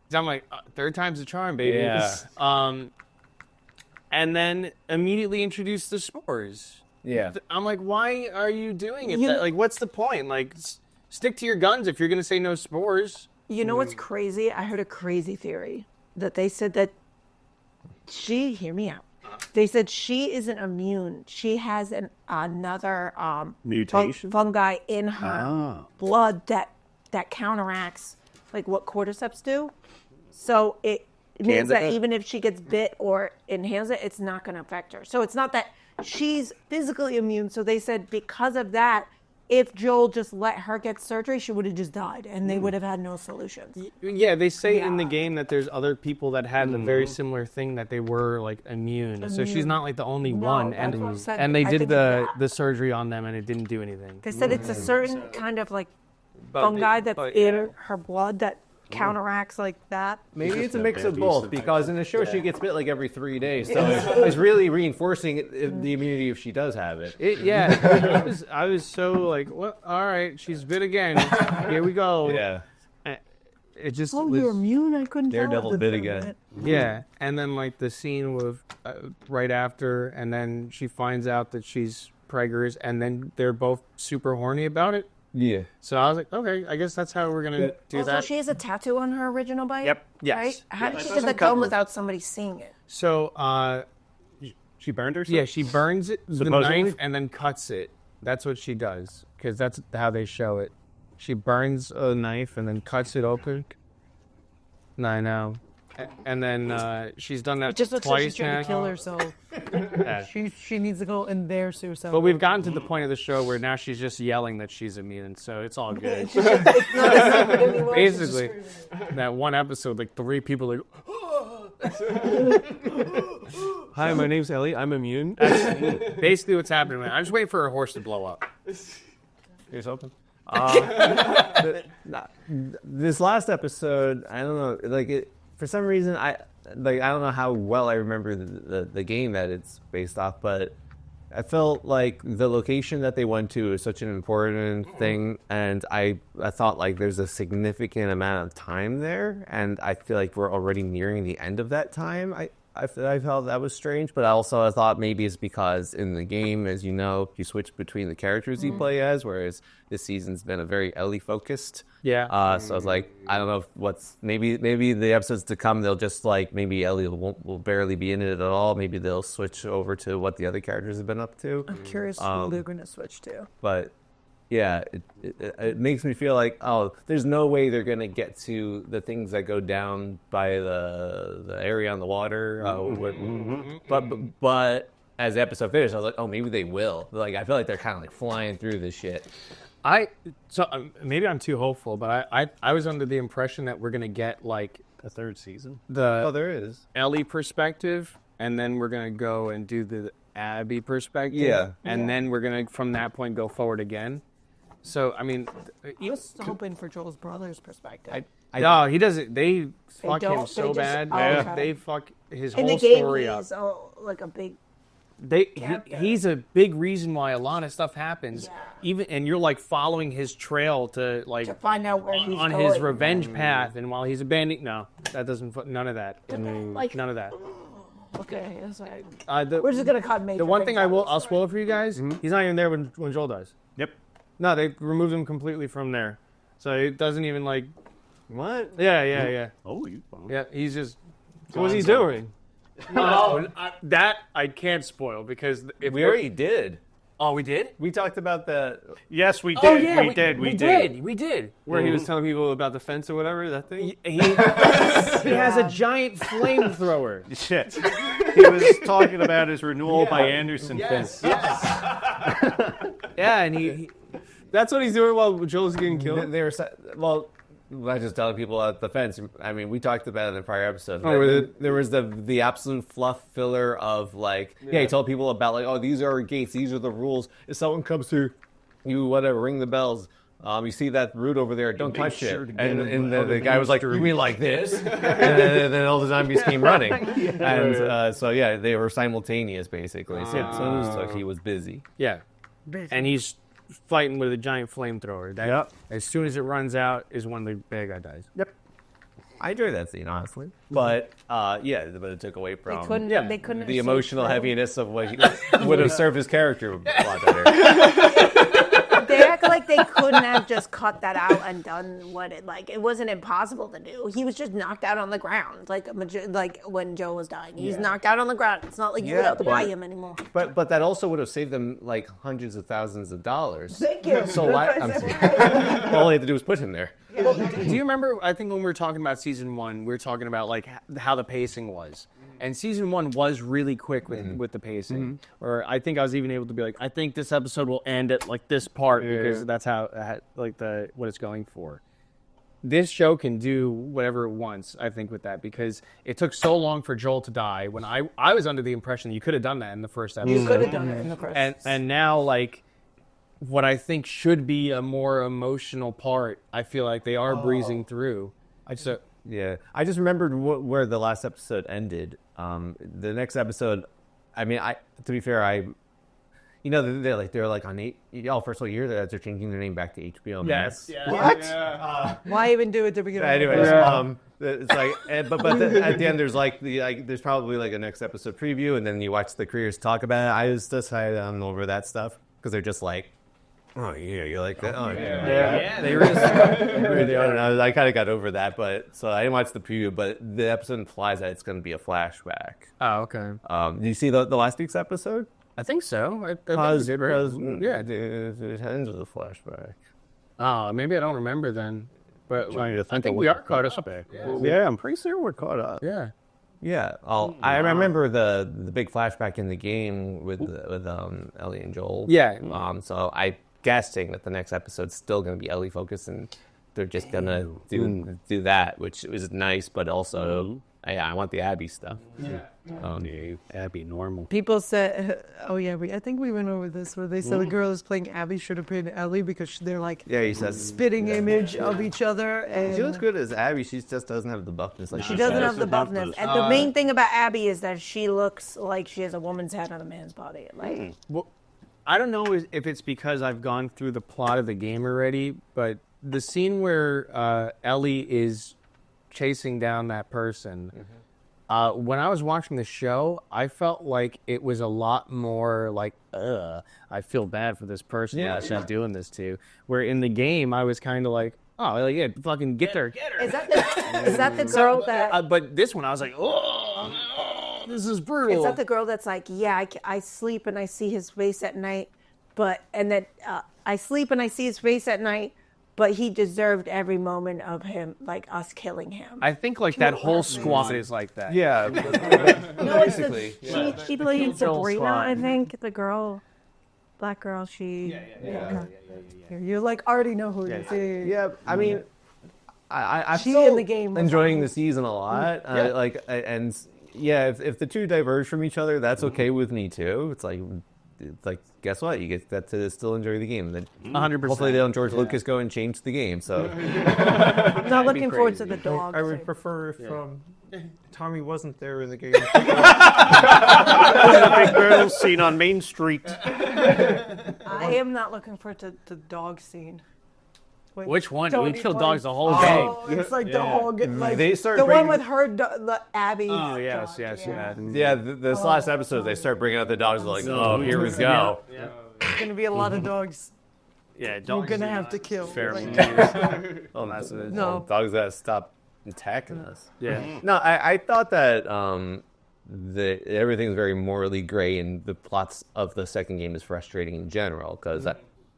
Speaker 3: So I'm like, third time's the charm, baby.
Speaker 6: Yeah.
Speaker 3: And then immediately introduce the spores.
Speaker 6: Yeah.
Speaker 3: I'm like, why are you doing it?
Speaker 4: You-
Speaker 3: Like, what's the point? Like, stick to your guns if you're going to say no spores.
Speaker 4: You know what's crazy? I heard a crazy theory that they said that hear me out. They said she isn't immune. She has another
Speaker 6: Mutation?
Speaker 4: fungi in her blood that counteracts like what cordyceps do. So it means that even if she gets bit or inhales it, it's not going to affect her. So it's not that she's physically immune. So they said because of that, if Joel just let her get surgery, she would have just died, and they would have had no solutions.
Speaker 3: Yeah, they say in the game that there's other people that had a very similar thing that they were like immune. So she's not like the only one.
Speaker 4: that's what I said.
Speaker 3: And they
Speaker 4: I
Speaker 3: did
Speaker 4: think
Speaker 3: the surgery on them, and it didn't do anything.
Speaker 4: They said it's a certain kind of like fungi that's in her blood that counteracts like that.
Speaker 1: Maybe it's a mix of both, because in the show she gets bit like every 3 days, so it's really reinforcing the immunity if she does have it.
Speaker 3: I was so like, what? All right, she's bit again. Here we go.
Speaker 1: Yeah.
Speaker 3: It just
Speaker 8: You're immune? I couldn't tell.
Speaker 1: Daredevil bit again.
Speaker 3: Yeah, and then like the scene with right after, and then she finds out that she's preggers, and then they're both super horny about it.
Speaker 1: Yeah.
Speaker 3: So I was like, okay, I guess that's how we're gonna do
Speaker 4: Also,
Speaker 3: that.
Speaker 4: she has a tattoo on her original bite.
Speaker 3: Yep. Yes.
Speaker 4: Right? How did she get that done without somebody seeing it?
Speaker 3: So
Speaker 6: She burned herself?
Speaker 3: yeah, she burns it with the
Speaker 6: Supposedly?
Speaker 3: knife and then cuts it. That's what she does, because that's how they show it. She burns a knife and then cuts it open. No, I know. And then she's done that
Speaker 8: It just looks like she's
Speaker 3: twice
Speaker 8: trying
Speaker 3: now.
Speaker 8: to kill herself.
Speaker 3: Yeah.
Speaker 8: She needs to go in their suicide.
Speaker 3: But we've gotten to the point of the show where now she's just yelling that she's immune, so it's all good. Basically, that one episode, like 3 people like,
Speaker 2: Hi, my name's Ellie. I'm immune.
Speaker 3: that's basically what's happening, man. I'm just waiting for her horse to blow up.
Speaker 1: Here's hoping. This last episode, I don't know, like for some reason, I don't know how well I remember the game that it's based off, but I felt like the location that they went to is such an important thing, and I thought like there's a significant amount of time there, and I feel like we're already nearing the end of that time. I felt that was strange, but I thought maybe it's because in the game, as you know, you switch between the characters you play as, whereas this season's been a very Ellie focused.
Speaker 3: Yeah.
Speaker 1: So I was like, I don't know maybe the episodes to come, they'll just like, maybe Ellie will barely be in it at all. Maybe they'll switch over to what the other characters have been up to.
Speaker 8: I'm curious who they're going to switch to.
Speaker 1: But yeah, it makes me feel like, oh, there's no way they're gonna get to the things that go down by the area on the water. But as the episode finished, I was like, oh, maybe they will. Like, I feel like they're kind of like flying through this shit.
Speaker 3: Maybe I'm too hopeful, but I was under the impression that we're gonna get like
Speaker 6: A third season?
Speaker 1: There is.
Speaker 3: Ellie perspective, and then we're gonna go and do the Abby perspective.
Speaker 1: Yeah.
Speaker 3: And then we're gonna from that point go forward again. So I mean,
Speaker 8: I was hoping for Joel's brother's perspective.
Speaker 3: no, he doesn't. They fuck him
Speaker 4: don't?
Speaker 3: so
Speaker 4: They just-
Speaker 3: bad.
Speaker 4: oh, okay.
Speaker 3: They fuck his
Speaker 4: In
Speaker 3: whole
Speaker 4: the game,
Speaker 3: story up.
Speaker 4: he's like a big.
Speaker 3: He's a big reason why a lot of stuff happens. Even and you're like following his trail to like
Speaker 4: Find out where he's
Speaker 3: on
Speaker 4: going.
Speaker 3: his revenge path, and while he's abandoning, no, that doesn't. None of that.
Speaker 4: Like-
Speaker 3: None of that.
Speaker 4: Okay, that's right.
Speaker 3: The,
Speaker 4: We're just gonna cut major.
Speaker 3: the one
Speaker 4: things
Speaker 3: thing
Speaker 4: out of the
Speaker 3: I'll
Speaker 4: story.
Speaker 3: spoil it for you guys. He's not even there when Joel dies.
Speaker 6: Yep.
Speaker 3: No, they removed him completely from there, so it doesn't even like.
Speaker 1: What?
Speaker 3: Yeah.
Speaker 6: Oh, you.
Speaker 3: Yeah, he's just. What's he doing? That I can't spoil because if
Speaker 1: We already did.
Speaker 3: Oh, we did.
Speaker 1: We talked about the.
Speaker 6: Yes, we did.
Speaker 3: Oh yeah,
Speaker 6: we did.
Speaker 3: We did.
Speaker 2: Where he was telling people about the fence or whatever, that thing?
Speaker 3: He has a giant flamethrower.
Speaker 6: Shit. He was talking about his renewal by Anderson Fence.
Speaker 3: Yeah, and he
Speaker 2: That's what he's doing while Joel's getting killed?
Speaker 1: They were well. I just telling people at the fence. I mean, we talked about it in the prior episode.
Speaker 2: Oh, really?
Speaker 1: There was the absolute fluff filler of like, yeah, he told people about like, oh, these are our gates, these are the rules. If someone comes through, you whatever, ring the bells. You see that root over there, don't touch it. And the guy was like, you mean like this? and then all the zombies came running. And so yeah, they were simultaneous basically. So he was busy.
Speaker 3: Yeah, and he's fighting with a giant flamethrower. That, as soon as it runs out is when the bad guy dies.
Speaker 1: Yep. I enjoyed that scene, honestly. But, but it took away from
Speaker 4: They couldn't
Speaker 1: the emotional heaviness of what would have served his character a lot better.
Speaker 4: They act like they couldn't have just cut that out and done what it like. It wasn't impossible to do. He was just knocked out on the ground, like when Joe was dying. He's knocked out on the ground. It's not like you would have to buy him anymore.
Speaker 1: But that also would have saved them like hundreds of thousands of dollars.
Speaker 4: Thank you.
Speaker 1: So all they had to do was put him there.
Speaker 3: Well, do you remember? I think when we were talking about season 1, we were talking about like how the pacing was, and season 1 was really quick with the pacing. Or I think I was even able to be like, I think this episode will end at like this part because that's how like what it's going for. This show can do whatever it wants, I think, with that because it took so long for Joel to die. When I was under the impression that you could have done that in the first episode.
Speaker 4: You could have done it in the first.
Speaker 3: And now like. What I think should be a more emotional part, I feel like they are breezing through. I
Speaker 1: just remembered where the last episode ended. The next episode, I mean, to be fair, they're like on 8. First of all, you hear that they're changing their name back to HBO Max.
Speaker 3: Yeah.
Speaker 8: What?
Speaker 3: Yeah.
Speaker 8: Why even do it to begin with?
Speaker 1: Anyways, it's like, but at the end, there's like there's probably like a next episode preview, and then you watch the creators talk about it. I was just I'm over that stuff because they're just like. Oh yeah, you like that? Oh yeah. They really are. I kind of got over that, but so I didn't watch the preview. But the episode implies that it's going to be a flashback.
Speaker 3: Oh, okay.
Speaker 1: Did you see the last week's episode?
Speaker 3: I think so. I think
Speaker 1: Because
Speaker 3: we did, right?
Speaker 1: it ends with a flashback.
Speaker 3: Oh, maybe I don't remember then. But
Speaker 6: Trying to
Speaker 3: I think we are caught up.
Speaker 6: Yeah, I'm pretty sure we're caught up.
Speaker 3: Yeah.
Speaker 1: Yeah. I remember the big flashback in the game with Ellie and Joel.
Speaker 3: Yeah.
Speaker 1: So I. Guessing that the next episode's still going to be Ellie focused, and they're just going to do that, which is nice, but also, I want the Abby stuff.
Speaker 6: Abby normal.
Speaker 8: People said, I think we went over this where they said the girl who's playing Abby should have played Ellie because they're like
Speaker 1: he says
Speaker 8: spitting image of each other. And
Speaker 1: she looks good as Abby. She just doesn't have the buffness. Like
Speaker 4: She doesn't have the buffness. And the main thing about Abby is that she looks like she has a woman's head on a man's body. Like.
Speaker 3: Well, I don't know if it's because I've gone through the plot of the game already, but the scene where Ellie is chasing down that person, when I was watching the show, I felt like it was a lot more like, I feel bad for this person that she's doing this to. Where in the game, I was kind of like, oh, like, yeah, fucking get her.
Speaker 4: Is that the girl that...
Speaker 3: but this one, I was like, oh, this is brutal.
Speaker 4: Is that the girl that's like, I sleep and I see his face at night, I sleep and I see his face at night, but he deserved every moment of him, like us killing him.
Speaker 3: I think like that whole squad is like that.
Speaker 1: Yeah.
Speaker 4: No, basically. She played Sabrina, I think. The girl, black girl, she...
Speaker 8: Yeah. You like already know who it is.
Speaker 1: Yeah, I mean, I'm
Speaker 8: She
Speaker 1: still
Speaker 8: in the game was
Speaker 1: enjoying the season a lot. If the two diverge from each other, that's okay with me too. It's like guess what? You get to still enjoy the game. Then
Speaker 3: 100%.
Speaker 1: Hopefully they don't George Lucas go and change the game. So
Speaker 4: I'm not looking forward to the dog.
Speaker 10: I would prefer if Tommy wasn't there in the game.
Speaker 6: Big girl seen on Main Street.
Speaker 4: I am not looking forward to the dog scene.
Speaker 8: with
Speaker 3: Which one?
Speaker 8: Tony
Speaker 3: We killed
Speaker 8: playing-
Speaker 3: dogs the whole
Speaker 8: Oh,
Speaker 3: game.
Speaker 8: it's like the whole game. Like,
Speaker 6: They start
Speaker 8: the one
Speaker 6: bringing-
Speaker 8: with her, the Abby.
Speaker 3: Oh yes,
Speaker 8: dog,
Speaker 3: yeah.
Speaker 1: Yeah, this last episode, they start bringing out the dogs. Like, oh, here we go.
Speaker 8: It's gonna be a lot of dogs.
Speaker 3: Yeah,
Speaker 8: We're
Speaker 3: dogs.
Speaker 8: gonna have to kill.
Speaker 3: Pheromones.
Speaker 1: Oh, that's it.
Speaker 8: No.
Speaker 1: Dogs that stop attacking us.
Speaker 3: Yeah.
Speaker 1: No, I thought that everything's very morally gray, and the plots of the second game is frustrating in general because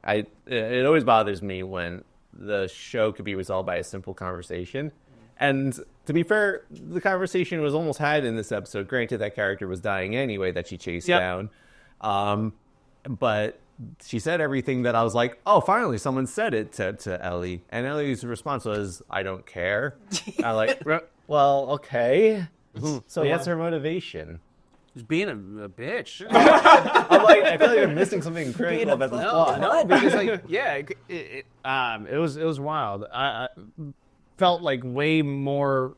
Speaker 1: it always bothers me when the show could be resolved by a simple conversation. And to be fair, the conversation was almost had in this episode. Granted, that character was dying anyway that she chased down, but she said everything that I was like, oh, finally someone said it to Ellie. And Ellie's response was, I don't care. I like, well, okay. So what's her motivation?
Speaker 3: Just being a bitch.
Speaker 1: I'm like, I feel like I'm missing something critical about the plot.
Speaker 3: No, because like, yeah, it was wild. I felt like way more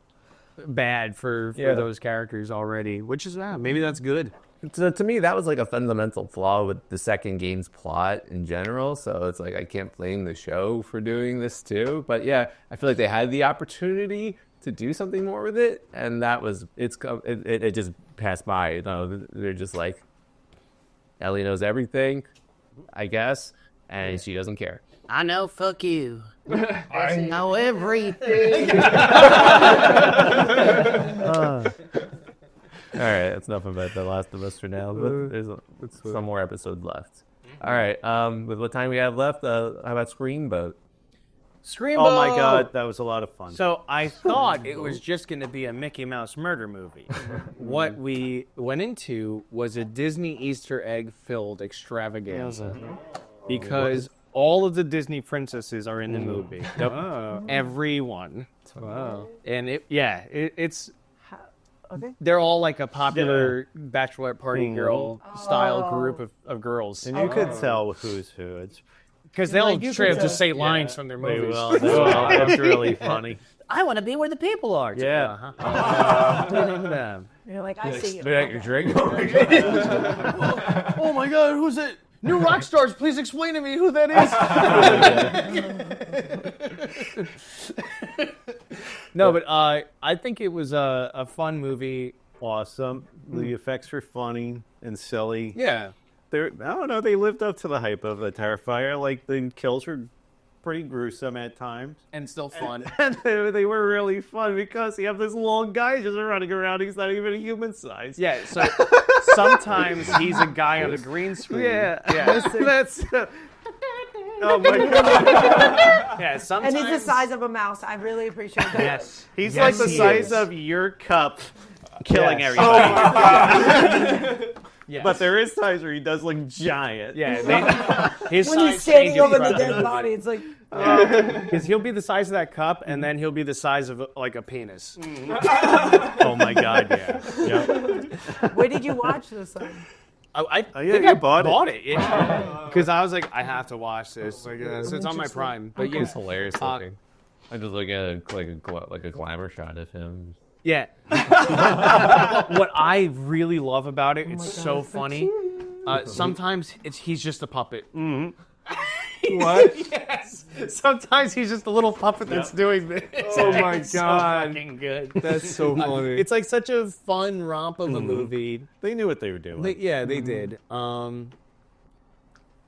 Speaker 3: bad for those characters already, which is maybe that's good.
Speaker 1: So to me, that was like a fundamental flaw with the second game's plot in general. So it's like I can't blame the show for doing this too. But yeah, I feel like they had the opportunity to do something more with it, and that was it just passed by. You know, they're just like, Ellie knows everything, I guess, and she doesn't care.
Speaker 3: I know, fuck you. I know everything.
Speaker 1: All right, that's enough about The Last of Us for now. But there's some more episodes left. All right, with what time we have left, how about Screamboat?
Speaker 3: Screamboat!
Speaker 6: Oh my god, that was a lot of fun.
Speaker 3: So I thought it was just going to be a Mickey Mouse murder movie. What we went into was a Disney Easter egg filled extravaganza. Because all of the Disney princesses are in the movie. Everyone.
Speaker 2: Wow.
Speaker 3: And it's...
Speaker 8: Okay.
Speaker 3: They're all like a popular bachelorette party girl style group of girls.
Speaker 6: And you could tell who's who. It's
Speaker 3: because they'll
Speaker 8: Like, you
Speaker 3: straight up
Speaker 8: could
Speaker 3: just say lines from their movies.
Speaker 6: That's really funny.
Speaker 3: I want to be where the people are.
Speaker 6: Yeah.
Speaker 4: You're like, I see you.
Speaker 1: Your drink?
Speaker 3: Oh my God, who's it? New rock stars, please explain to me who that is. No, but I think it was a fun movie.
Speaker 6: Awesome. The effects were funny and silly.
Speaker 3: Yeah.
Speaker 6: I don't know, they lived up to the hype of the Terrifier. Like, the kills were pretty gruesome at times.
Speaker 3: And still fun.
Speaker 6: And they were really fun because you have this long guy just running around. He's not even a human size.
Speaker 3: Yeah, so sometimes he's a guy on a green screen.
Speaker 6: Yeah.
Speaker 3: That's...
Speaker 6: Oh my god.
Speaker 3: Yeah, sometimes...
Speaker 4: And he's the size of a mouse. I really appreciate that.
Speaker 3: Yes.
Speaker 6: He's
Speaker 3: Yes,
Speaker 6: like the
Speaker 3: he
Speaker 6: size
Speaker 3: is.
Speaker 6: of your cup killing
Speaker 3: Yes.
Speaker 6: everybody.
Speaker 3: Yes.
Speaker 6: But there is times where he does look giant.
Speaker 3: Yeah, his
Speaker 4: When
Speaker 3: size
Speaker 4: he's standing
Speaker 3: changes
Speaker 4: over the
Speaker 3: throughout
Speaker 4: dead
Speaker 3: movie.
Speaker 4: body, it's like,
Speaker 3: Because he'll be the size of that cup, and then he'll be the size of like a penis.
Speaker 6: Oh my god, yeah. Yep.
Speaker 4: where did you watch this on?
Speaker 3: I
Speaker 6: yeah,
Speaker 3: think
Speaker 6: you
Speaker 3: I
Speaker 6: bought it.
Speaker 3: Because I was like, I have to watch this. Like, so it's on my Prime. But
Speaker 1: It's hilarious looking. I'm just looking at like a glamour shot of him.
Speaker 3: yeah. What I really love about it, it's so funny. Sometimes he's just a puppet.
Speaker 2: What?
Speaker 3: Yes. Sometimes he's just a little puppet that's doing this.
Speaker 2: Oh my
Speaker 3: It's so
Speaker 2: God.
Speaker 3: fucking good.
Speaker 2: That's so funny.
Speaker 3: It's like such a fun romp of a movie.
Speaker 6: They knew what they were doing.
Speaker 3: They did.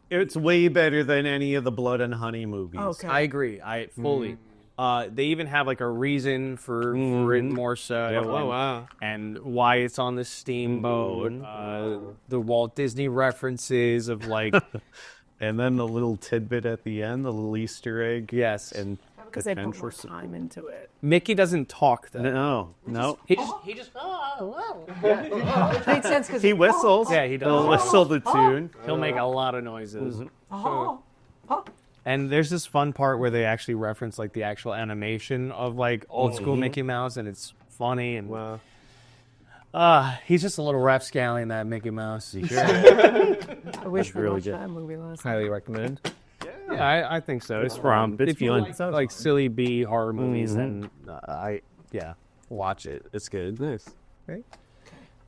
Speaker 6: It's way better than any of the Blood and Honey movies.
Speaker 4: Okay.
Speaker 3: I agree. I fully. They even have like a reason for it more so.
Speaker 6: Yeah,
Speaker 2: Oh, wow.
Speaker 3: And why it's on the steamboat. The Walt Disney references of like,
Speaker 6: And then the little tidbit at the end, the little Easter egg.
Speaker 3: yes.
Speaker 6: And
Speaker 4: Because they put
Speaker 6: potential.
Speaker 4: more time into it.
Speaker 3: Mickey doesn't talk though.
Speaker 6: No.
Speaker 3: He just
Speaker 4: Makes sense because
Speaker 6: He whistles.
Speaker 3: yeah, he
Speaker 6: He'll
Speaker 3: does.
Speaker 6: whistle the tune.
Speaker 3: He'll make a lot of noises.
Speaker 4: Oh,
Speaker 3: And there's this fun part where they actually reference like the actual animation of like old school Mickey Mouse, and it's funny. And
Speaker 2: Wow.
Speaker 3: he's just a little rapscallion, that Mickey Mouse.
Speaker 4: I wish we
Speaker 6: really
Speaker 4: watched
Speaker 6: good.
Speaker 4: that movie last.
Speaker 1: Highly recommend.
Speaker 3: Yeah, I think so.
Speaker 6: It's from. It's
Speaker 3: If you
Speaker 6: fun.
Speaker 3: like, like silly B horror movies, then watch it. It's good.
Speaker 2: Nice.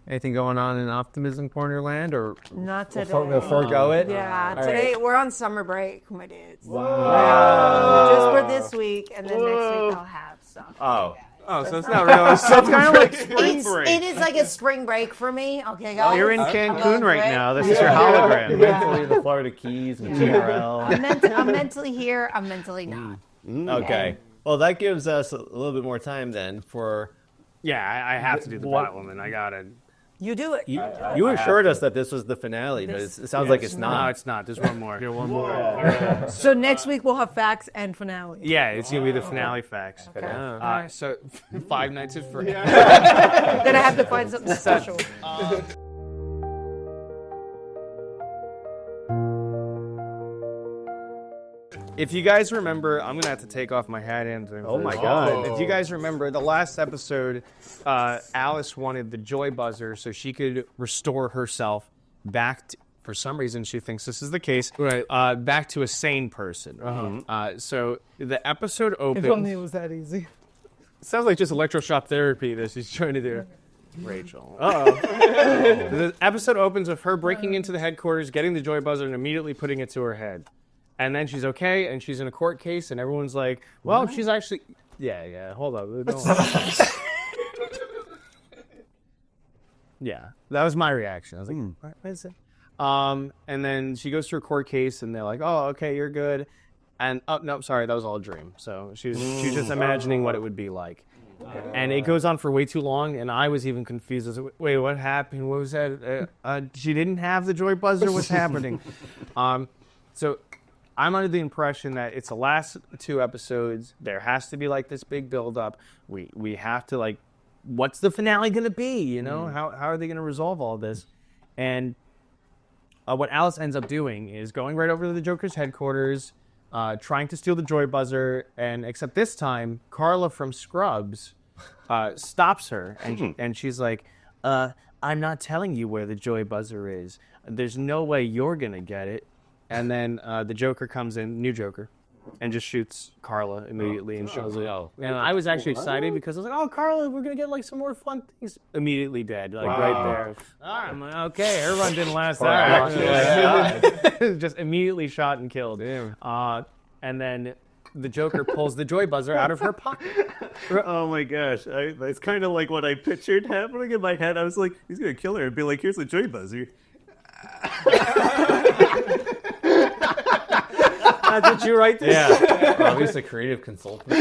Speaker 3: Anything going on in Optimism Cornerland, or
Speaker 4: Not today.
Speaker 3: forego it?
Speaker 4: Yeah,
Speaker 3: All
Speaker 4: today we're on summer break, my dudes.
Speaker 3: Wow.
Speaker 4: Just for this week, and then next week I'll have some.
Speaker 2: Oh, so it's not real.
Speaker 6: So it's kind of like spring
Speaker 4: It
Speaker 6: break.
Speaker 4: is like a spring break for me. Okay, guys.
Speaker 6: You're in Cancun right now. This is your hologram.
Speaker 1: Mentally, the Florida Keys and TRL.
Speaker 4: I'm mentally here. I'm mentally not.
Speaker 1: Okay. Well, that gives us a little bit more time then for.
Speaker 2: Yeah, I have to do the Batwoman. I got it.
Speaker 4: You do it.
Speaker 1: You assured us that this was the finale, but it sounds like it's
Speaker 2: No,
Speaker 1: not.
Speaker 2: it's not. There's one more. One more.
Speaker 8: So next week we'll have facts and finale.
Speaker 2: Yeah, it's gonna be the finale facts.
Speaker 4: Okay.
Speaker 2: So 5 Nights at Freddy's.
Speaker 4: Then I have to find something special.
Speaker 3: If you guys remember, I'm gonna have to take off my hat and.
Speaker 6: Oh my God.
Speaker 3: If you guys remember the last episode, Alice wanted the joy buzzer so she could restore herself back. For some reason, she thinks this is the case.
Speaker 2: Right.
Speaker 3: Back to a sane person. So the episode
Speaker 8: If
Speaker 3: opens.
Speaker 8: only it was that easy.
Speaker 2: Sounds like just electroshock therapy that she's trying to do.
Speaker 3: Rachel. The episode opens with her breaking into the headquarters, getting the joy buzzer, and immediately putting it to her head. And then she's okay, and she's in a court case, and everyone's like, well, she's actually... Yeah, hold up. Yeah, that was my reaction. I was like, what is it? And then she goes to her court case, and they're like, oh, okay, you're good. And, oh, no, sorry, that was all a dream. So she was just imagining what it would be like. And it goes on for way too long, and I was even confused. I was like, wait, what happened? What was that? She didn't have the joy buzzer? What's happening? So I'm under the impression that it's the last 2 episodes. There has to be, like, this big build-up. We have to, like, what's the finale going to be, you know? How are they going to resolve all this? And what Alice ends up doing is going right over to the Joker's headquarters, trying to steal the joy buzzer, and except this time, Carla from Scrubs stops her, and she's like, I'm not telling you where the joy buzzer is. There's no way you're going to get it. And then the Joker comes in, new Joker, and just shoots Carla immediately. And shows like, oh. And I was actually excited because I was like, oh, Carla, we're going to get like some more fun things. Immediately dead, like right there. I'm like, okay, her run didn't last that long. Just immediately shot and killed. And then the Joker pulls the joy buzzer out of her pocket.
Speaker 6: Oh my gosh. It's kind of like what I pictured happening in my head. I was like, he's going to kill her and be like, here's the joy buzzer.
Speaker 3: That's what you write this?
Speaker 1: Yeah. Well, he's a creative consultant.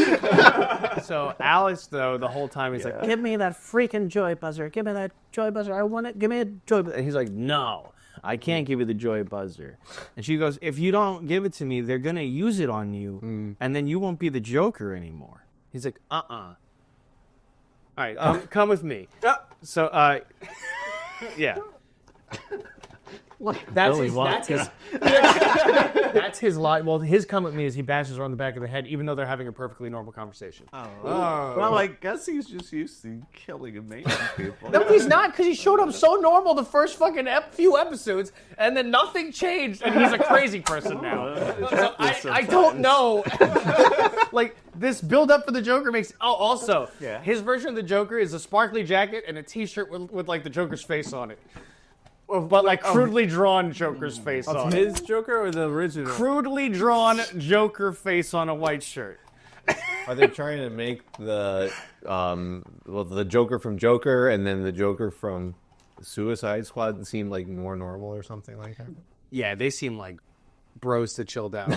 Speaker 3: So Alice, though, the whole time, he's like, give me that freaking joy buzzer. Give me that joy buzzer. I want it. Give me a joy buzzer. And he's like, no, I can't give you the joy buzzer. And she goes, if you don't give it to me, they're going to use it on you, and then you won't be the Joker anymore. He's like, All right, come with me. So, yeah. That's his line. Well, his come with me is he bashes her on the back of the head, even though they're having a perfectly normal conversation.
Speaker 6: Well, I guess he's just used to killing amazing people.
Speaker 2: No, he's not, because he showed up so normal the first fucking few episodes, and then nothing changed, and he's a crazy person now. So I don't know. Like, this build-up for the Joker makes... Oh, also, his version of the Joker is a sparkly jacket and a T-shirt with like, the Joker's face on it. But, like, crudely drawn Joker's face on it. His Joker or the original?
Speaker 3: Crudely drawn Joker face on a white shirt.
Speaker 1: Are they trying to make the the Joker from Joker and then the Joker from Suicide Squad seem like more normal or something like that?
Speaker 3: Yeah, they seem like bros to chill down.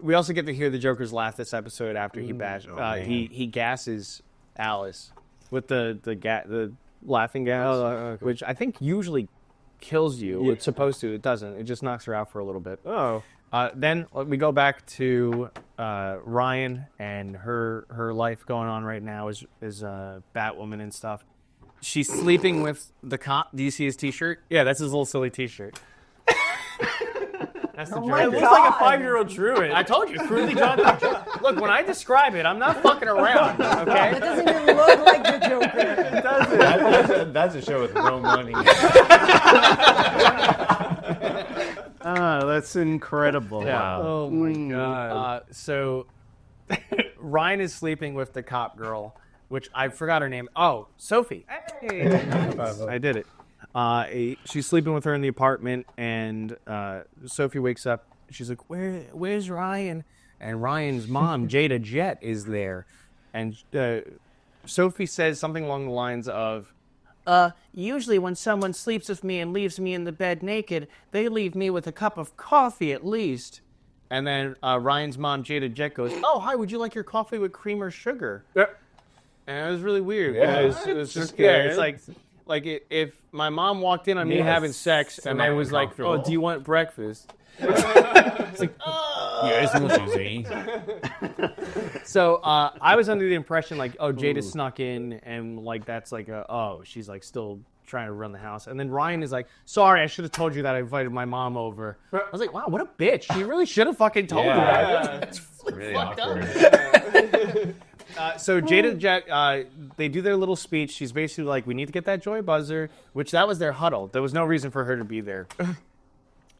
Speaker 3: We also get to hear the Joker's laugh this episode after he he gasses Alice with the laughing gas, which I think usually kills you. Yeah. It's supposed to. It doesn't. It just knocks her out for a little bit.
Speaker 2: Oh.
Speaker 3: Then we go back to Ryan and her life going on right now is Batwoman and stuff. She's sleeping with the cop. Do you see his T-shirt? Yeah, that's his little silly T-shirt. That's the Joker.
Speaker 2: It looks like a 5-year-old drew it.
Speaker 3: I told you, crudely drawn picture. Look, when I describe it, I'm not fucking around, okay?
Speaker 8: That doesn't even look like the Joker.
Speaker 3: It doesn't.
Speaker 1: That's a show with no money.
Speaker 6: That's incredible.
Speaker 3: Yeah.
Speaker 6: Wow.
Speaker 2: Oh, my God.
Speaker 3: So Ryan is sleeping with the cop girl, which I forgot her name. Oh, Sophie. Hey. I did it. She's sleeping with her in the apartment, and Sophie wakes up. She's like, where's Ryan? And Ryan's mom, Jada Jet, is there. And Sophie says something along the lines of, usually when someone sleeps with me and leaves me in the bed naked, they leave me with a cup of coffee at least. And then Ryan's mom, Jada Jet, goes, oh, hi, would you like your coffee with cream or sugar?
Speaker 2: Yep.
Speaker 3: And it was really weird.
Speaker 2: Yeah.
Speaker 3: It was just, it's like if my mom walked in on me having sex and I was like, oh, do you want breakfast? It's like, So I was under the impression like, oh, Jada snuck in and like that's like she's like still trying to run the house. And then Ryan is like, sorry, I should have told you that I invited my mom over. I was like, wow, what a bitch. She really should have fucking told me that. It's really fucked awkward. Up. So Jada Jet, they do their little speech. She's basically like, we need to get that joy buzzer, which that was their huddle. There was no reason for her to be there.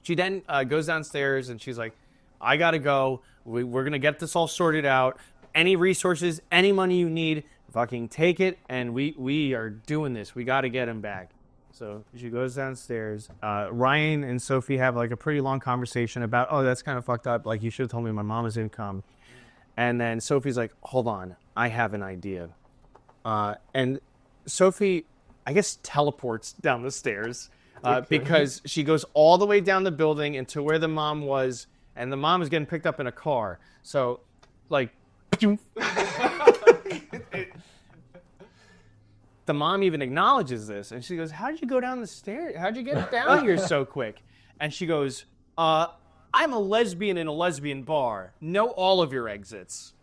Speaker 3: She then goes downstairs and she's like, I gotta go. We're gonna get this all sorted out. Any resources, any money you need, fucking take it. And we are doing this. We gotta get him back. So she goes downstairs. Ryan and Sophie have like a pretty long conversation about, oh, that's kind of fucked up. Like, you should have told me my mom was income. And then Sophie's like, hold on, I have an idea. And Sophie, I guess, teleports down the stairs. Because she goes all the way down the building into where the mom was, and the mom is getting picked up in a car. So, like, the mom even acknowledges this, and she goes, how'd you go down the stairs? How'd you get down here so quick? And she goes, I'm a lesbian in a lesbian bar. Know all of your exits.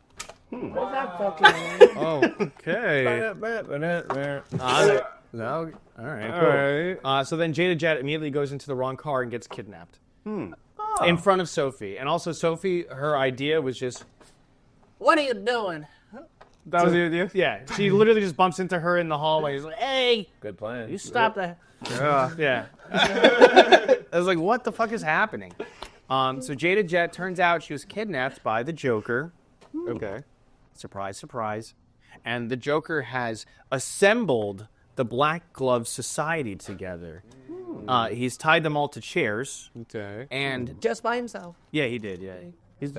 Speaker 4: What does that fucking mean?
Speaker 3: Oh, okay. No, all right, cool. So then Jada Jet immediately goes into the wrong car and gets kidnapped in front of Sophie. And also Sophie, her idea was just, what are you doing?
Speaker 2: That was the idea?
Speaker 3: Yeah, she literally just bumps into her in the hallway. She's like, hey,
Speaker 1: Good plan.
Speaker 3: you stop that. Yeah. I was like, what the fuck is happening? So Jada Jet, turns out she was kidnapped by the Joker.
Speaker 1: Okay.
Speaker 3: Surprise, surprise. And the Joker has assembled the Black Glove Society together. He's tied them all to chairs.
Speaker 2: Okay.
Speaker 3: And
Speaker 8: Just by himself.
Speaker 3: yeah, he did. Yeah, he's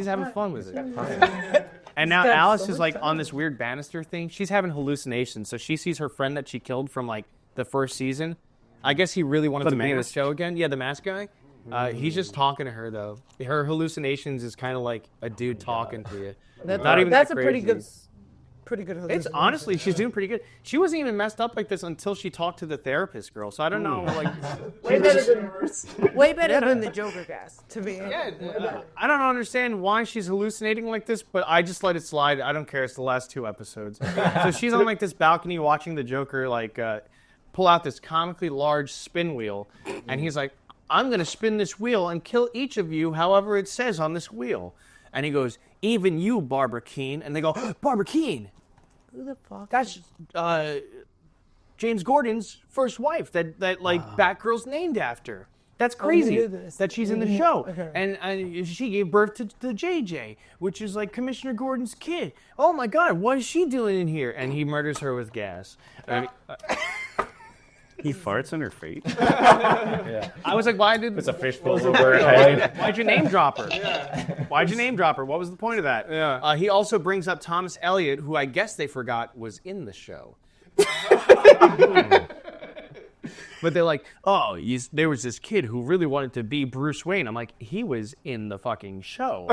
Speaker 3: having fun with it. And now Alice is like on this weird banister thing. She's having hallucinations. So she sees her friend that she killed from like the first season. I guess he really wanted to be in the show again. Yeah, the mask guy. He's just talking to her though. Her hallucinations is kind of like a dude talking to you.
Speaker 8: That's a pretty good hallucination.
Speaker 3: It's honestly, she's doing pretty good. She wasn't even messed up like this until she talked to the therapist girl. So I don't know, like,
Speaker 8: way better than the Joker cast, to be honest.
Speaker 3: I don't understand why she's hallucinating like this, but I just let it slide. I don't care. It's the last 2 episodes. So she's on like this balcony watching the Joker like pull out this comically large spin wheel, and he's like, I'm gonna spin this wheel and kill each of you, however it says on this wheel. And he goes, even you, Barbara Keene. And they go, Barbara Keene.
Speaker 8: Who the fuck?
Speaker 3: That's James Gordon's first wife that Batgirl's named after. That's crazy that she's in the show.
Speaker 8: Okay.
Speaker 3: And she gave birth to the JJ, which is like Commissioner Gordon's kid. Oh my God, what is she doing in here? And he murders her with gas.
Speaker 6: He farts in her face.
Speaker 3: I was like, why did...
Speaker 10: It's a fishbowl over her head.
Speaker 3: Why'd you name drop her? Why'd you name drop her? What was the point of that?
Speaker 2: Yeah.
Speaker 3: He also brings up Thomas Elliott, who I guess they forgot was in the show. But they're like, oh, there was this kid who really wanted to be Bruce Wayne. I'm like, he was in the fucking show.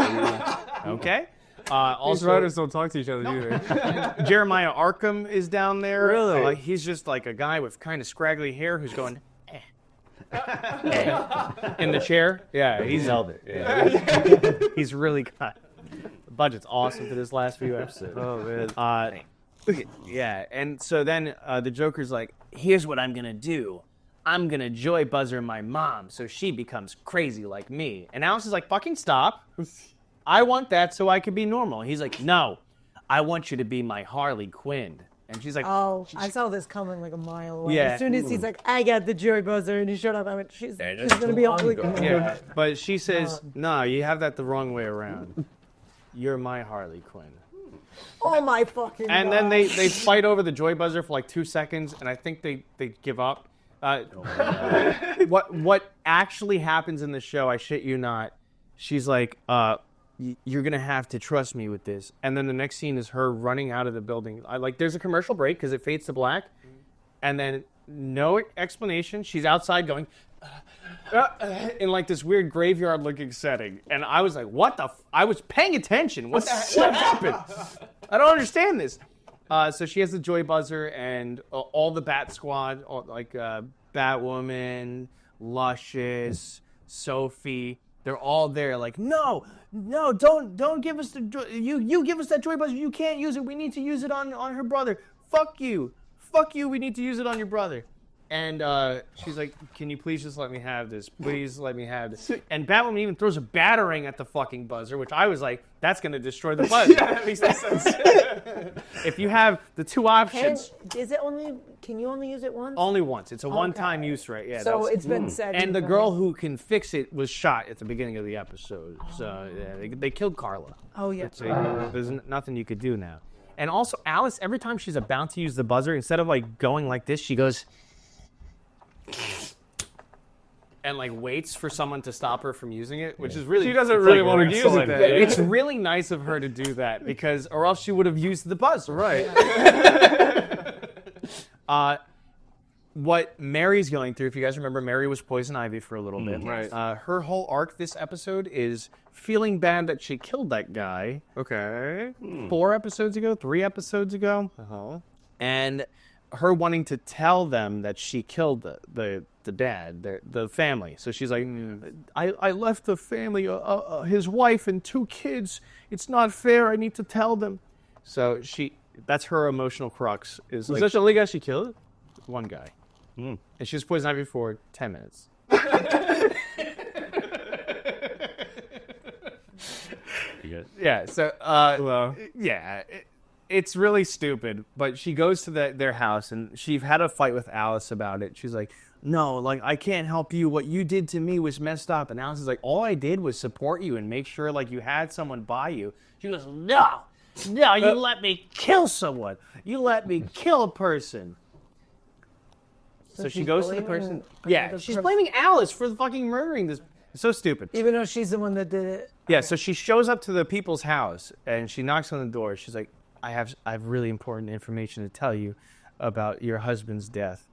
Speaker 3: Okay?
Speaker 2: These
Speaker 3: Also,
Speaker 2: writers don't talk to each other either.
Speaker 3: Jeremiah Arkham is down there.
Speaker 2: Really?
Speaker 3: He's just like a guy with kind of scraggly hair who's going, in the chair. Yeah, he's
Speaker 10: nailed it. Yeah.
Speaker 3: he's really got the budget's awesome for this last few episodes.
Speaker 2: Oh man.
Speaker 3: Yeah, and so then the Joker's like, here's what I'm gonna do. I'm gonna joy buzzer my mom so she becomes crazy like me. And Alice is like, fucking stop. I want that so I can be normal. He's like, no, I want you to be my Harley Quinn. And she's like,
Speaker 8: oh, I saw this coming like a mile away.
Speaker 3: Yeah.
Speaker 8: As soon as he's like, I got the joy buzzer, and he showed up, I went, she's going to be all like,
Speaker 3: yeah. But she says, no, you have that the wrong way around. You're my Harley Quinn.
Speaker 4: Oh my fucking god.
Speaker 3: And then they fight over the joy buzzer for like 2 seconds, and I think they give up. What actually happens in the show, I shit you not, she's like, you're going to have to trust me with this. And then the next scene is her running out of the building. There's a commercial break because it fades to black, and then no explanation. She's outside going... in like this weird graveyard looking setting, and I was like, what the I was paying attention. What happened? I don't understand this. So she has the joy buzzer, and all the Bat Squad, Batwoman, Luscious, Sophie, they're all there like, no, don't give us the joy. You give us that joy buzzer. You can't use it. We need to use it on her brother. Fuck you, we need to use it on your brother. And she's like, can you please just let me have this? Please let me have this. And Batwoman even throws a batarang at the fucking buzzer, which I was like, that's going to destroy the buzzer.
Speaker 2: Yeah, that makes no sense.
Speaker 3: If you have the two options.
Speaker 4: Can you only use it once?
Speaker 3: Only once. It's a one-time use, right? Yeah.
Speaker 4: So it's been said.
Speaker 3: And the girl who can fix it was shot at the beginning of the episode. So yeah, they killed Carla.
Speaker 4: Oh, yeah.
Speaker 3: So there's nothing you could do now. And also, Alice, every time she's about to use the buzzer, instead of like going like this, she goes... and like waits for someone to stop her from using it, which is really...
Speaker 2: She doesn't really want to use it then.
Speaker 3: It's really nice of her to do that, because or else she would have used the buzzer.
Speaker 2: Right.
Speaker 3: What Mary's going through, if you guys remember, Mary was Poison Ivy for a little bit.
Speaker 2: Right.
Speaker 3: Her whole arc this episode is feeling bad that she killed that guy.
Speaker 2: Okay.
Speaker 3: 3 episodes ago.
Speaker 2: Uh-huh.
Speaker 3: And her wanting to tell them that she killed the dad, the family. So she's like, I left the family, his wife and 2 kids. It's not fair. I need to tell them. So that's her emotional crux.
Speaker 2: Was that the only guy she killed?
Speaker 3: One guy. And she was Poison Ivy for 10 minutes. Yeah, so, yeah, it's really stupid, but she goes to their house, and she had a fight with Alice about it. She's like, no, like, I can't help you. What you did to me was messed up. And Alice is like, all I did was support you and make sure, like, you had someone by you. She goes, no, you let me kill someone. You let me kill a person. So she goes to the person. Yeah, she's blaming Alice for fucking murdering this. It's so stupid.
Speaker 8: Even though she's the one that did it.
Speaker 3: Yeah, so she shows up to the people's house, and she knocks on the door. She's like, I have really important information to tell you about your husband's death.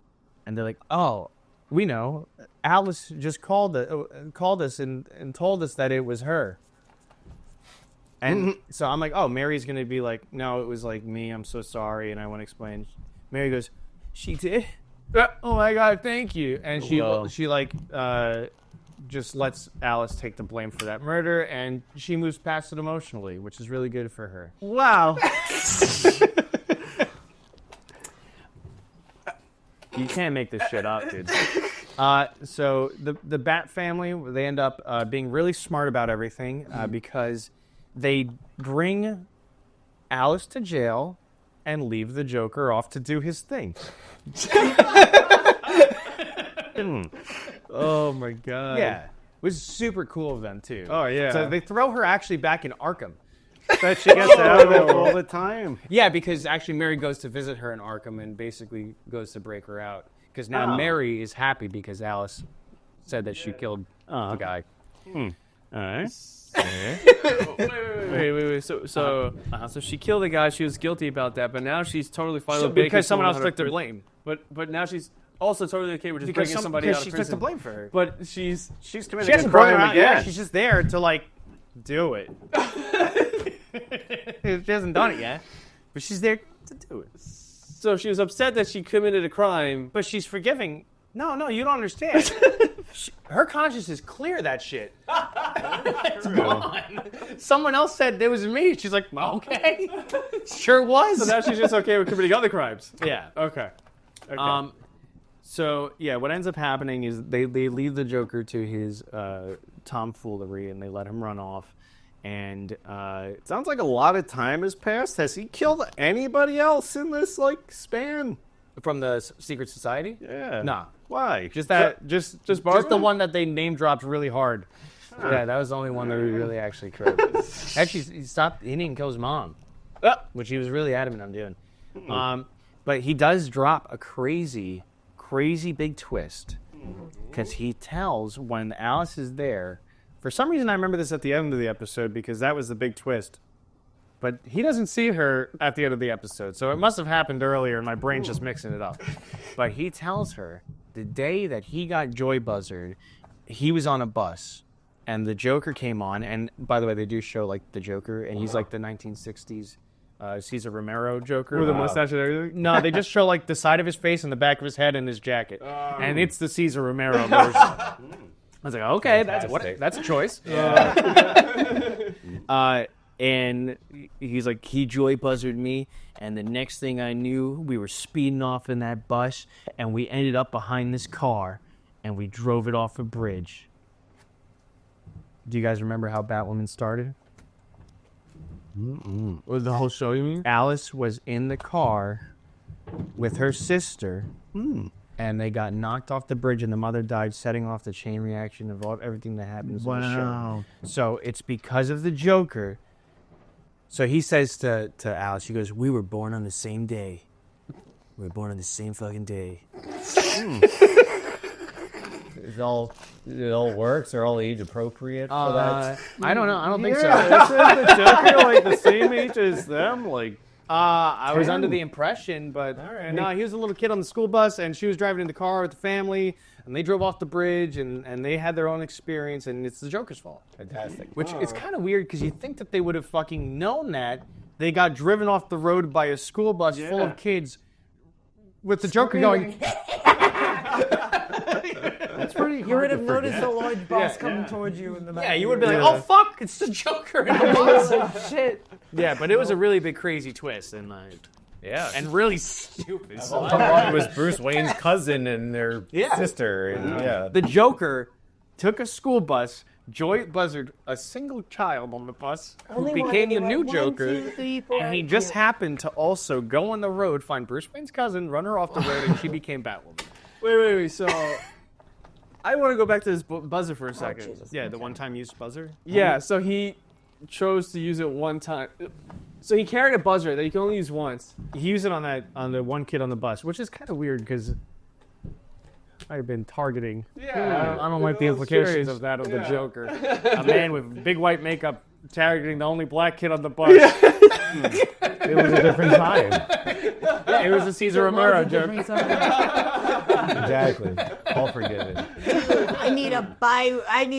Speaker 3: And they're like, oh, we know. Alice just called us and told us that it was her. And so I'm like, oh, Mary's going to be like, no, it was like me. I'm so sorry, and I want to explain. Mary goes, she did? Oh, my God, thank you. And she like just lets Alice take the blame for that murder, and she moves past it emotionally, which is really good for her.
Speaker 6: Wow.
Speaker 3: You can't make this shit up, dude. So the Bat family, they end up being really smart about everything because they bring Alice to jail and leave the Joker off to do his thing.
Speaker 2: Oh my God.
Speaker 3: Yeah. It was super cool of them, too.
Speaker 2: Oh, yeah.
Speaker 3: So they throw her actually back in Arkham.
Speaker 6: But she gets out of it all the time.
Speaker 3: Yeah, because actually Mary goes to visit her in Arkham and basically goes to break her out. Because now Mary is happy because Alice said that she killed the guy.
Speaker 6: All right.
Speaker 2: Wait. So she killed the guy. She was guilty about that, but now she's totally fine with
Speaker 3: because someone else took the blame.
Speaker 2: But now she's also totally okay with just bringing somebody out of
Speaker 3: she
Speaker 2: prison.
Speaker 3: took the blame for her.
Speaker 2: But she's
Speaker 6: committed
Speaker 3: she hasn't
Speaker 6: a crime
Speaker 3: brought her
Speaker 6: again.
Speaker 3: out. She's just there to like do it. She hasn't done it yet, but she's there to do it.
Speaker 2: So she was upset that she committed a crime,
Speaker 3: but she's forgiving. No, you don't understand. Her conscience is clear. That shit. It's gone. Someone else said it was me. She's like, well, okay, sure was.
Speaker 2: So now she's just okay with committing other crimes.
Speaker 3: Yeah.
Speaker 2: Okay.
Speaker 3: So yeah, what ends up happening is they leave the Joker to his tomfoolery and they let him run off. And
Speaker 6: it sounds like a lot of time has passed. Has he killed anybody else in this
Speaker 3: span? From the secret society?
Speaker 6: Yeah.
Speaker 3: Nah.
Speaker 6: Why?
Speaker 3: Just that. Just
Speaker 2: Barbara?
Speaker 3: Just the one that they name dropped really hard. Yeah, that was the only one that we really actually killed. Actually, he didn't kill his mom. which he was really adamant on doing. But he does drop a crazy big twist because he tells when Alice is there. For some reason, I remember this at the end of the episode because that was the big twist. But he doesn't see her at the end of the episode, so it must have happened earlier, and my brain's just mixing it up. But he tells her the day that he got joy buzzard, he was on a bus, and the Joker came on. And by the way, they do show like the Joker, and he's like the 1960s. Cesar Romero Joker.
Speaker 2: With a mustache and everything?
Speaker 3: No, they just show like the side of his face and the back of his head and his jacket. And it's the Cesar Romero version. I was like, okay, that's a choice. And he's like, he joy buzzard me. And the next thing I knew, we were speeding off in that bus and we ended up behind this car and we drove it off a bridge. Do you guys remember how Batwoman started?
Speaker 2: Was the whole show, you mean?
Speaker 3: Alice was in the car with her sister, and they got knocked off the bridge, and the mother died, setting off the chain reaction of everything that happens in the show. So it's because of the Joker. So he says to Alice, he goes, we were born on the same day. We were born on the same fucking day.
Speaker 10: It all works. They're all age appropriate for that.
Speaker 3: I don't know. I don't think so.
Speaker 2: Isn't the Joker like the same age as them? Like,
Speaker 3: I was under the impression, but no, he was a little kid on the school bus, and she was driving in the car with the family, and they drove off the bridge, and they had their own experience, and it's the Joker's fault.
Speaker 10: Fantastic.
Speaker 3: Which is kind of weird, because you think that they would have fucking known that. They got driven off the road by a school bus full of kids with the Joker going...
Speaker 10: That's pretty hard.
Speaker 8: You would have noticed a large bus coming towards you in the back.
Speaker 3: Yeah, you would be like, oh, fuck, it's the Joker in the bus.
Speaker 8: Shit.
Speaker 3: Yeah, but it was a really big, crazy twist, and and really stupid.
Speaker 10: It was Bruce Wayne's cousin and their sister. And,
Speaker 3: The Joker took a school bus, joy buzzard a single child on the bus, who became the new Joker, and he just happened to also go on the road, find Bruce Wayne's cousin, run her off the road, and she became Batwoman.
Speaker 2: wait. So, I want to go back to this buzzer for a second.
Speaker 3: Yeah, the one-time use buzzer.
Speaker 2: Yeah, so he chose to use it one time. So he carried a buzzer that he can only use once.
Speaker 3: He used it on the one kid on the bus, which is kind of weird because I've been targeting.
Speaker 2: Yeah,
Speaker 3: I don't like the implications of that of the Joker. A man with big white makeup targeting the only black kid on the bus.
Speaker 10: it was a different time.
Speaker 3: Yeah, it was a Cesar Romero joke.
Speaker 10: Exactly. All forgiven.
Speaker 4: I need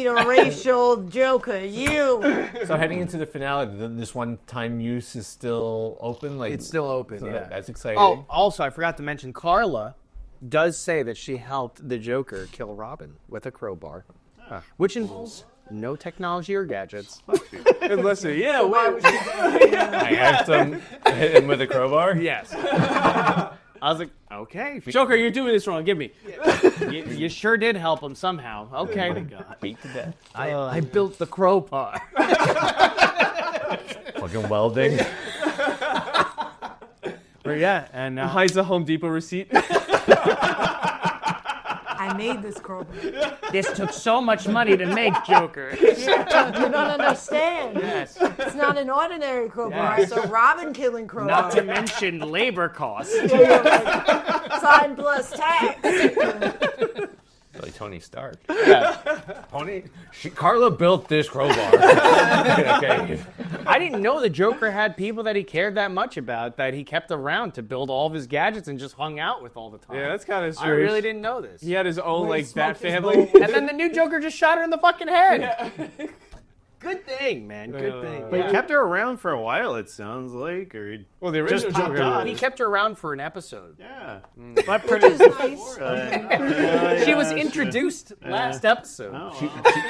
Speaker 4: a racial Joker. You.
Speaker 10: So heading into the finale, this one-time use is still open. Like
Speaker 3: It's still open.
Speaker 10: so
Speaker 3: Yeah,
Speaker 10: that's exciting.
Speaker 3: Oh, also I forgot to mention Carla does say that she helped the Joker kill Robin with a crowbar, which involves no technology or gadgets.
Speaker 2: And listen, wait.
Speaker 10: I asked him hit him with a crowbar.
Speaker 3: Yes. I was like, okay.
Speaker 2: Joker, you're doing this wrong. Give me.
Speaker 3: You sure did help him somehow. Okay.
Speaker 10: Beat to death.
Speaker 3: I built the crowbar.
Speaker 10: Fucking welding.
Speaker 3: But yeah, and
Speaker 2: Hides a Home Depot receipt.
Speaker 8: I made this crowbar.
Speaker 3: this took so much money to make, Joker.
Speaker 4: You don't understand.
Speaker 3: Yes.
Speaker 4: It's not an ordinary crowbar. It's a Robin killing crowbar.
Speaker 3: Not to mention labor costs.
Speaker 4: Sign plus tax.
Speaker 10: Like Tony Stark.
Speaker 3: Yeah.
Speaker 10: Carla built this crowbar. Okay.
Speaker 3: I didn't know the Joker had people that he cared that much about, that he kept around to build all of his gadgets and just hung out with all the time.
Speaker 2: Yeah, that's kind of
Speaker 3: I
Speaker 2: strange.
Speaker 3: really didn't know this.
Speaker 2: He had his own bat family.
Speaker 3: And then the new Joker just shot her in the fucking head. Good thing, man. Good thing.
Speaker 6: But he kept her around for a while, it sounds like. Or he
Speaker 2: Well, the original
Speaker 6: just popped
Speaker 2: Joker.
Speaker 6: out.
Speaker 3: He kept her around for an episode.
Speaker 6: Yeah.
Speaker 3: But
Speaker 4: Which is nice.
Speaker 3: she was introduced last episode.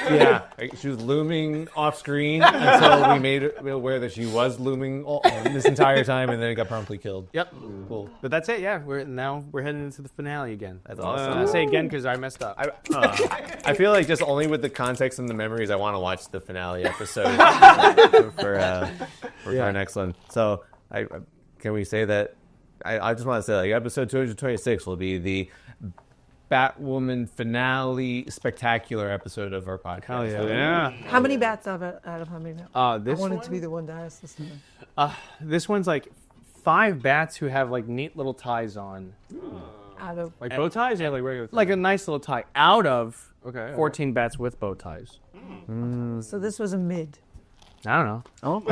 Speaker 10: Yeah, she was looming off screen until we made it aware that she was looming this entire time, and then it got promptly killed.
Speaker 3: Yep.
Speaker 10: Cool.
Speaker 3: But that's it. Yeah, we're heading into the finale again.
Speaker 10: That's awesome.
Speaker 3: I say again because I messed up.
Speaker 10: I feel like just only with the context and the memories, I want to watch the finale episode for our next one. So, can we say that? I just want to say, like, episode 226 will be the Batwoman finale spectacular episode of our podcast.
Speaker 3: Hell yeah.
Speaker 8: How many bats out of how many?
Speaker 3: This
Speaker 8: I wanted
Speaker 3: one?
Speaker 8: to be the one to ask this one.
Speaker 3: This one's like 5 bats who have like neat little ties on.
Speaker 8: Out of
Speaker 2: Like bow ties? Yeah, like regular.
Speaker 3: Like a nice little tie out of
Speaker 2: Okay.
Speaker 3: 14 bats with bow ties.
Speaker 8: so this was a mid.
Speaker 3: I don't know.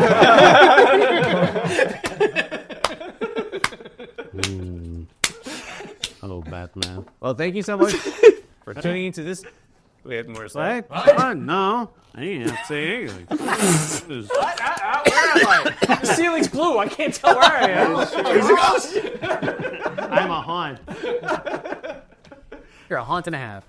Speaker 6: Oh, Batman.
Speaker 10: Well, thank you so much for tuning into this. We had more slides.
Speaker 6: What? No. I didn't have to say anything.
Speaker 5: The ceiling's blue. I can't tell where I am.
Speaker 6: I'm a haunt.
Speaker 3: You're a haunt and a half.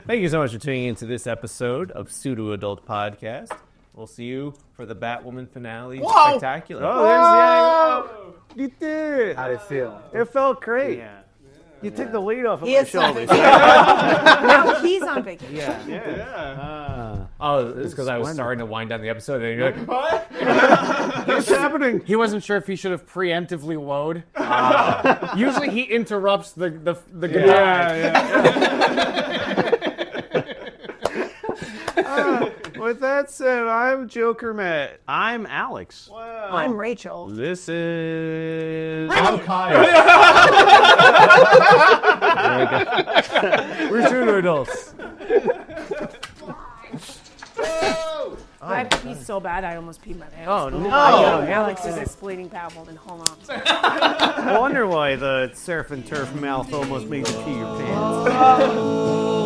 Speaker 10: Thank you so much for tuning into this episode of Pseudo Adult Podcast. We'll see you for the Batwoman finale spectacular.
Speaker 6: Oh, you did.
Speaker 3: How'd it feel?
Speaker 6: It felt great. Yeah. You took the weight off of
Speaker 4: He
Speaker 6: my
Speaker 4: is
Speaker 6: shoulders.
Speaker 4: Now he's on vacation.
Speaker 10: Oh, it's because I was starting to wind down the episode, and you're like,
Speaker 6: What's happening?
Speaker 3: He wasn't sure if he should have preemptively woed. Usually he interrupts the goodbye.
Speaker 6: With that said, I'm Joker Matt. I'm Alex.
Speaker 4: I'm Rachel.
Speaker 10: this is...
Speaker 1: I'm Kyle.
Speaker 10: We're Pseudo Adults.
Speaker 4: I peed so bad I almost peed my pants.
Speaker 3: Oh, no.
Speaker 4: Alex is explaining Batwoman. Hold on.
Speaker 6: I wonder why the surf and turf mouth almost made you pee your pants.